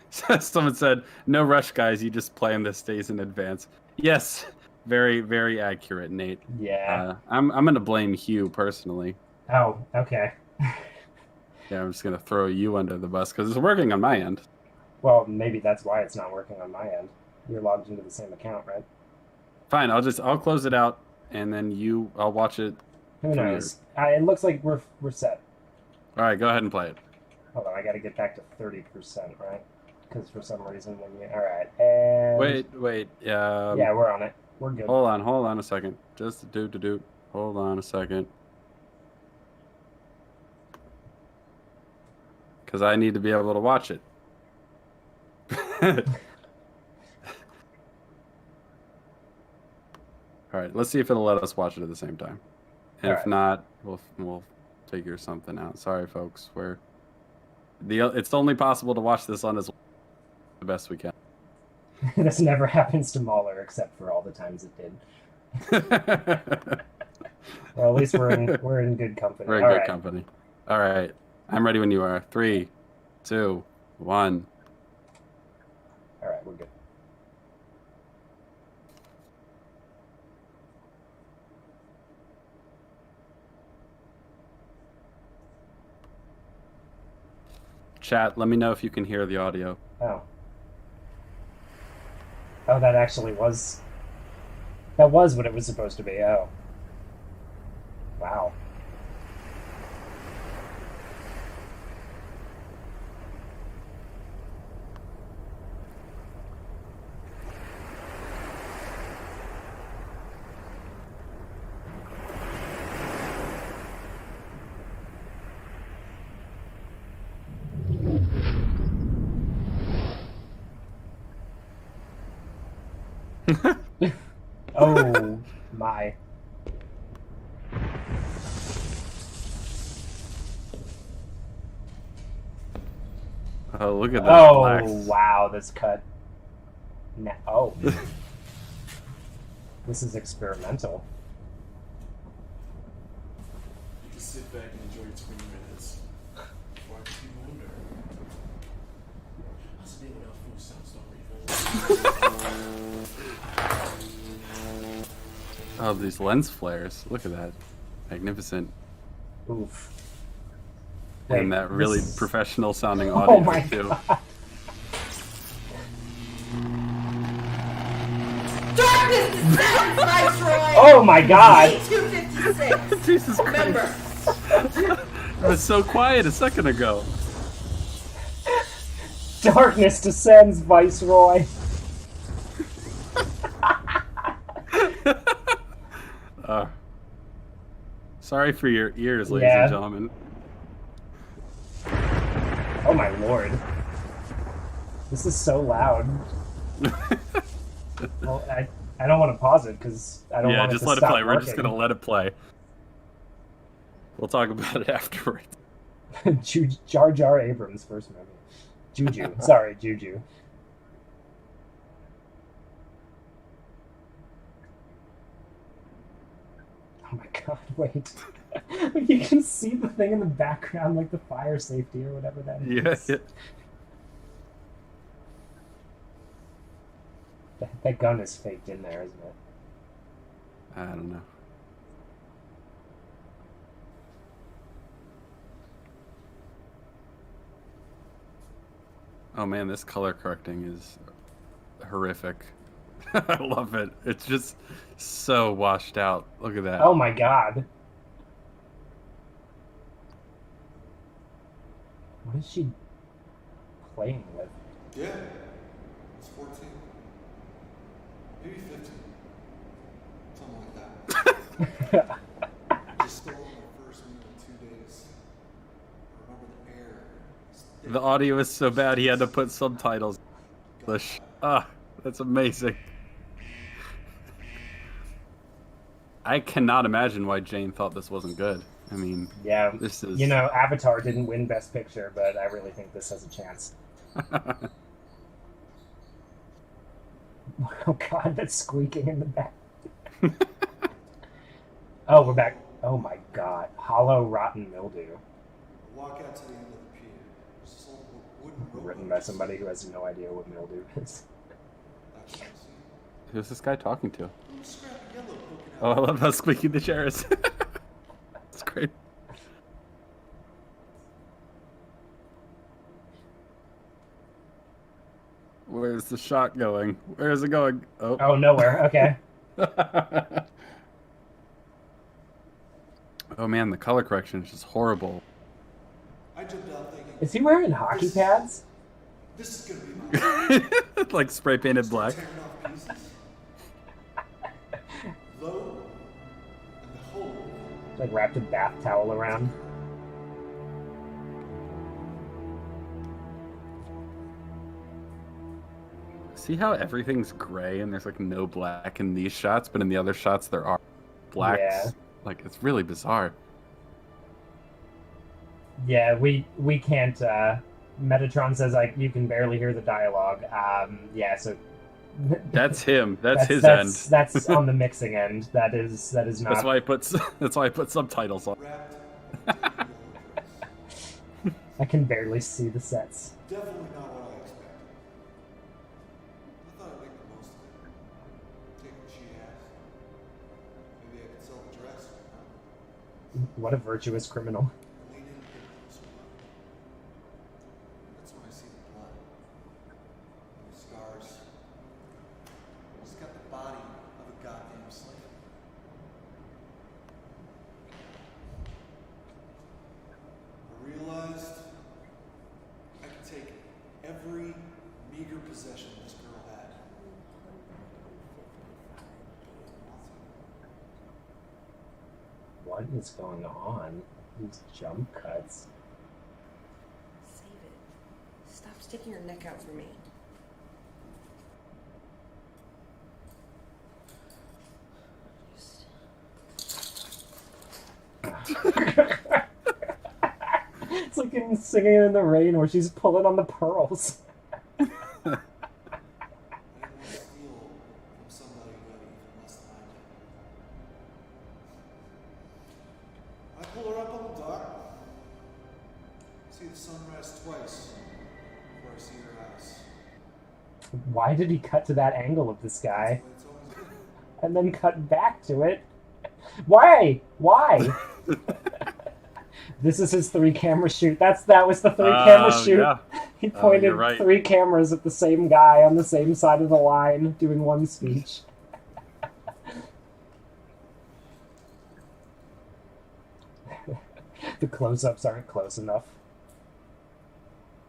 Speaker 2: Someone said, "No rush, guys. You just plan this days in advance." Yes, very, very accurate, Nate.
Speaker 1: Yeah.
Speaker 2: I'm gonna blame Hugh personally.
Speaker 1: Oh, okay.
Speaker 2: Yeah, I'm just gonna throw you under the bus because it's working on my end.
Speaker 1: Well, maybe that's why it's not working on my end. You're logged into the same account, right?
Speaker 2: Fine, I'll close it out and then I'll watch it.
Speaker 1: Who knows? It looks like we're set.
Speaker 2: All right, go ahead and play it.
Speaker 1: Hold on, I got to get back to 30%, right? Because for some reason when you... All right, and...
Speaker 2: Wait.
Speaker 1: yeah, we're on it. We're good.
Speaker 2: Hold on a second. Just do. Hold on a second. Because I need to be able to watch it. All right, let's see if it'll let us watch it at the same time. And if not, we'll figure something out. Sorry, folks. It's only possible to watch this on the best we can.
Speaker 1: This never happens to Mahler, except for all the times it did. Well, at least we're in good company.
Speaker 2: We're in good company. All right, I'm ready when you are. 3, 2, 1.
Speaker 1: All right, we're good.
Speaker 2: Chat, let me know if you can hear the audio.
Speaker 1: Oh, that actually was... That was what it was supposed to be. Oh. Wow. Oh my.
Speaker 2: Oh, look at that.
Speaker 1: Oh,
Speaker 2: blacks.
Speaker 1: wow, this cut. Oh. This is experimental.
Speaker 3: You can sit back and enjoy 20 minutes. Watch people wonder. How's the day without food sounds
Speaker 2: Oh, these lens flares. Look at that. Magnificent.
Speaker 1: Oof.
Speaker 2: And that really professional sounding audio,
Speaker 1: oh my
Speaker 2: too.
Speaker 1: God.
Speaker 4: Darkness descends, Viceroy!
Speaker 1: Oh my God!
Speaker 4: C-256!
Speaker 2: Jesus
Speaker 4: Remember!
Speaker 2: Christ. It was so quiet a second ago.
Speaker 1: Darkness descends, Viceroy!
Speaker 2: Sorry for your ears, ladies and gentlemen.
Speaker 1: Oh my lord. This is so loud. Well, I don't want to pause it because I don't want it to stop.
Speaker 2: Yeah, just let it play.
Speaker 1: Working.
Speaker 2: We're just going to let it play. We'll talk about it afterwards.
Speaker 1: Jar Jar Abrams' first movie. Juju. Sorry, Juju. Oh my god, wait. You can see the thing in the background, like the fire safety or whatever that is.
Speaker 2: Yeah.
Speaker 1: That gun is faked in there, isn't it?
Speaker 2: I don't know. Oh man, this color correcting is horrific. I love it. It's just so washed out. Look at that.
Speaker 1: Oh my god. What is she playing with?
Speaker 3: Yeah. It's 14. Maybe 15. Something like that. Just still on my first meal in 2 days. I remember the air
Speaker 2: The audio is so bad he had to put subtitles. English. Ah, that's amazing. I cannot imagine why Jane thought this wasn't good. I mean,
Speaker 1: Yeah,
Speaker 2: this is...
Speaker 1: you know, Avatar didn't win Best Picture, but I really think this has a chance. Oh god, that's squeaking in the back. Oh, we're back. Oh my god. Hollow rotten mildew.
Speaker 3: Walk out to the end of the pier. There's this old wooden rope.
Speaker 1: Written by somebody who has no idea what mildew is.
Speaker 3: That's what I see.
Speaker 2: Who's this guy talking to?
Speaker 3: Little scrap of yellow poking
Speaker 2: Oh,
Speaker 3: out.
Speaker 2: I love how squeaky the chair is. It's great. Where's the shot going? Where is it going? Oh.
Speaker 1: Oh, nowhere. Okay.
Speaker 2: Oh man, the color correction is just horrible.
Speaker 3: I jumped out thinking,
Speaker 1: Is he wearing hockey pads?
Speaker 3: this is gonna be my
Speaker 2: Like spray painted black.
Speaker 3: tearing off pieces. Lo and behold,
Speaker 1: Like wrapped a bath towel around.
Speaker 2: See how everything's gray and there's like no black in these shots, but in the other shots there are blacks.
Speaker 1: Yeah.
Speaker 2: Like it's really bizarre.
Speaker 1: Yeah, we can't. Metatron says like you can barely hear the dialogue. Yeah, so
Speaker 2: That's him. That's his
Speaker 1: that's,
Speaker 2: end.
Speaker 1: That's on the mixing end. That is not.
Speaker 2: That's why I put subtitles on.
Speaker 3: wrapped in a yellow dress.
Speaker 1: I can barely see the sets.
Speaker 3: Definitely not what I expected. I thought I'd make the most of it. Take what she has. Maybe I could sell the dress.
Speaker 1: What a virtuous criminal.
Speaker 3: Lean in and get closer. That's when I see the blood. And the scars. He's got the body of a goddamn slave. I realized I could take every meager possession this girl had.
Speaker 1: What is going on? These jump cuts.
Speaker 4: Save it. Stop sticking your neck out for me.
Speaker 1: It's like in Singing in the Rain where she's pulling on the pearls.
Speaker 3: I didn't want to steal from somebody who had even less than I did. I pull her up on the dock. See the sunrise twice before I see her eyes.
Speaker 1: Why did he cut to that angle of this guy
Speaker 3: But it's always been.
Speaker 1: and then cut back to it? Why? Why? This is his 3-camera shoot. That was the 3-camera shoot.
Speaker 2: Yeah.
Speaker 1: He pointed
Speaker 2: you're right.
Speaker 1: 3 cameras at the same guy on the same side of the line doing one speech. The close-ups aren't close enough.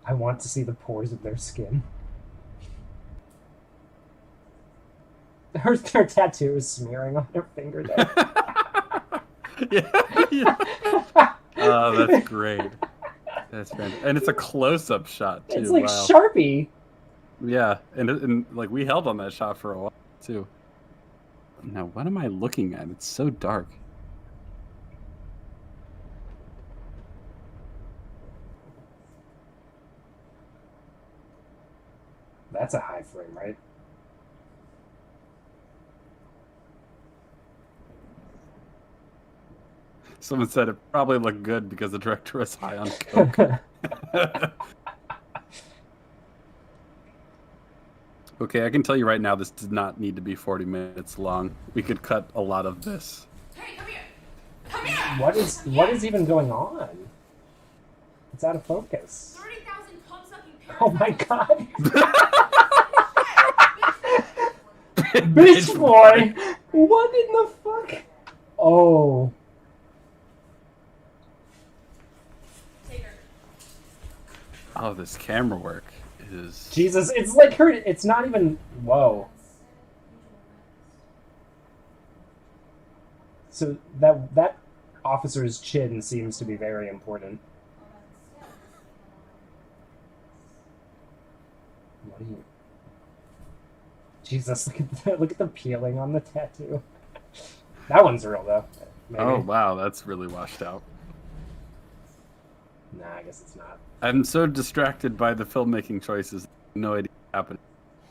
Speaker 1: I want to see the pores of their skin. Her tattoo is smearing on her finger there.
Speaker 2: Yeah. Oh, that's great. That's fantastic. And it's a close-up shot too.
Speaker 1: It's like
Speaker 2: wow.
Speaker 1: Sharpie.
Speaker 2: Yeah, and like we held on that shot for a while too. Now, what am I looking at? It's so dark.
Speaker 1: That's a high frame, right?
Speaker 2: Someone said it probably looked good because the director was high on coke. Okay, I can tell you right now, this did not need to be 40 minutes long. We could cut a lot of this.
Speaker 4: Hey, come here! Come here!
Speaker 1: What is even going on? It's out of focus.
Speaker 4: 30,000 cum sucking
Speaker 1: Oh my god.
Speaker 2: Bitch
Speaker 1: Bitch boy! What in the fuck? Oh.
Speaker 2: Oh, this camera work is...
Speaker 1: Jesus, it's like her. It's not even. Whoa. So that officer's chin seems to be very important. Jesus, look at the peeling on the tattoo. That one's real though. Maybe.
Speaker 2: Oh wow, that's really washed out.
Speaker 1: Nah, I guess it's not.
Speaker 2: I'm so distracted by the filmmaking choices. No idea what's happening.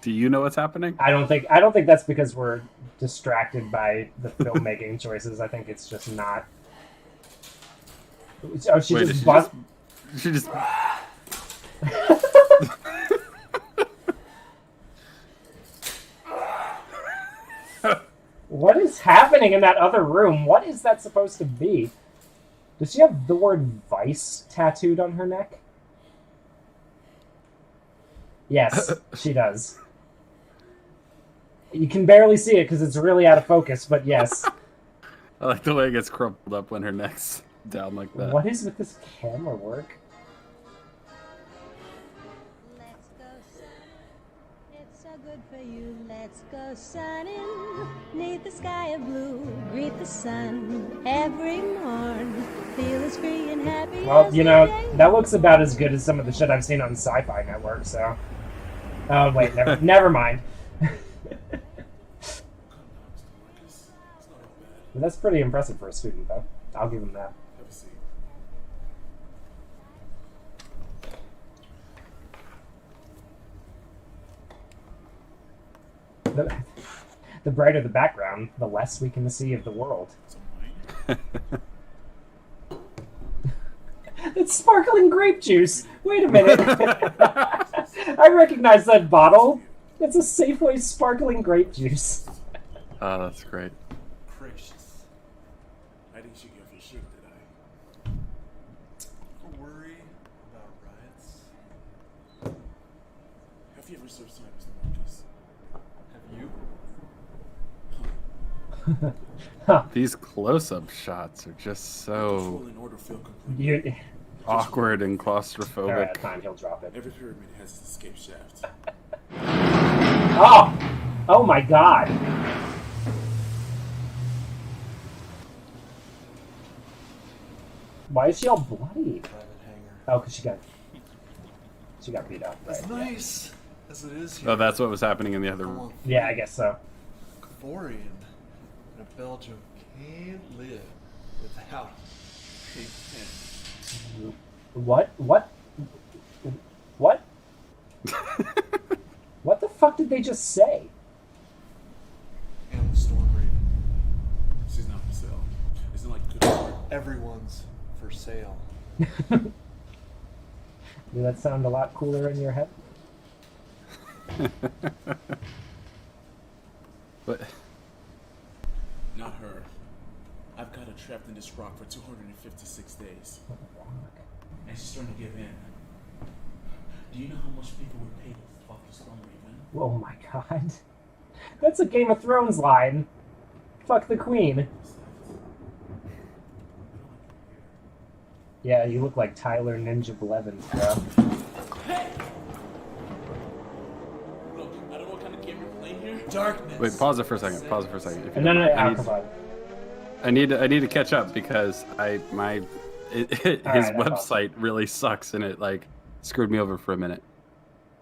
Speaker 2: Do you know what's happening?
Speaker 1: I don't think that's because we're distracted by the filmmaking choices. I think it's just not. Oh, she
Speaker 2: Wait,
Speaker 1: just.
Speaker 2: she just.
Speaker 1: What is happening in that other room? What is that supposed to be? Does she have the word Vice tattooed on her neck? Yes, she does. You can barely see it because it's really out of focus, but yes.
Speaker 2: I like the way it gets crumpled up when her neck's down like that.
Speaker 1: What is with this camera work?
Speaker 5: Let's go sunning. It's so good for you. Let's go sunning. Neath the sky of blue. Greet the sun every morn. Feel as free and happy.
Speaker 1: Well,
Speaker 5: as
Speaker 1: you
Speaker 5: the
Speaker 1: know,
Speaker 5: day.
Speaker 1: that looks about as good as some of the shit I've seen on Sci-Fi Network, so... Oh, wait, never mind. But that's pretty impressive for a student, though. I'll give him that.
Speaker 3: Have a seat.
Speaker 1: The brighter the background, the less we can see of the world. It's sparkling grape juice! Wait a minute! I recognize that bottle! It's a Safeway sparkling grape juice.
Speaker 2: Oh, that's great.
Speaker 3: Precious. I didn't shoot you off your shit, did I? Don't worry about riots. Have you ever served time, Mr. Marcus? Have you?
Speaker 1: Huh.
Speaker 2: These close-up shots are just so
Speaker 3: Control and order feel complete.
Speaker 1: You...
Speaker 2: awkward and claustrophobic.
Speaker 1: Alright, fine, he'll drop it.
Speaker 3: Every pyramid has its escape shaft.
Speaker 1: Oh! Oh my god! Why is she all bloody?
Speaker 3: Private hangar.
Speaker 1: Oh, because she got beat up, right?
Speaker 3: As nice as it is here.
Speaker 2: Oh, that's what was happening in the other room.
Speaker 1: Yeah, I guess so.
Speaker 3: Kavorian in a Belgium can't live without big pen.
Speaker 1: What? What? What? What the fuck did they just say?
Speaker 3: And the Storm Raven. She's not for sale. It's not like good art. Everyone's for sale.
Speaker 1: Did that sound a lot cooler in your head?
Speaker 2: But
Speaker 3: Not her. I've got her trapped in this rock for 256 days. And she's starting to give in. Do you know how much people would pay to fuck the Storm Raven?
Speaker 1: Oh my god. That's a Game of Thrones line. Fuck the queen. Yeah, you look like Tyler Ninja Blevins, bro.
Speaker 3: Hey! Look, I don't know what kind of game you're playing here. Darkness.
Speaker 2: wait, pause it for a second. Pause it for a second. if you
Speaker 1: No,
Speaker 2: don't
Speaker 1: no,
Speaker 2: mind.
Speaker 1: come on.
Speaker 2: I need to catch up because his
Speaker 1: Alright,
Speaker 2: website really sucks and it like screwed me over for a minute.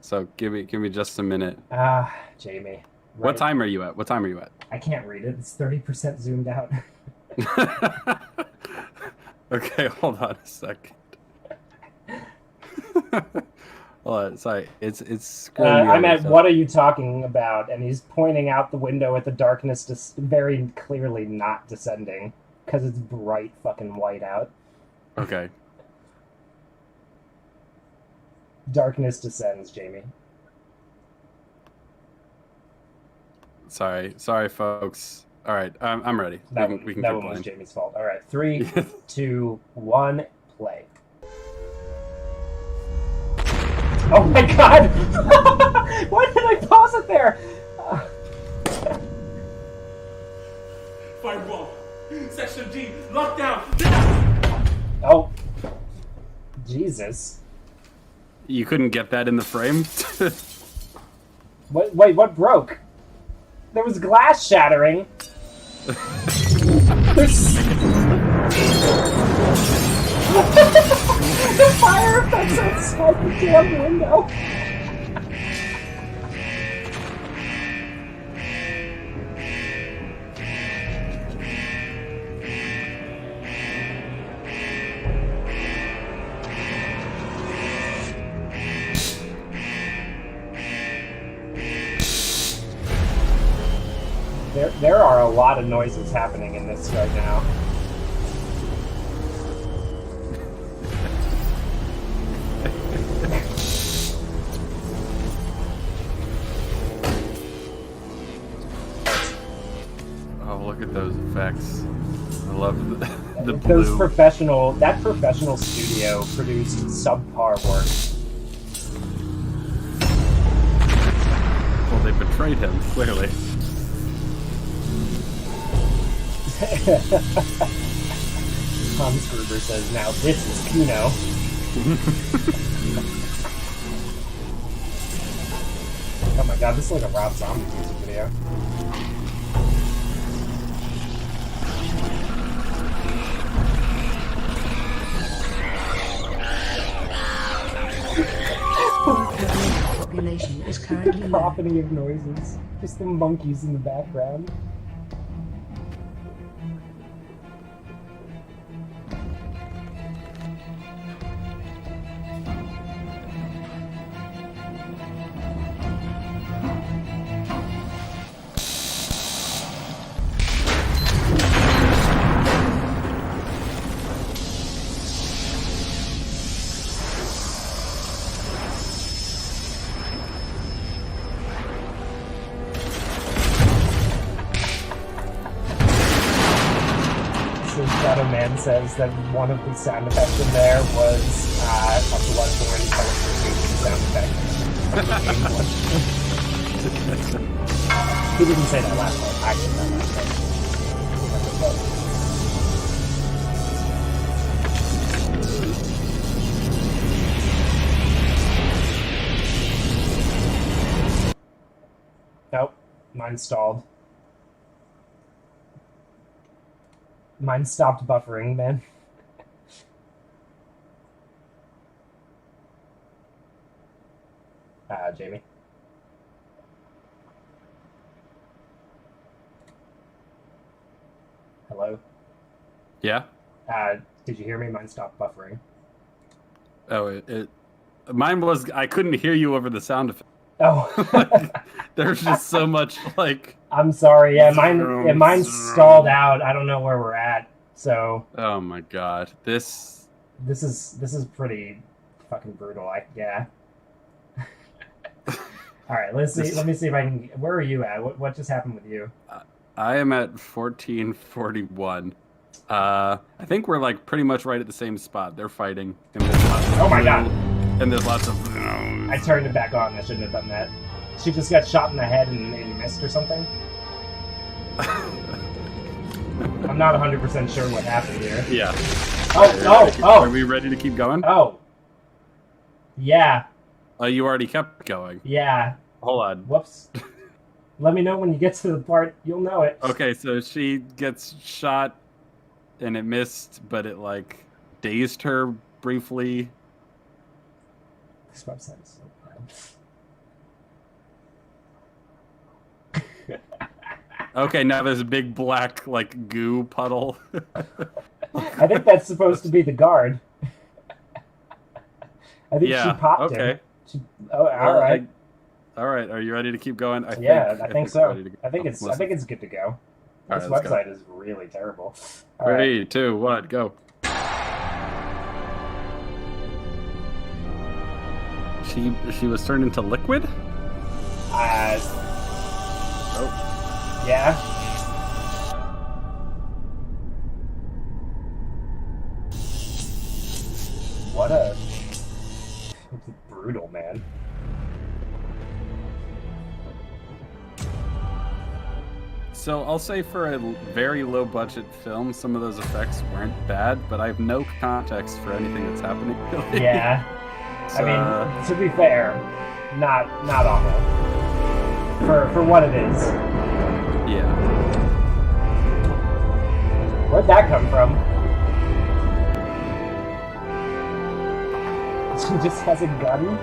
Speaker 2: So give me just a minute.
Speaker 1: Ah, Jamie.
Speaker 2: What
Speaker 1: Right.
Speaker 2: time are you at? What time are you at?
Speaker 1: I can't read it. It's 30% zoomed out.
Speaker 2: Okay, hold on a second. Hold on, sorry, it's screwing me
Speaker 1: I'm
Speaker 2: over,
Speaker 1: at
Speaker 2: so-
Speaker 1: what are you talking about? And he's pointing out the window at the darkness, very clearly not descending because it's bright fucking white out.
Speaker 2: Okay.
Speaker 1: Darkness descends, Jamie.
Speaker 2: Sorry, folks. All right, I'm ready.
Speaker 1: That
Speaker 2: we can
Speaker 1: that
Speaker 2: keep
Speaker 1: one was
Speaker 2: playing.
Speaker 1: Jamie's fault. All right, 3, 2, 1, play. Oh my god! Why did I pause it there?
Speaker 3: Firewall. Section D. Lockdown.
Speaker 1: Oh. Jesus.
Speaker 2: You couldn't get that in the frame?
Speaker 1: Wait, what broke? There was glass shattering. There's... The fire effects outside the damn window. lot of noises happening in this right now.
Speaker 2: Oh, look at those effects. I love the
Speaker 1: Those
Speaker 2: blue.
Speaker 1: that professional studio produced subpar work.
Speaker 2: Well, they betrayed him, clearly.
Speaker 1: Hans Gruber says, now this is Kino. Oh my god, this is like a Rob Zombie music video.
Speaker 4: Population is currently low.
Speaker 1: Cacophony of noises. Just the monkeys in the background. Shadow Man says that one of the sound effects in there was a blood-borne teleportation sound effect. He didn't say that last one. I did that last one. Nope. Mine stalled. Mine stopped buffering, man. Jamie. Hello?
Speaker 2: Yeah?
Speaker 1: Did you hear me? Mine stopped buffering.
Speaker 2: Oh, mine was, I couldn't hear you over the sound effect.
Speaker 1: Oh.
Speaker 2: Like, there's just so much, like...
Speaker 1: I'm sorry, yeah, mine stalled out. I don't know where we're at, so...
Speaker 2: Oh my god, This
Speaker 1: is pretty fucking brutal, yeah. Alright, let me see if I can... Where are you at? What just happened with you?
Speaker 2: I am at 1441. I think we're like pretty much right at the same spot. They're fighting. And there's lots of
Speaker 1: Oh my god!
Speaker 2: And there's lots of...
Speaker 1: I turned it back on. I shouldn't have done that. She just got shot in the head and missed or something? I'm not 100% sure what happened here.
Speaker 2: Yeah.
Speaker 1: Oh!
Speaker 2: Are we ready to keep going?
Speaker 1: Oh. Yeah.
Speaker 2: Oh, you already kept going.
Speaker 1: Yeah.
Speaker 2: Hold on.
Speaker 1: Whoops. Let me know when you get to the part. You'll know it.
Speaker 2: Okay, so she gets shot and it missed, but it like dazed her briefly.
Speaker 1: This website is so bad.
Speaker 2: Okay, now there's a big black like goo puddle.
Speaker 1: I think that's supposed to be the guard. I think she popped him. All right.
Speaker 2: All right, are you ready to keep going?
Speaker 1: I think so. I think it's good to go. This website is really terrible. All
Speaker 2: 3, 2, 1, go. She was turned into liquid?
Speaker 1: Yeah. What a brutal, man.
Speaker 2: So I'll say for a very low budget film, some of those effects weren't bad, but I have no context for anything that's happening. Really.
Speaker 1: Yeah.
Speaker 2: So,
Speaker 1: I mean, to be fair, not awful. For what it is.
Speaker 2: Yeah.
Speaker 1: Where'd that come from? She just has a gun?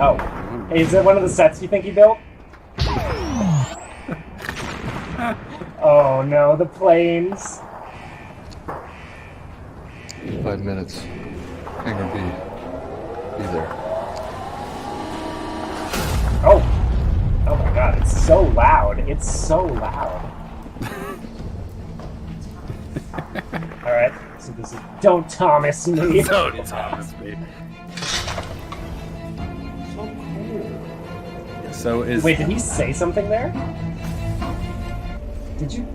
Speaker 1: Oh. Hey, is it one of the sets you think he built? Oh no, the planes.
Speaker 6: 5 minutes. Hangar B. Be there.
Speaker 1: Oh! Oh my god, it's so loud. It's so loud. Alright, so this is Don't Thomas Me.
Speaker 2: Don't Thomas me.
Speaker 3: So cool.
Speaker 2: So is
Speaker 1: Wait, did he say something there? Did you?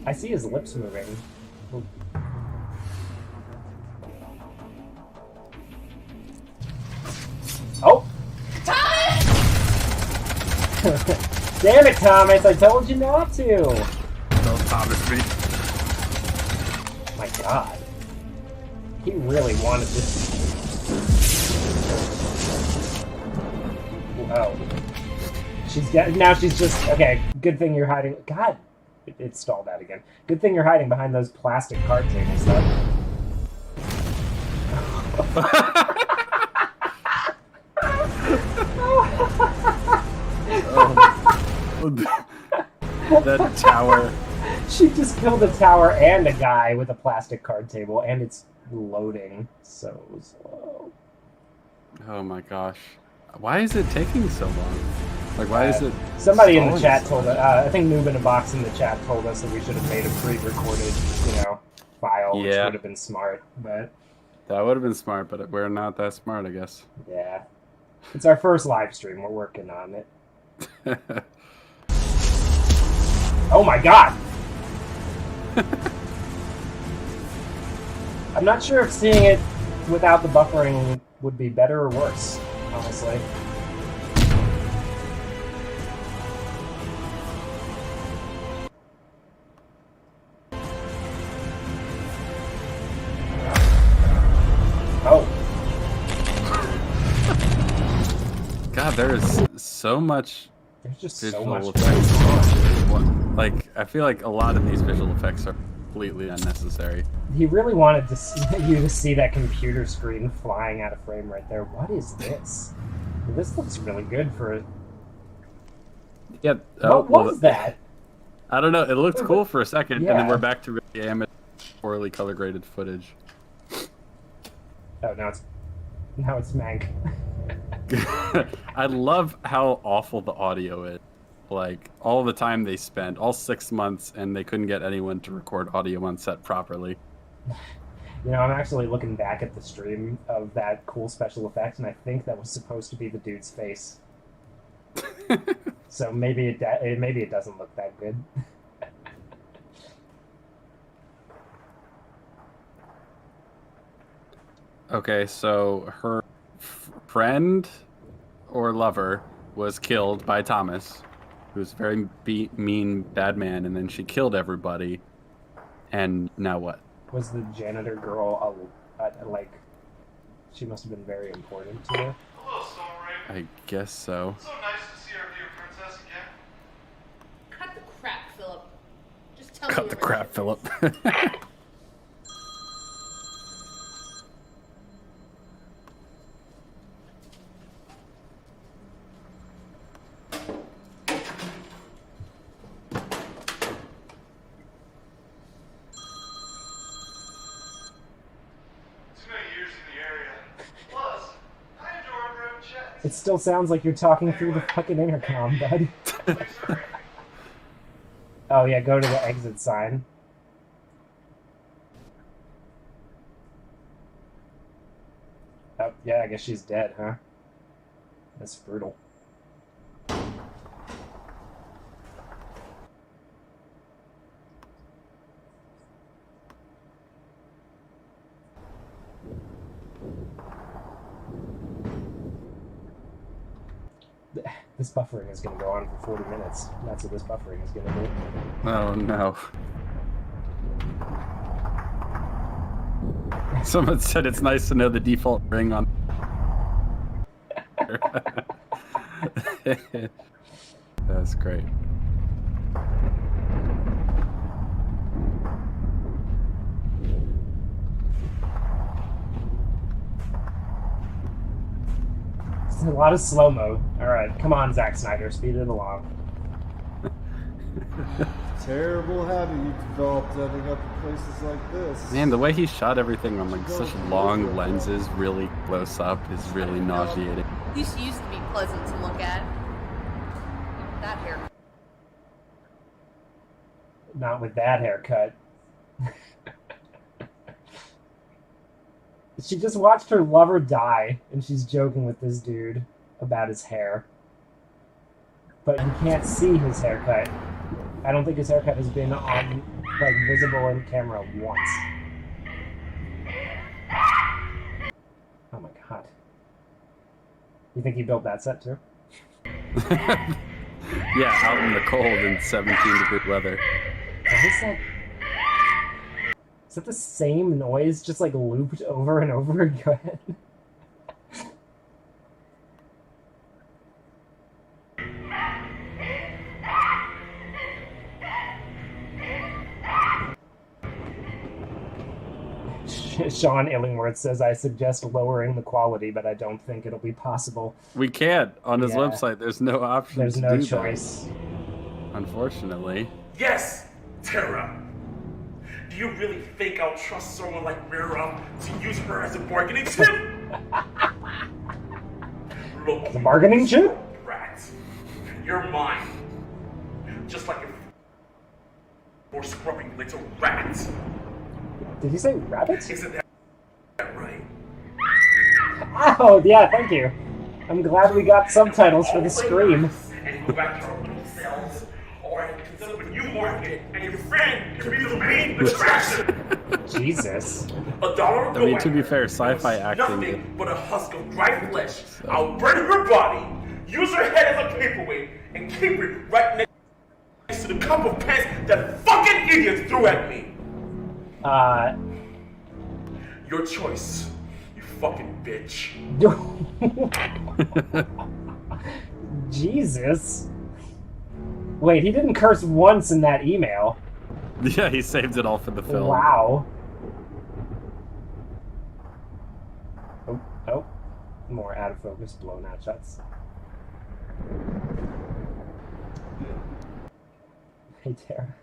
Speaker 1: I see his lips moving. Oh!
Speaker 4: Thomas!
Speaker 1: Damn it, Thomas! I told you not to!
Speaker 2: Don't Thomas me.
Speaker 1: My god. He really wanted this. Oh. Now she's just... Okay, good thing you're hiding... God! It stalled out again. Good thing you're hiding behind those plastic card tables, though.
Speaker 2: That tower.
Speaker 1: She just killed a tower and a guy with a plastic card table, and it's loading so slow.
Speaker 2: Oh my gosh. Why is it taking so long? Like, why is it...
Speaker 1: Somebody in the
Speaker 2: stalling
Speaker 1: chat
Speaker 2: so
Speaker 1: told
Speaker 2: much?
Speaker 1: us, I think Noob in a Box in the chat told us that we should have made a pre-recorded, file, which
Speaker 2: Yeah.
Speaker 1: would have been smart, but
Speaker 2: That would have been smart, but we're not that smart, I guess.
Speaker 1: yeah. It's our first live stream, we're working on it. Oh my god! I'm not sure if seeing it without the buffering would be better or worse, honestly. Oh.
Speaker 2: God, there is so much
Speaker 1: There's just so
Speaker 2: visual
Speaker 1: much
Speaker 2: effects.
Speaker 1: going on.
Speaker 2: Like, I feel like a lot of these visual effects are completely unnecessary.
Speaker 1: He really wanted to you to see that computer screen flying out of frame right there. What is this? This looks really good for...
Speaker 2: Yeah.
Speaker 1: What was that?
Speaker 2: I don't know. It looked cool for a second, and
Speaker 1: Yeah.
Speaker 2: then we're back to really amateur, poorly color graded footage.
Speaker 1: Oh, now it's Mank.
Speaker 2: I love how awful the audio is. Like, all the time they spent, all 6 months, and they couldn't get anyone to record audio on set properly.
Speaker 1: I'm actually looking back at the stream of that cool special effect, and I think that was supposed to be the dude's face. So maybe it doesn't look that good.
Speaker 2: Okay, so her friend or lover was killed by Thomas, who's a very mean, bad man, and then she killed everybody. And now what?
Speaker 1: Was the janitor girl she must have been very important to her?
Speaker 6: Hello, Soul Raven.
Speaker 2: I guess so.
Speaker 6: So nice to see our dear princess again.
Speaker 4: Cut the crap, Philip. Just tell me
Speaker 2: Cut the
Speaker 4: your
Speaker 2: crap,
Speaker 4: relations.
Speaker 2: Philip.
Speaker 6: Too many years in the area. Plus, I enjoy our private chats.
Speaker 1: It still sounds like you're talking through the fucking intercom, bud.
Speaker 6: Please hurry.
Speaker 1: Oh yeah, go to the exit sign. Oh, yeah, I guess she's dead, huh? That's brutal. This buffering is going to go on for 40 minutes. That's what this buffering is going to do.
Speaker 2: Oh no. Someone said it's nice to know the default ring on. That's great.
Speaker 1: It's a lot of slow-mo. Alright, come on, Zack Snyder, speed it along.
Speaker 7: Terrible habit you've developed ending up in places like this.
Speaker 2: Man, the way he shot everything on like such long lenses, really close up, is really nauseating.
Speaker 4: Used to be pleasant to look at. That hair.
Speaker 1: Not with that haircut. She just watched her lover die, and she's joking with this dude about his hair. But you can't see his haircut. I don't think his haircut has been on, like, visible in camera once. Oh my god. You think he built that set too?
Speaker 2: Yeah, out in the cold in 17-degree weather.
Speaker 1: Is that the same noise, just like looped over and over again? Sean Illingworth says, I suggest lowering the quality, but I don't think it'll be possible.
Speaker 2: We can't. On his website, there's no option
Speaker 1: There's
Speaker 2: to
Speaker 1: no
Speaker 2: do
Speaker 1: choice.
Speaker 2: that, unfortunately.
Speaker 6: Yes, Tara. Do you really think I'll trust someone like Mira to use her as a bargaining chip? Look,
Speaker 1: As a bargaining chip?
Speaker 6: rat. You're mine. Just like a scrubbing little rat.
Speaker 1: Did he say rabbit?
Speaker 6: Isn't that right?
Speaker 1: Oh, yeah, thank you. I'm glad we got subtitles for the scream.
Speaker 6: And go back to our little cells. Or I can set up a new market, and your friend can be the main attraction.
Speaker 1: Jesus.
Speaker 6: $1
Speaker 2: I mean, to be fair, sci-fi acting.
Speaker 6: Nothing but a husk of dry flesh. I'll burn her body, use her head as a paperweight, and keep it right next to the cup of pants that fucking idiot threw at me. Your choice, you fucking bitch.
Speaker 1: Jesus. Wait, he didn't curse once in that email.
Speaker 2: Yeah, he saved it all for the film.
Speaker 1: Wow. Oh. More out of focus, blown out shots. Hey, Tara.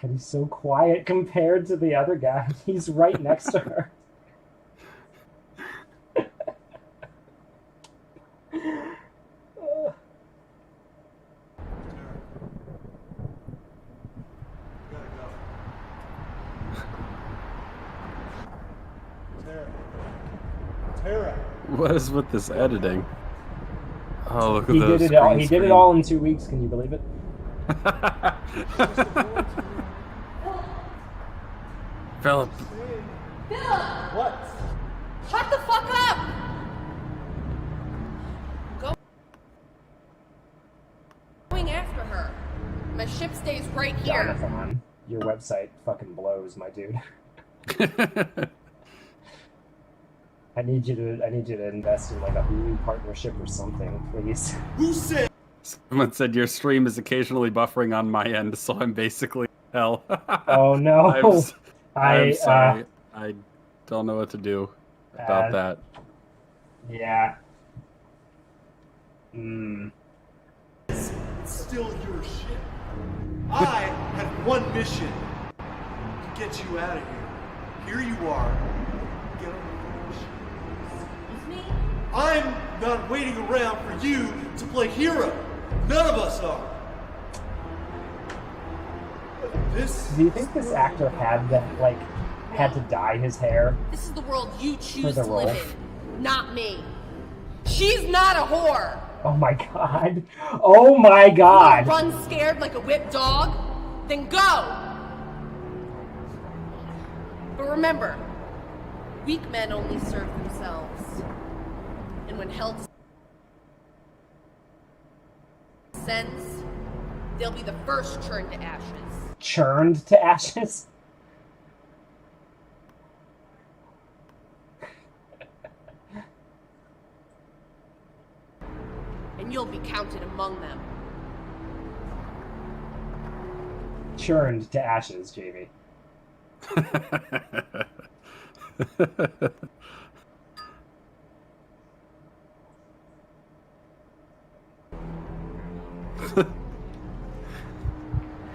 Speaker 1: God, he's so quiet compared to the other guy. He's right next to her.
Speaker 7: Tara.
Speaker 2: What is with this editing? Oh, look at
Speaker 1: He
Speaker 2: those
Speaker 1: did it all.
Speaker 2: green
Speaker 1: He did it
Speaker 2: screen.
Speaker 1: all in 2 weeks. Can you believe it?
Speaker 2: Philip.
Speaker 7: What?
Speaker 4: Shut the fuck up! Going after her. My ship stays right here.
Speaker 1: Jonathan, your website fucking blows, my dude. I need you to invest in like a Hulu partnership or something, please.
Speaker 6: Who said?
Speaker 2: Someone said your stream is occasionally buffering on my end, so I'm basically hell.
Speaker 1: Oh no!
Speaker 2: I'm sorry. I don't know what to do about that.
Speaker 1: Yeah.
Speaker 7: It's still your ship. I had one mission. To get you out of here. Here you are. Get on the ship.
Speaker 4: With me?
Speaker 7: I'm not waiting around for you to play hero. None of us are. This.
Speaker 1: Do you think this actor had to dye his hair?
Speaker 4: This is the world you choose
Speaker 1: the
Speaker 4: to live
Speaker 1: role.
Speaker 4: in, not me. She's not a whore.
Speaker 1: Oh my god! Oh my
Speaker 4: You
Speaker 1: god!
Speaker 4: wanna run scared like a whipped dog? Then go! But remember, weak men only serve themselves. And when hell descends, they'll be the first churned to ashes.
Speaker 1: Churned to ashes?
Speaker 4: And you'll be counted among them.
Speaker 1: Churned to ashes, JV.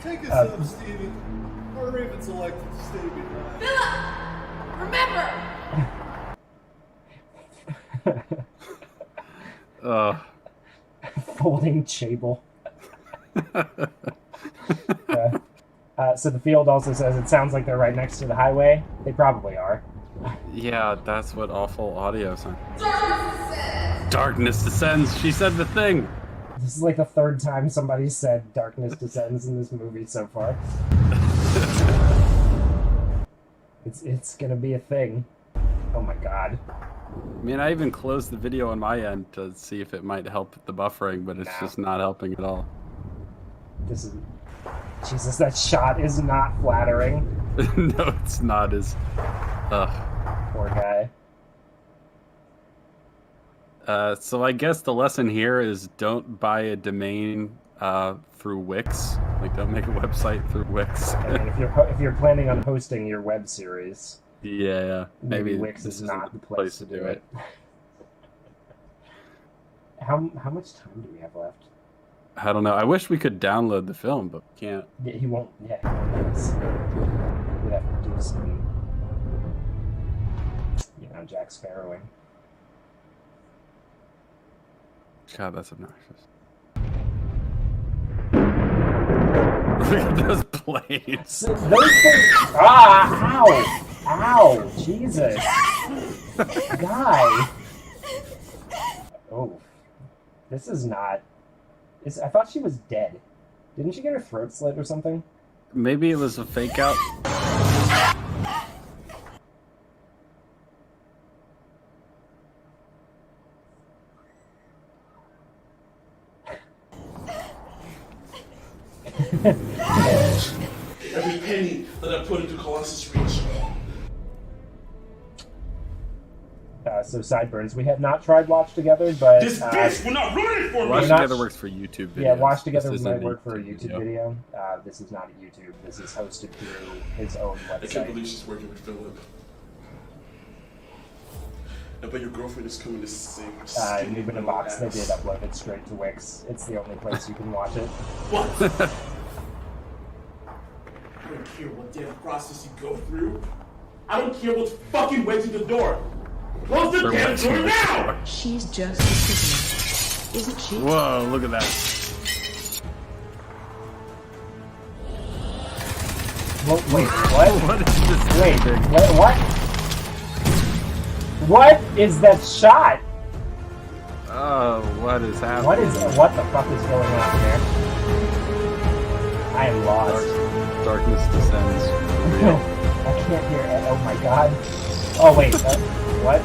Speaker 7: Take us up, Stevie. Our Raven's elected to stay behind.
Speaker 4: Remember!
Speaker 1: Folding Chable. So the field also says it sounds like they're right next to the highway. They probably are.
Speaker 2: Yeah, that's what awful audio sounds. Darkness descends. She said the thing.
Speaker 1: This is like the third time somebody said darkness descends in this movie so far. It's gonna be a thing. Oh my god.
Speaker 2: I mean, I even closed the video on my end to see if it might help the buffering, but it's just not helping at all.
Speaker 1: This is... Jesus, that shot is not flattering.
Speaker 2: No, it's not.
Speaker 1: Poor guy.
Speaker 2: So I guess the lesson here is don't buy a domain through Wix. Like, don't make a website through Wix.
Speaker 1: I mean, if you're planning on hosting your web series,
Speaker 2: yeah,
Speaker 1: maybe Wix is not the place to do it. How much time do we have left?
Speaker 2: I don't know. I wish we could download the film, but we can't.
Speaker 1: Yeah, he won't. Yeah, he won't let us. We'd have to do some, Jack Sparrowing.
Speaker 2: God, that's obnoxious. Look at those blades.
Speaker 1: Those things. Ah! Ow! Ow! Jesus! Guy! Oh. This is not... I thought she was dead. Didn't she get her throat slit or something?
Speaker 2: Maybe it was a fake out.
Speaker 6: Every penny that I put into Colossus Reach.
Speaker 1: So sideburns. We have not tried Watch Together, but
Speaker 6: This bitch will not ruin it for me!
Speaker 2: Watch Together works for YouTube videos.
Speaker 1: yeah, Watch Together
Speaker 2: This
Speaker 1: might
Speaker 2: isn't
Speaker 1: work for a YouTube video. This is not a YouTube. This is hosted through his own
Speaker 6: I can't
Speaker 1: website.
Speaker 6: believe she's working with Philip. I bet your girlfriend is coming to sing.
Speaker 1: Noob in a Box, they did upload it straight to Wix. It's the only place you can watch it.
Speaker 6: What? I don't care what damn process you go through. I don't care what's fucking wedged in the door. Close the damn door now!
Speaker 8: She's just a signal, isn't she?
Speaker 2: Whoa, look at that.
Speaker 1: Wait, what?
Speaker 2: What is this?
Speaker 1: Wait,
Speaker 2: thing?
Speaker 1: what? What is that shot?
Speaker 2: Oh, what is happening?
Speaker 1: What the fuck is going on here? I am lost.
Speaker 2: Darkness descends.
Speaker 1: I can't hear it. Oh my god. Oh wait, what?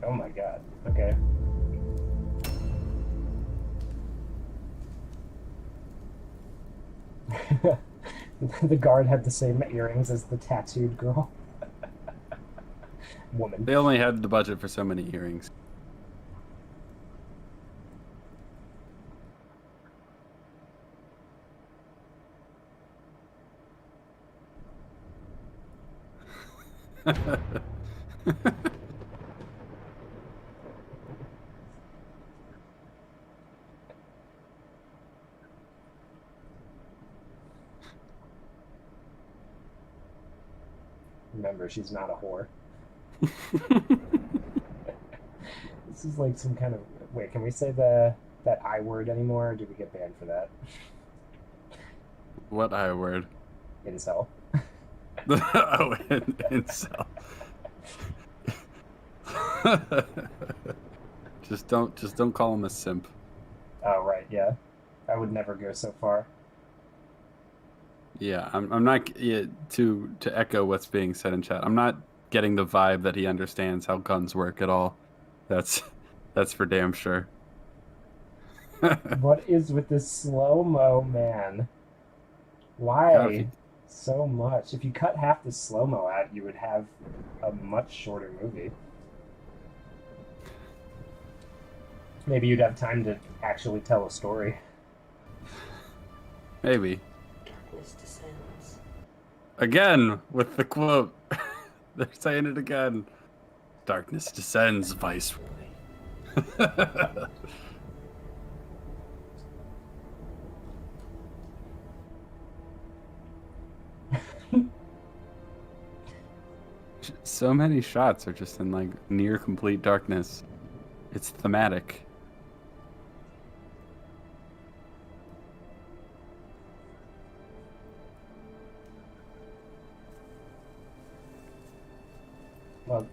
Speaker 1: Oh my god. Okay. The guard had the same earrings as the tattooed girl. Woman.
Speaker 2: They only had the budget for so many earrings.
Speaker 1: Remember, she's not a whore. This is like some kind of... Wait, can we say that I word anymore, or do we get banned for that?
Speaker 2: What I word?
Speaker 1: Incel.
Speaker 2: Oh, incel. Just don't call him a simp.
Speaker 1: Oh, right, yeah. I would never go so far.
Speaker 2: Yeah, I'm not to echo what's being said in chat. I'm not getting the vibe that he understands how guns work at all. That's for damn sure.
Speaker 1: What is with this slow-mo, man? Why so much? If you cut half the slow-mo out, you would have a much shorter movie. Maybe you'd have time to actually tell a story.
Speaker 2: Maybe.
Speaker 8: Darkness descends.
Speaker 2: Again with the quote. They're saying it again. Darkness descends, Viceroy. So many shots are just in like near complete darkness. It's thematic.
Speaker 1: Well,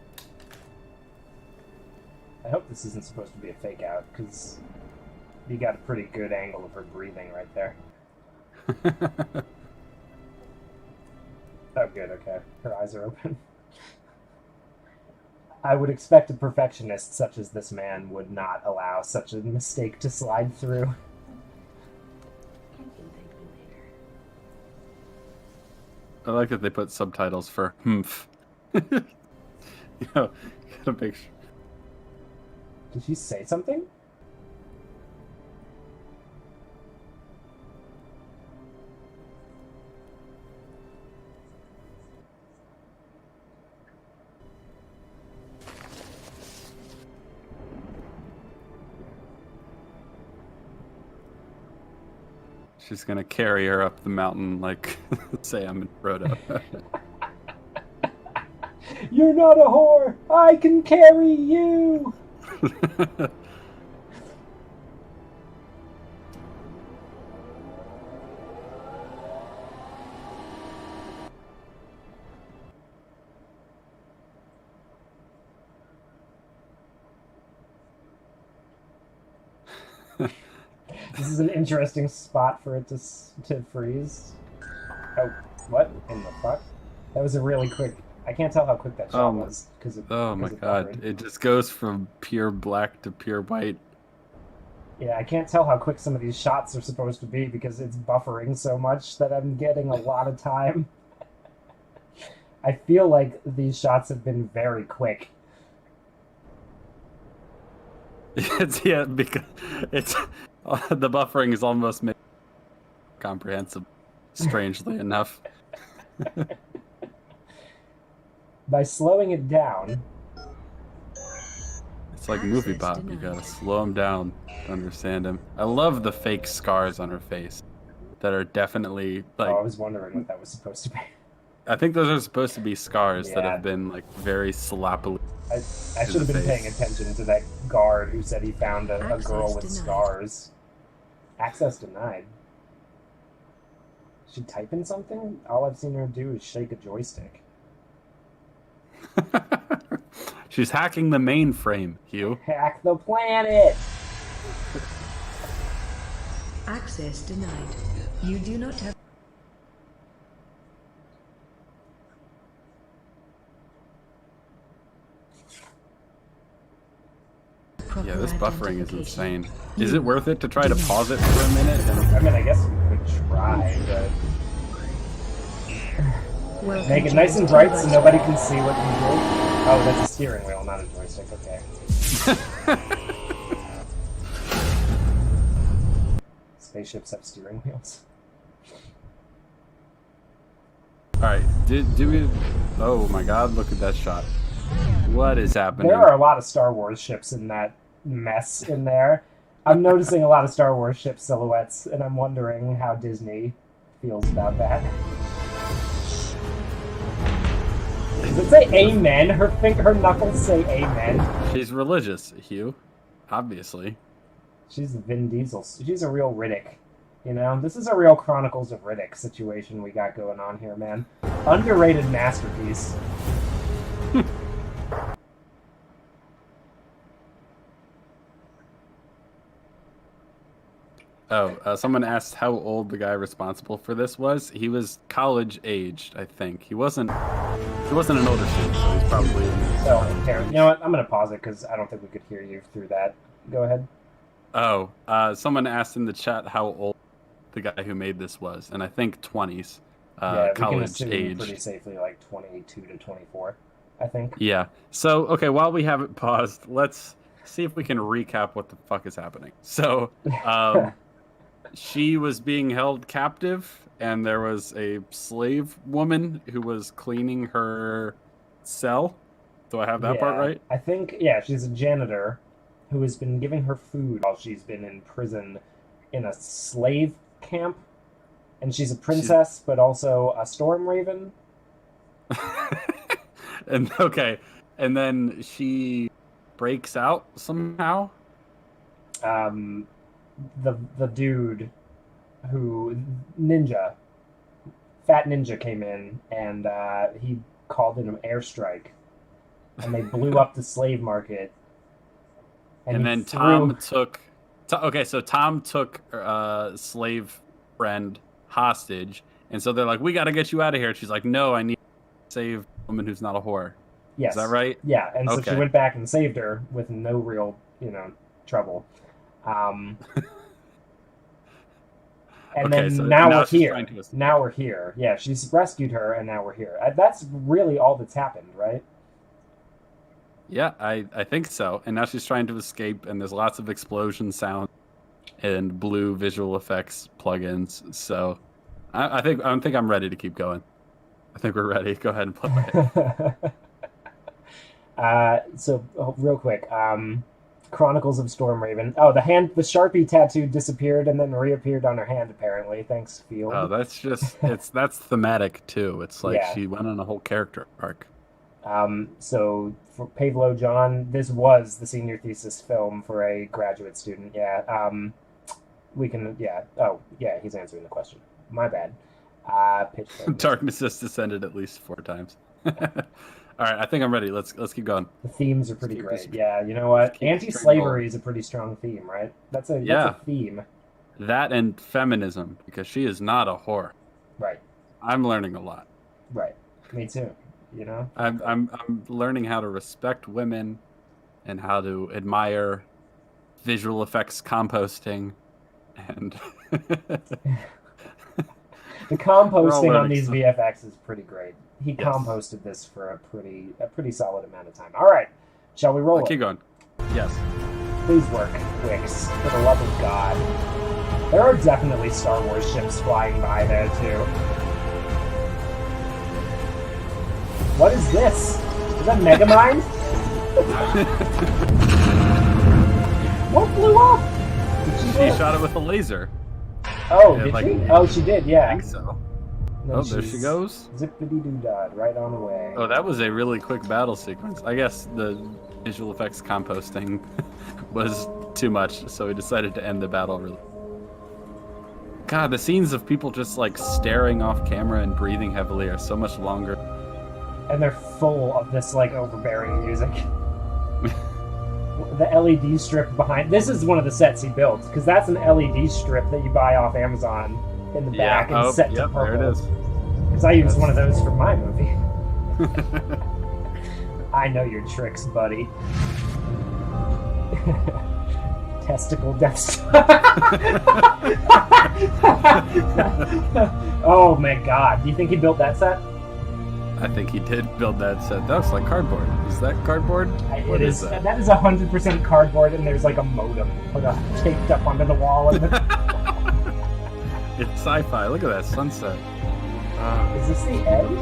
Speaker 1: I hope this isn't supposed to be a fake out, because you got a pretty good angle of her breathing right there. Oh, good, okay. Her eyes are open. I would expect a perfectionist such as this man would not allow such a mistake to slide through.
Speaker 8: You can thank me later.
Speaker 2: I like that they put subtitles for "humph." You know, get a picture.
Speaker 1: Did she say something?
Speaker 2: She's gonna carry her up the mountain like Sam and Frodo.
Speaker 1: You're not a whore! I can carry you! This is an interesting spot for it to freeze. Oh, what in the fuck? That was a really quick... I can't tell how quick that shot was.
Speaker 2: Oh my god, it just goes from pure black to pure white.
Speaker 1: Yeah, I can't tell how quick some of these shots are supposed to be because it's buffering so much that I'm getting a lot of time. I feel like these shots have been very quick.
Speaker 2: Yeah, because it's the buffering is almost comprehensible, strangely enough.
Speaker 1: By slowing it down...
Speaker 2: It's like movie Bob, you gotta slow him down to understand him. I love the fake scars on her face that are definitely like...
Speaker 1: Oh, I was wondering what that was supposed to be.
Speaker 2: I think those are supposed to be scars that
Speaker 1: Yeah.
Speaker 2: have been like very sloppily...
Speaker 1: I should have been paying attention to that guard who said he found a girl with
Speaker 8: Access denied.
Speaker 1: scars. Access denied. She typing something? All I've seen her do is shake a joystick.
Speaker 2: She's hacking the mainframe, Hugh.
Speaker 1: Hack the planet!
Speaker 8: Access denied. You do not have.
Speaker 2: Yeah, this buffering is insane. Is it worth it to try to pause it for a minute?
Speaker 1: I mean, I guess we could try, but... Make it nice and bright so nobody can see what you do. Oh, that's a steering wheel, not a joystick, okay. Spaceships have steering wheels.
Speaker 2: Alright, do we... Oh my god, look at that shot. What is happening?
Speaker 1: There are a lot of Star Wars ships in that mess in there. I'm noticing a lot of Star Wars ship silhouettes, and I'm wondering how Disney feels about that. Does it say amen? Her knuckles say amen.
Speaker 2: She's religious, Hugh. Obviously.
Speaker 1: She's Vin Diesel. She's a real Riddick. You know? This is a real Chronicles of Riddick situation we got going on here, man. Underrated masterpiece.
Speaker 2: Someone asked how old the guy responsible for this was. He was college aged, I think. He wasn't an older student, so he's probably in his
Speaker 1: So, Karen, you know what? I'm gonna pause it because I don't think we could hear you through that. Go ahead.
Speaker 2: Someone asked in the chat how old the guy who made this was, and I think 20s.
Speaker 1: Yeah, we can
Speaker 2: College
Speaker 1: assume
Speaker 2: age.
Speaker 1: pretty safely like 22 to 24, I think.
Speaker 2: Yeah. So, okay, while we have it paused, let's see if we can recap what the fuck is happening. So, she was being held captive, and there was a slave woman who was cleaning her cell, Do I have that part right?
Speaker 1: I think, yeah, she's a janitor who has been giving her food while she's been in prison in a slave camp. And she's a princess, but also a storm raven.
Speaker 2: And okay, and then she breaks out somehow.
Speaker 1: The dude who Fat Ninja came in and he called in an airstrike, and they blew up the slave market.
Speaker 2: And then Tom took. Okay, so Tom took slave friend hostage, and so they're like, "We got to get you out of here." And she's like, "No, I need to save a woman who's not a whore."
Speaker 1: Yes.
Speaker 2: Is that right?
Speaker 1: Yeah, and so she
Speaker 2: Okay.
Speaker 1: went back and saved her with no real, trouble. And
Speaker 2: Okay,
Speaker 1: then
Speaker 2: so
Speaker 1: now
Speaker 2: now
Speaker 1: we're
Speaker 2: she's
Speaker 1: here.
Speaker 2: trying to escape.
Speaker 1: Now we're here. Yeah, she's rescued her, and now we're here. That's really all that's happened, right?
Speaker 2: Yeah, I think so. And now she's trying to escape, and there's lots of explosion sound and blue visual effects plugins. So I think I'm ready to keep going. I think we're ready. Go ahead and play it.
Speaker 1: So real quick, Chronicles of Stormraven. Oh, the Sharpie tattoo disappeared and then reappeared on her hand. Apparently, thanks, Field.
Speaker 2: Oh, that's just that's thematic too. It's like
Speaker 1: Yeah.
Speaker 2: she went on a whole character arc.
Speaker 1: So for Pavlo John, this was the senior thesis film for a graduate student. Yeah. We can. Yeah. Oh, yeah. He's answering the question. My bad. Pitch.
Speaker 2: Darkness has descended at least 4 times. All right, I think I'm ready. Let's keep going.
Speaker 1: The themes are pretty
Speaker 2: keep
Speaker 1: great.
Speaker 2: this-
Speaker 1: Yeah. You know what?
Speaker 2: keep this train
Speaker 1: Anti-slavery is a pretty strong theme, right? That's a theme.
Speaker 2: That and feminism, because she is not a whore.
Speaker 1: Right.
Speaker 2: I'm learning a lot.
Speaker 1: Right. Me too.
Speaker 2: I'm learning how to respect women and how to admire visual effects composting and
Speaker 1: The composting on
Speaker 2: learning
Speaker 1: these
Speaker 2: stuff.
Speaker 1: VFX is pretty great. He
Speaker 2: Yes.
Speaker 1: composted this for a pretty solid amount of time. All right, shall we roll
Speaker 2: keep
Speaker 1: it?
Speaker 2: going. Yes.
Speaker 1: Please work, Wix, for the love of God. There are definitely Star Wars ships flying by there too. What is this? Is that Megamind? What blew up? Did she
Speaker 2: She
Speaker 1: go-
Speaker 2: shot it with a laser.
Speaker 1: Oh,
Speaker 2: Yeah,
Speaker 1: did
Speaker 2: like-
Speaker 1: she? Oh, she did.
Speaker 2: I
Speaker 1: Yeah.
Speaker 2: think so.
Speaker 1: And then
Speaker 2: Oh, there she
Speaker 1: she's
Speaker 2: goes.
Speaker 1: Zippity doo dah, right on away.
Speaker 2: Oh, that was a really quick battle sequence. I guess the visual effects composting was too much, so we decided to end the battle really. God, the scenes of people just like staring off camera and breathing heavily are so much longer.
Speaker 1: And they're full of this like overbearing music. The LED strip behind this is one of the sets he built, because that's an LED strip that you buy off Amazon in the back and set to
Speaker 2: yep,
Speaker 1: purple.
Speaker 2: there it is.
Speaker 1: Because I used one of those for my movie. I know your tricks, buddy. Testicle Death Star. Oh my god. Do you think he built that set?
Speaker 2: I think he did build that set. That was like cardboard. Is that cardboard? What is that?
Speaker 1: That is 100% cardboard, and there's like a modem taped up onto the wall. And
Speaker 2: It's sci-fi. Look at that sunset.
Speaker 1: is this the end?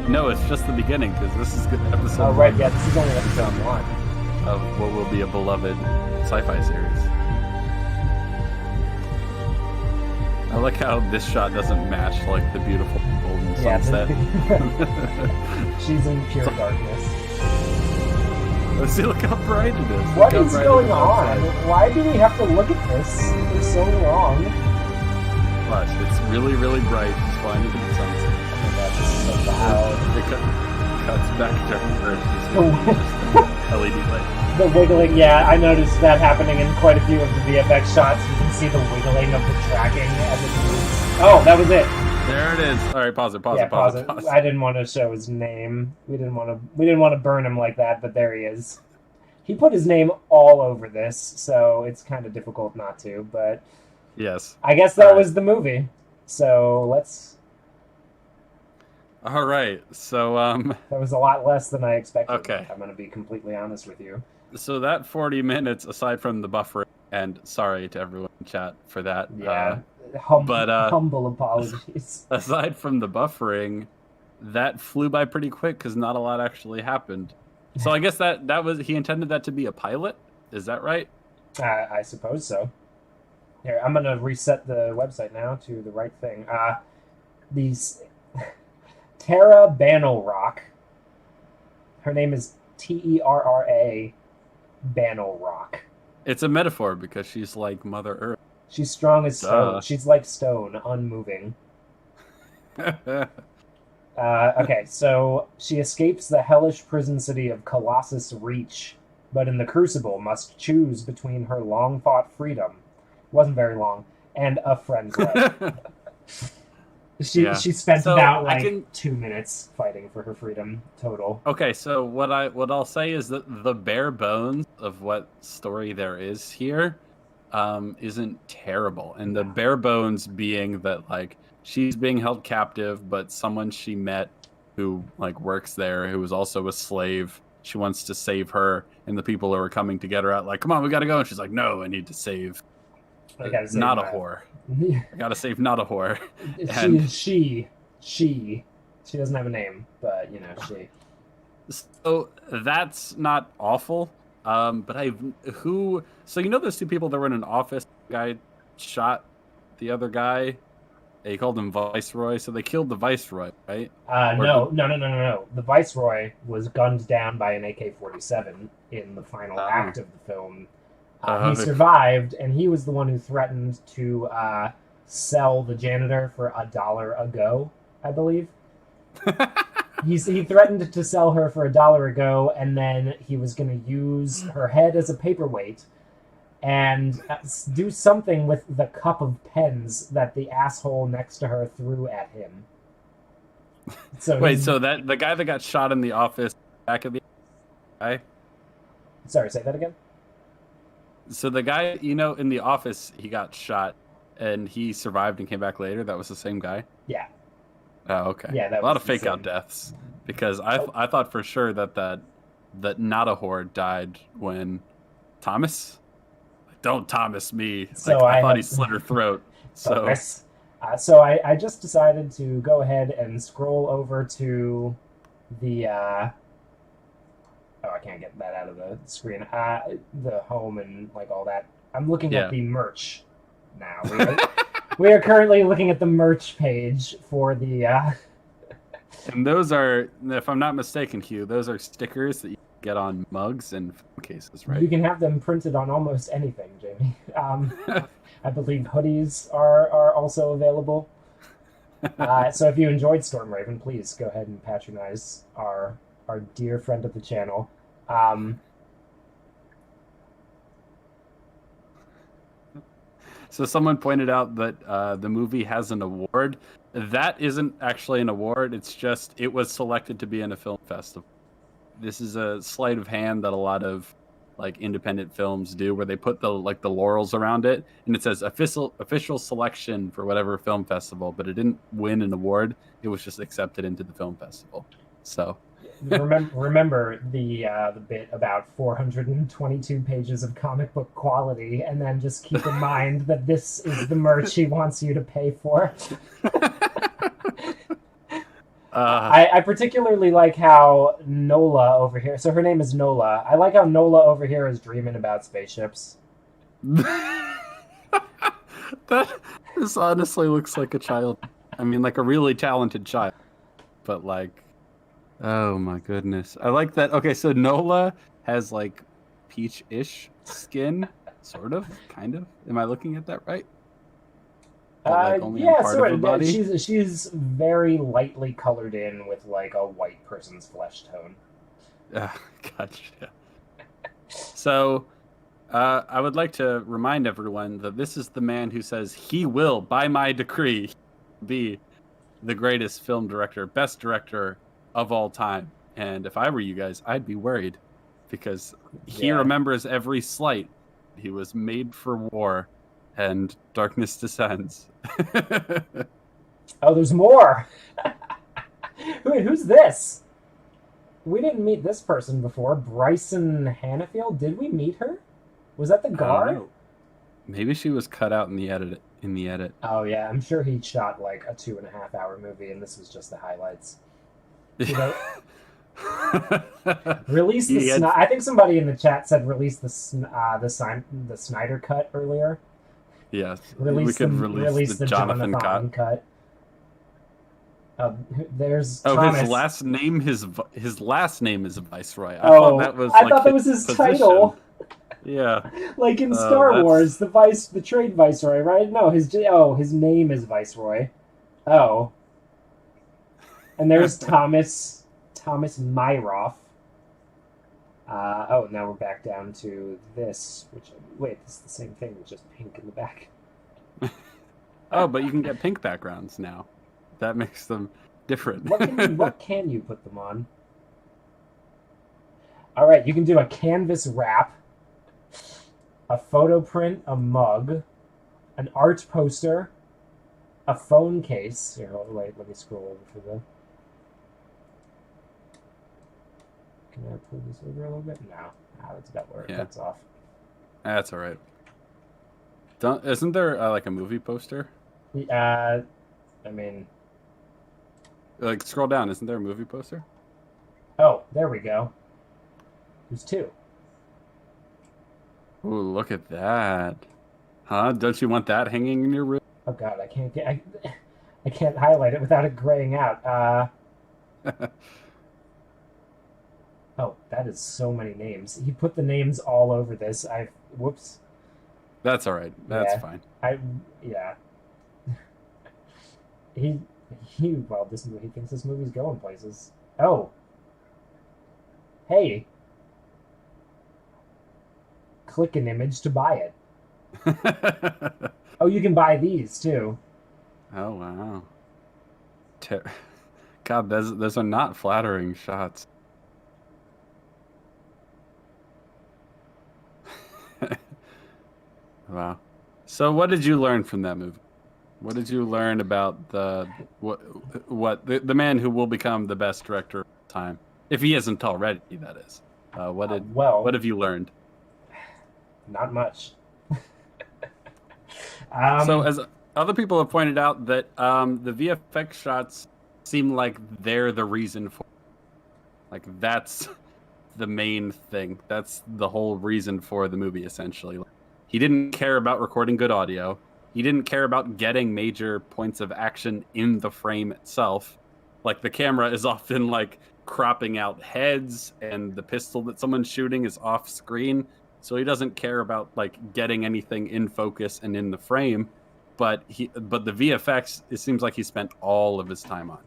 Speaker 2: No, it's just the beginning because this is episode
Speaker 1: Oh right,
Speaker 2: one
Speaker 1: yeah, this is only episode 1.
Speaker 2: of what will be a beloved sci-fi series. I like how this shot doesn't match like the beautiful golden
Speaker 1: Yeah,
Speaker 2: sunset.
Speaker 1: she's in pure darkness.
Speaker 2: Let's see, look how bright it is.
Speaker 1: What
Speaker 2: Look how
Speaker 1: is
Speaker 2: bright
Speaker 1: going
Speaker 2: it is
Speaker 1: on?
Speaker 2: outside.
Speaker 1: Why do we have to look at this for so long?
Speaker 2: Watch, it's really, really bright. It's flying into the sunset.
Speaker 1: Oh my god, this is so loud.
Speaker 2: It cuts back to Earth. Just an LED light.
Speaker 1: The wiggling, yeah, I noticed that happening in quite a few of the VFX shots. You can see the wiggling of the tracking as it moves. Oh, that was it.
Speaker 2: There it is. All right, pause it. Pause
Speaker 1: Yeah,
Speaker 2: it. Pause
Speaker 1: pause
Speaker 2: it.
Speaker 1: it.
Speaker 2: Pause
Speaker 1: I didn't want to show his name. We didn't want to burn him like that, but there he is. He put his name all over this, so it's kind of difficult not to. But
Speaker 2: Yes.
Speaker 1: I guess that
Speaker 2: All right.
Speaker 1: was the movie. So let's.
Speaker 2: All right. So
Speaker 1: That was a lot less than I expected.
Speaker 2: Okay.
Speaker 1: I'm going to be completely honest with you.
Speaker 2: so that 40 minutes, aside from the buffer, and sorry to everyone in chat for that.
Speaker 1: Yeah.
Speaker 2: But
Speaker 1: humble apologies.
Speaker 2: aside from the buffering, that flew by pretty quick because not a lot actually happened. So I guess that was he intended that to be a pilot. Is that right?
Speaker 1: I suppose so. Here, I'm gonna reset the website now to the right thing. These Tara Banelrock. Her name is Terra Banelrock.
Speaker 2: It's a metaphor because she's like Mother Earth.
Speaker 1: She's strong as stone.
Speaker 2: Duh.
Speaker 1: She's like stone, unmoving. Okay, so she escapes the hellish prison city of Colossus Reach, but in the Crucible must choose between her long-fought freedom, wasn't very long, and a friend's life. She spent about 2 minutes fighting for her freedom total.
Speaker 2: Okay, so what I'll say is that the bare bones of what story there is here isn't terrible, and the bare bones being that like she's being held captive, but someone she met who like works there, who is also a slave, she wants to save her, and the people who are coming to get her out like, come on, we gotta go, and she's like, no, I need to save. Not a whore. I gotta save not a whore. And
Speaker 1: she doesn't have a name, but you know, she.
Speaker 2: So that's not awful. But so you know those two people that were in an office, guy shot the other guy. They called him Viceroy, so they killed the Viceroy, right?
Speaker 1: No. The Viceroy was gunned down by an AK-47 in the final act of the film. He survived, and he was the one who threatened to sell the janitor for $1 a go, I believe. He threatened to sell her for $1 a go, and then he was going to use her head as a paperweight and do something with the cup of pens that the asshole next to her threw at him. So
Speaker 2: wait, so that the guy that got shot in the office back of the guy?
Speaker 1: Sorry, say that again?
Speaker 2: So the guy, you know, in the office, he got shot and he survived and came back later. That was the same guy?
Speaker 1: Yeah.
Speaker 2: Oh, okay.
Speaker 1: Yeah,
Speaker 2: a lot of fake out deaths because I thought for sure that not a whore died when Thomas. Don't Thomas me.
Speaker 1: So
Speaker 2: I thought he slit her throat. So
Speaker 1: so I just decided to go ahead and scroll over to the I can't get that out of the screen. The home and like all that. I'm looking at the merch now. We are currently looking at the merch page for the.
Speaker 2: And those are, if I'm not mistaken, Hugh, those are stickers that you get on mugs and phone cases, right?
Speaker 1: You can have them printed on almost anything, Jamie. I believe hoodies are also available. So if you enjoyed Stormraven, please go ahead and patronize our dear friend of the channel.
Speaker 2: So someone pointed out that the movie has an award. That isn't actually an award. It's just it was selected to be in a film festival. This is a sleight of hand that a lot of like independent films do, where they put the laurels around it, and it says official selection for whatever film festival, but it didn't win an award. It was just accepted into the film festival. So
Speaker 1: remember the bit about 422 pages of comic book quality, and then just keep in mind that this is the merch he wants you to pay for. I particularly like how Nola over here, so her name is Nola. I like how Nola over here is dreaming about spaceships.
Speaker 2: This honestly looks like a child. I mean, like a really talented child. But like, oh my goodness. I like that. Okay, so Nola has like peach-ish skin, sort of, kind of. Am I looking at that right?
Speaker 1: Yeah, sort of. She's very lightly colored in with like a white person's flesh tone.
Speaker 2: Gotcha. So, I would like to remind everyone that this is the man who says he will, by my decree, be the greatest film director, best director of all time. And if I were you guys, I'd be worried because he remembers every slight. He was made for war, and darkness descends.
Speaker 1: Oh, there's more. Who's this? We didn't meet this person before. Bryson Hannafield. Did we meet her? Was that the guard?
Speaker 2: Maybe she was cut out in the in the edit.
Speaker 1: Oh yeah, I'm sure he shot like a 2.5-hour movie, and this was just the highlights. You know, release the I think somebody in the chat said release the Snyder cut earlier.
Speaker 2: Yes,
Speaker 1: Release the
Speaker 2: Jonathan
Speaker 1: cut. There's
Speaker 2: oh
Speaker 1: Thomas.
Speaker 2: his last name is Viceroy. I thought that was his
Speaker 1: title.
Speaker 2: Yeah,
Speaker 1: like in Star Wars, the trade Viceroy, right? No, his name is Viceroy. Oh, and there's Thomas Myroff. Now we're back down to this. Wait, this is the same thing with just pink in the back.
Speaker 2: Oh, but you can get pink backgrounds now. That makes them different.
Speaker 1: What can you put them on? All right, you can do a canvas wrap, a photo print, a mug, an art poster, a phone case. Here, wait, let me scroll over for the. Can I pull this over a little bit? No. That's about where it cuts off.
Speaker 2: That's all right. Isn't there like a movie poster?
Speaker 1: I mean,
Speaker 2: like scroll down. Isn't there a movie poster?
Speaker 1: Oh, there we go. There's two.
Speaker 2: Ooh, look at that. Huh? Don't you want that hanging in your room?
Speaker 1: Oh God, I can't highlight it without it graying out. Oh, that is so many names. He put the names all over this. Whoops.
Speaker 2: That's all right. That's fine.
Speaker 1: He thinks this movie's going places. Oh. Hey. Click an image to buy it. Oh, you can buy these too.
Speaker 2: Oh wow. God, those are not flattering shots. Wow. So what did you learn from that movie? What did you learn about the man who will become the best director of all time? If he isn't already, that is. What have you learned?
Speaker 1: Not much.
Speaker 2: So as other people have pointed out that the VFX shots seem like they're the reason for, like that's the main thing. That's the whole reason for the movie, essentially. He didn't care about recording good audio. He didn't care about getting major points of action in the frame itself. Like the camera is often like cropping out heads, and the pistol that someone's shooting is off screen. So he doesn't care about like getting anything in focus and in the frame. But the VFX, it seems like he spent all of his time on.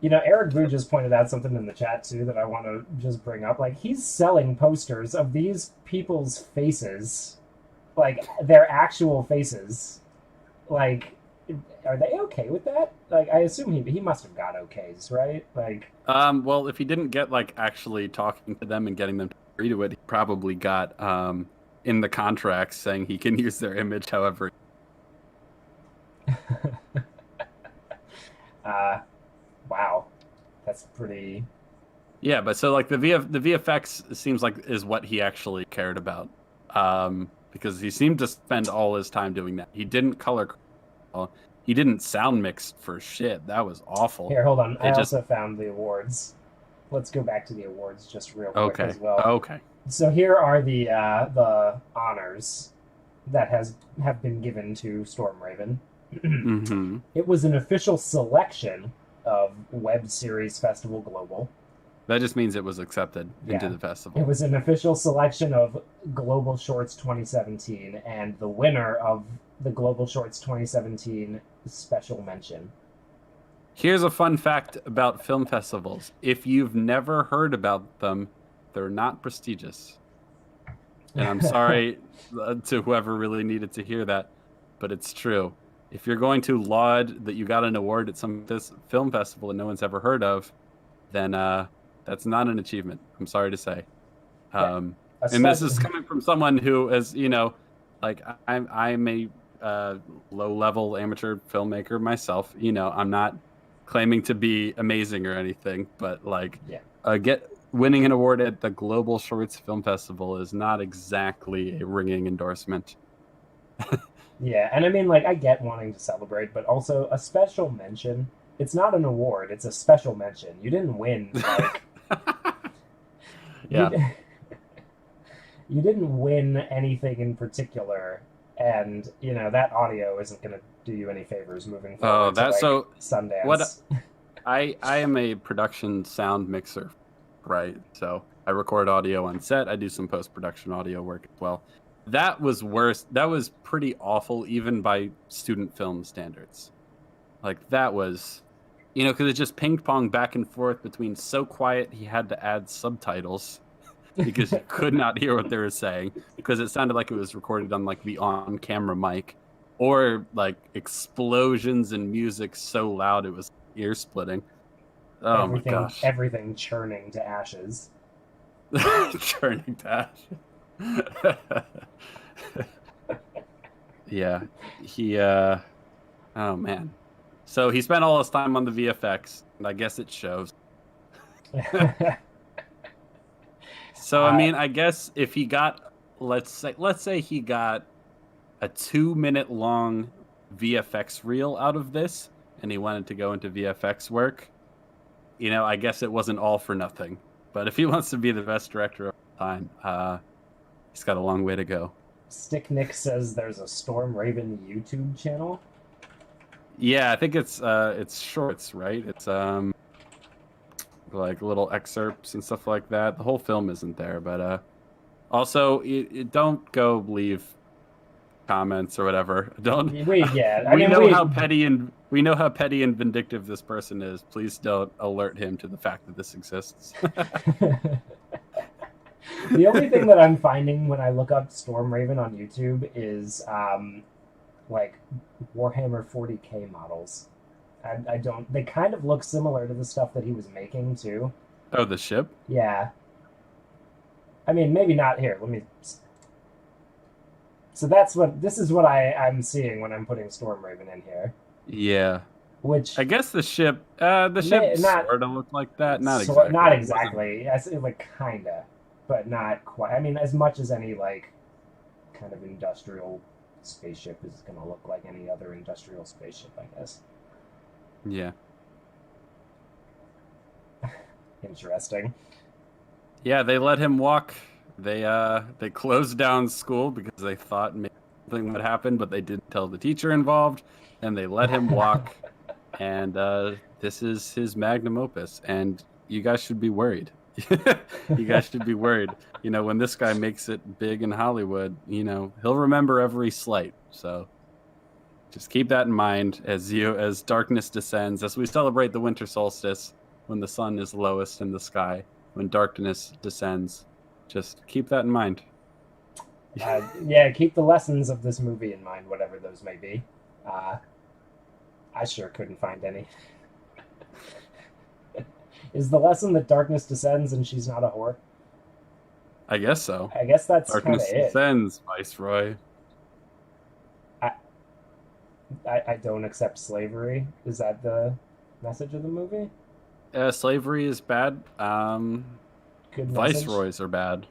Speaker 1: You know, Eric Vu just pointed out something in the chat too that I want to just bring up. Like, he's selling posters of these people's faces, like their actual faces. Like, are they okay with that? Like, I assume he must have got okays, right? Like,
Speaker 2: well, if he didn't get like actually talking to them and getting them to agree to it, he probably got in the contracts saying he can use their image however.
Speaker 1: Wow, that's pretty.
Speaker 2: Yeah, but so like the VFX seems like is what he actually cared about, because he seemed to spend all his time doing that. He didn't color, he didn't sound mix for shit. That was awful.
Speaker 1: Here, hold on. I also found the awards. Let's go back to the awards just real quick as well.
Speaker 2: Okay.
Speaker 1: So here are the honors that have been given to Stormraven.
Speaker 2: Mm-hmm.
Speaker 1: It was an official selection of Web Series Festival Global.
Speaker 2: That just means it was accepted into the festival.
Speaker 1: It was an official selection of Global Shorts 2017, and the winner of the Global Shorts 2017 special mention.
Speaker 2: Here's a fun fact about film festivals. If you've never heard about them, they're not prestigious. And I'm sorry to whoever really needed to hear that, but it's true. If you're going to laud that you got an award at this film festival that no one's ever heard of, then that's not an achievement. I'm sorry to say. And this is coming from someone who is, like I'm a low-level amateur filmmaker myself. I'm not claiming to be amazing or anything, but like winning an award at the Global Shorts Film Festival is not exactly a ringing endorsement.
Speaker 1: Yeah, and I mean, like, I get wanting to celebrate, but also a special mention. It's not an award; it's a special mention. You didn't win. Like,
Speaker 2: Yeah.
Speaker 1: you, you didn't win anything in particular, and that audio isn't going to do you any favors moving
Speaker 2: Oh,
Speaker 1: forward to like
Speaker 2: so what
Speaker 1: Sundance.
Speaker 2: I am a production sound mixer, right? So I record audio on set. I do some post-production audio work as well. That was worse. That was pretty awful, even by student film standards. Like that was, because it just ping ponged back and forth between so quiet he had to add subtitles because you could not hear what they were saying because it sounded like it was recorded on like the on-camera mic, or like explosions and music so loud it was ear splitting. Oh my gosh.
Speaker 1: Everything churning to ashes.
Speaker 2: Churning to ash. Yeah. Oh man. So he spent all his time on the VFX, and I guess it shows. So I mean, I guess if he got, let's say he got a 2-minute long VFX reel out of this, and he wanted to go into VFX work, I guess it wasn't all for nothing. But if he wants to be the best director of all time, he's got a long way to go.
Speaker 1: Stick Nick says there's a Storm Raven YouTube channel.
Speaker 2: Yeah, I think it's shorts, right? It's like little excerpts and stuff like that. The whole film isn't there, but also don't go leave comments or whatever. Don't. We know how petty and vindictive this person is. Please don't alert him to the fact that this exists.
Speaker 1: The only thing that I'm finding when I look up Storm Raven on YouTube is like Warhammer 40K models. I don't. They kind of look similar to the stuff that he was making too.
Speaker 2: Oh, the ship?
Speaker 1: Yeah. I mean, maybe not here. Let me. So this is what I'm seeing when I'm putting Storm Raven in here.
Speaker 2: Yeah.
Speaker 1: Which
Speaker 2: I guess the ship sort of looked like that. Not exactly.
Speaker 1: Not exactly. Like kinda, but not quite. I mean, as much as any like kind of industrial spaceship is going to look like any other industrial spaceship, I guess.
Speaker 2: Yeah.
Speaker 1: Interesting.
Speaker 2: Yeah, they let him walk. They closed down school because they thought maybe something would happen, but they didn't tell the teacher involved, and they let him walk. And this is his magnum opus, and you guys should be worried. You guys should be worried. When this guy makes it big in Hollywood, he'll remember every slight. So just keep that in mind as darkness descends, as we celebrate the winter solstice, when the sun is lowest in the sky, when darkness descends. Just keep that in mind.
Speaker 1: Yeah, keep the lessons of this movie in mind, whatever those may be. I sure couldn't find any. Is the lesson that darkness descends and she's not a whore?
Speaker 2: I guess so.
Speaker 1: I guess that's kind of
Speaker 2: Darkness descends, Viceroy.
Speaker 1: I don't accept slavery. Is that the message of the movie?
Speaker 2: Slavery is bad.
Speaker 1: Good message.
Speaker 2: Viceroys are bad.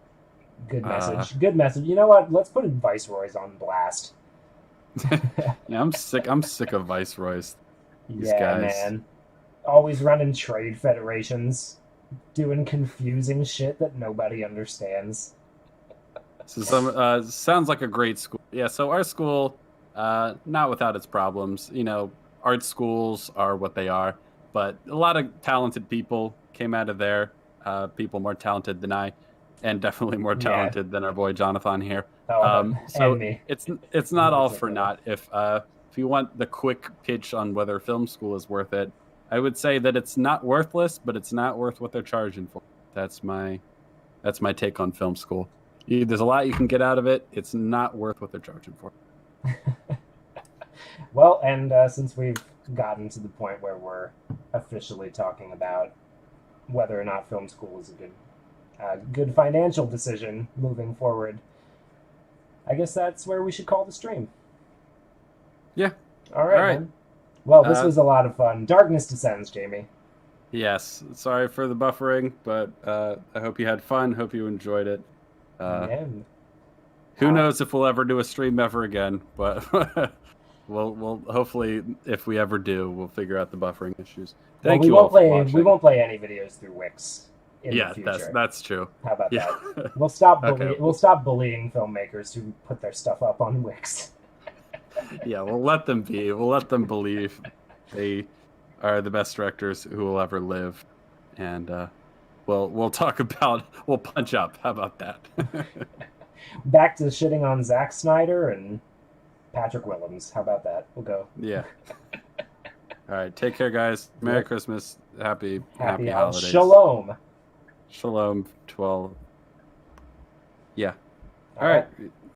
Speaker 1: Good message. Good message. You know what? Let's put viceroys on blast.
Speaker 2: Yeah, I'm sick of viceroys. These guys.
Speaker 1: Man. Always running trade federations, doing confusing shit that nobody understands.
Speaker 2: So sounds like a great school. Yeah, so our school, not without its problems. Art schools are what they are, but a lot of talented people came out of there. People more talented than I, and definitely more talented than our boy Jonathan here. So
Speaker 1: me.
Speaker 2: It's not all for naught. If you want the quick pitch on whether film school is worth it, I would say that it's not worthless, but it's not worth what they're charging for. That's my take on film school. There's a lot you can get out of it. It's not worth what they're charging for.
Speaker 1: Well, and since we've gotten to the point where we're officially talking about whether or not film school is a good financial decision moving forward, I guess that's where we should call the stream.
Speaker 2: Yeah.
Speaker 1: All right. Man. Well, this was a lot of fun. Darkness descends, Jamie.
Speaker 2: Yes. Sorry for the buffering, but I hope you had fun. Hope you enjoyed it. Who knows if we'll ever do a stream ever again? But we'll hopefully, if we ever do, we'll figure out the buffering issues. Thank you all for watching.
Speaker 1: We won't play any videos through Wix in the future.
Speaker 2: that's true.
Speaker 1: How about
Speaker 2: Yeah.
Speaker 1: that? We'll stop
Speaker 2: Okay.
Speaker 1: We'll stop bullying filmmakers who put their stuff up on Wix.
Speaker 2: Yeah, we'll let them be. We'll let them believe they are the best directors who will ever live, and we'll talk about we'll punch up. How about that?
Speaker 1: Back to shitting on Zack Snyder and Patrick Willems. How about that? We'll go.
Speaker 2: Yeah. All right. Take care, guys. Merry Christmas. Happy holidays.
Speaker 1: Shalom.
Speaker 2: Shalom. 12. Yeah. All right.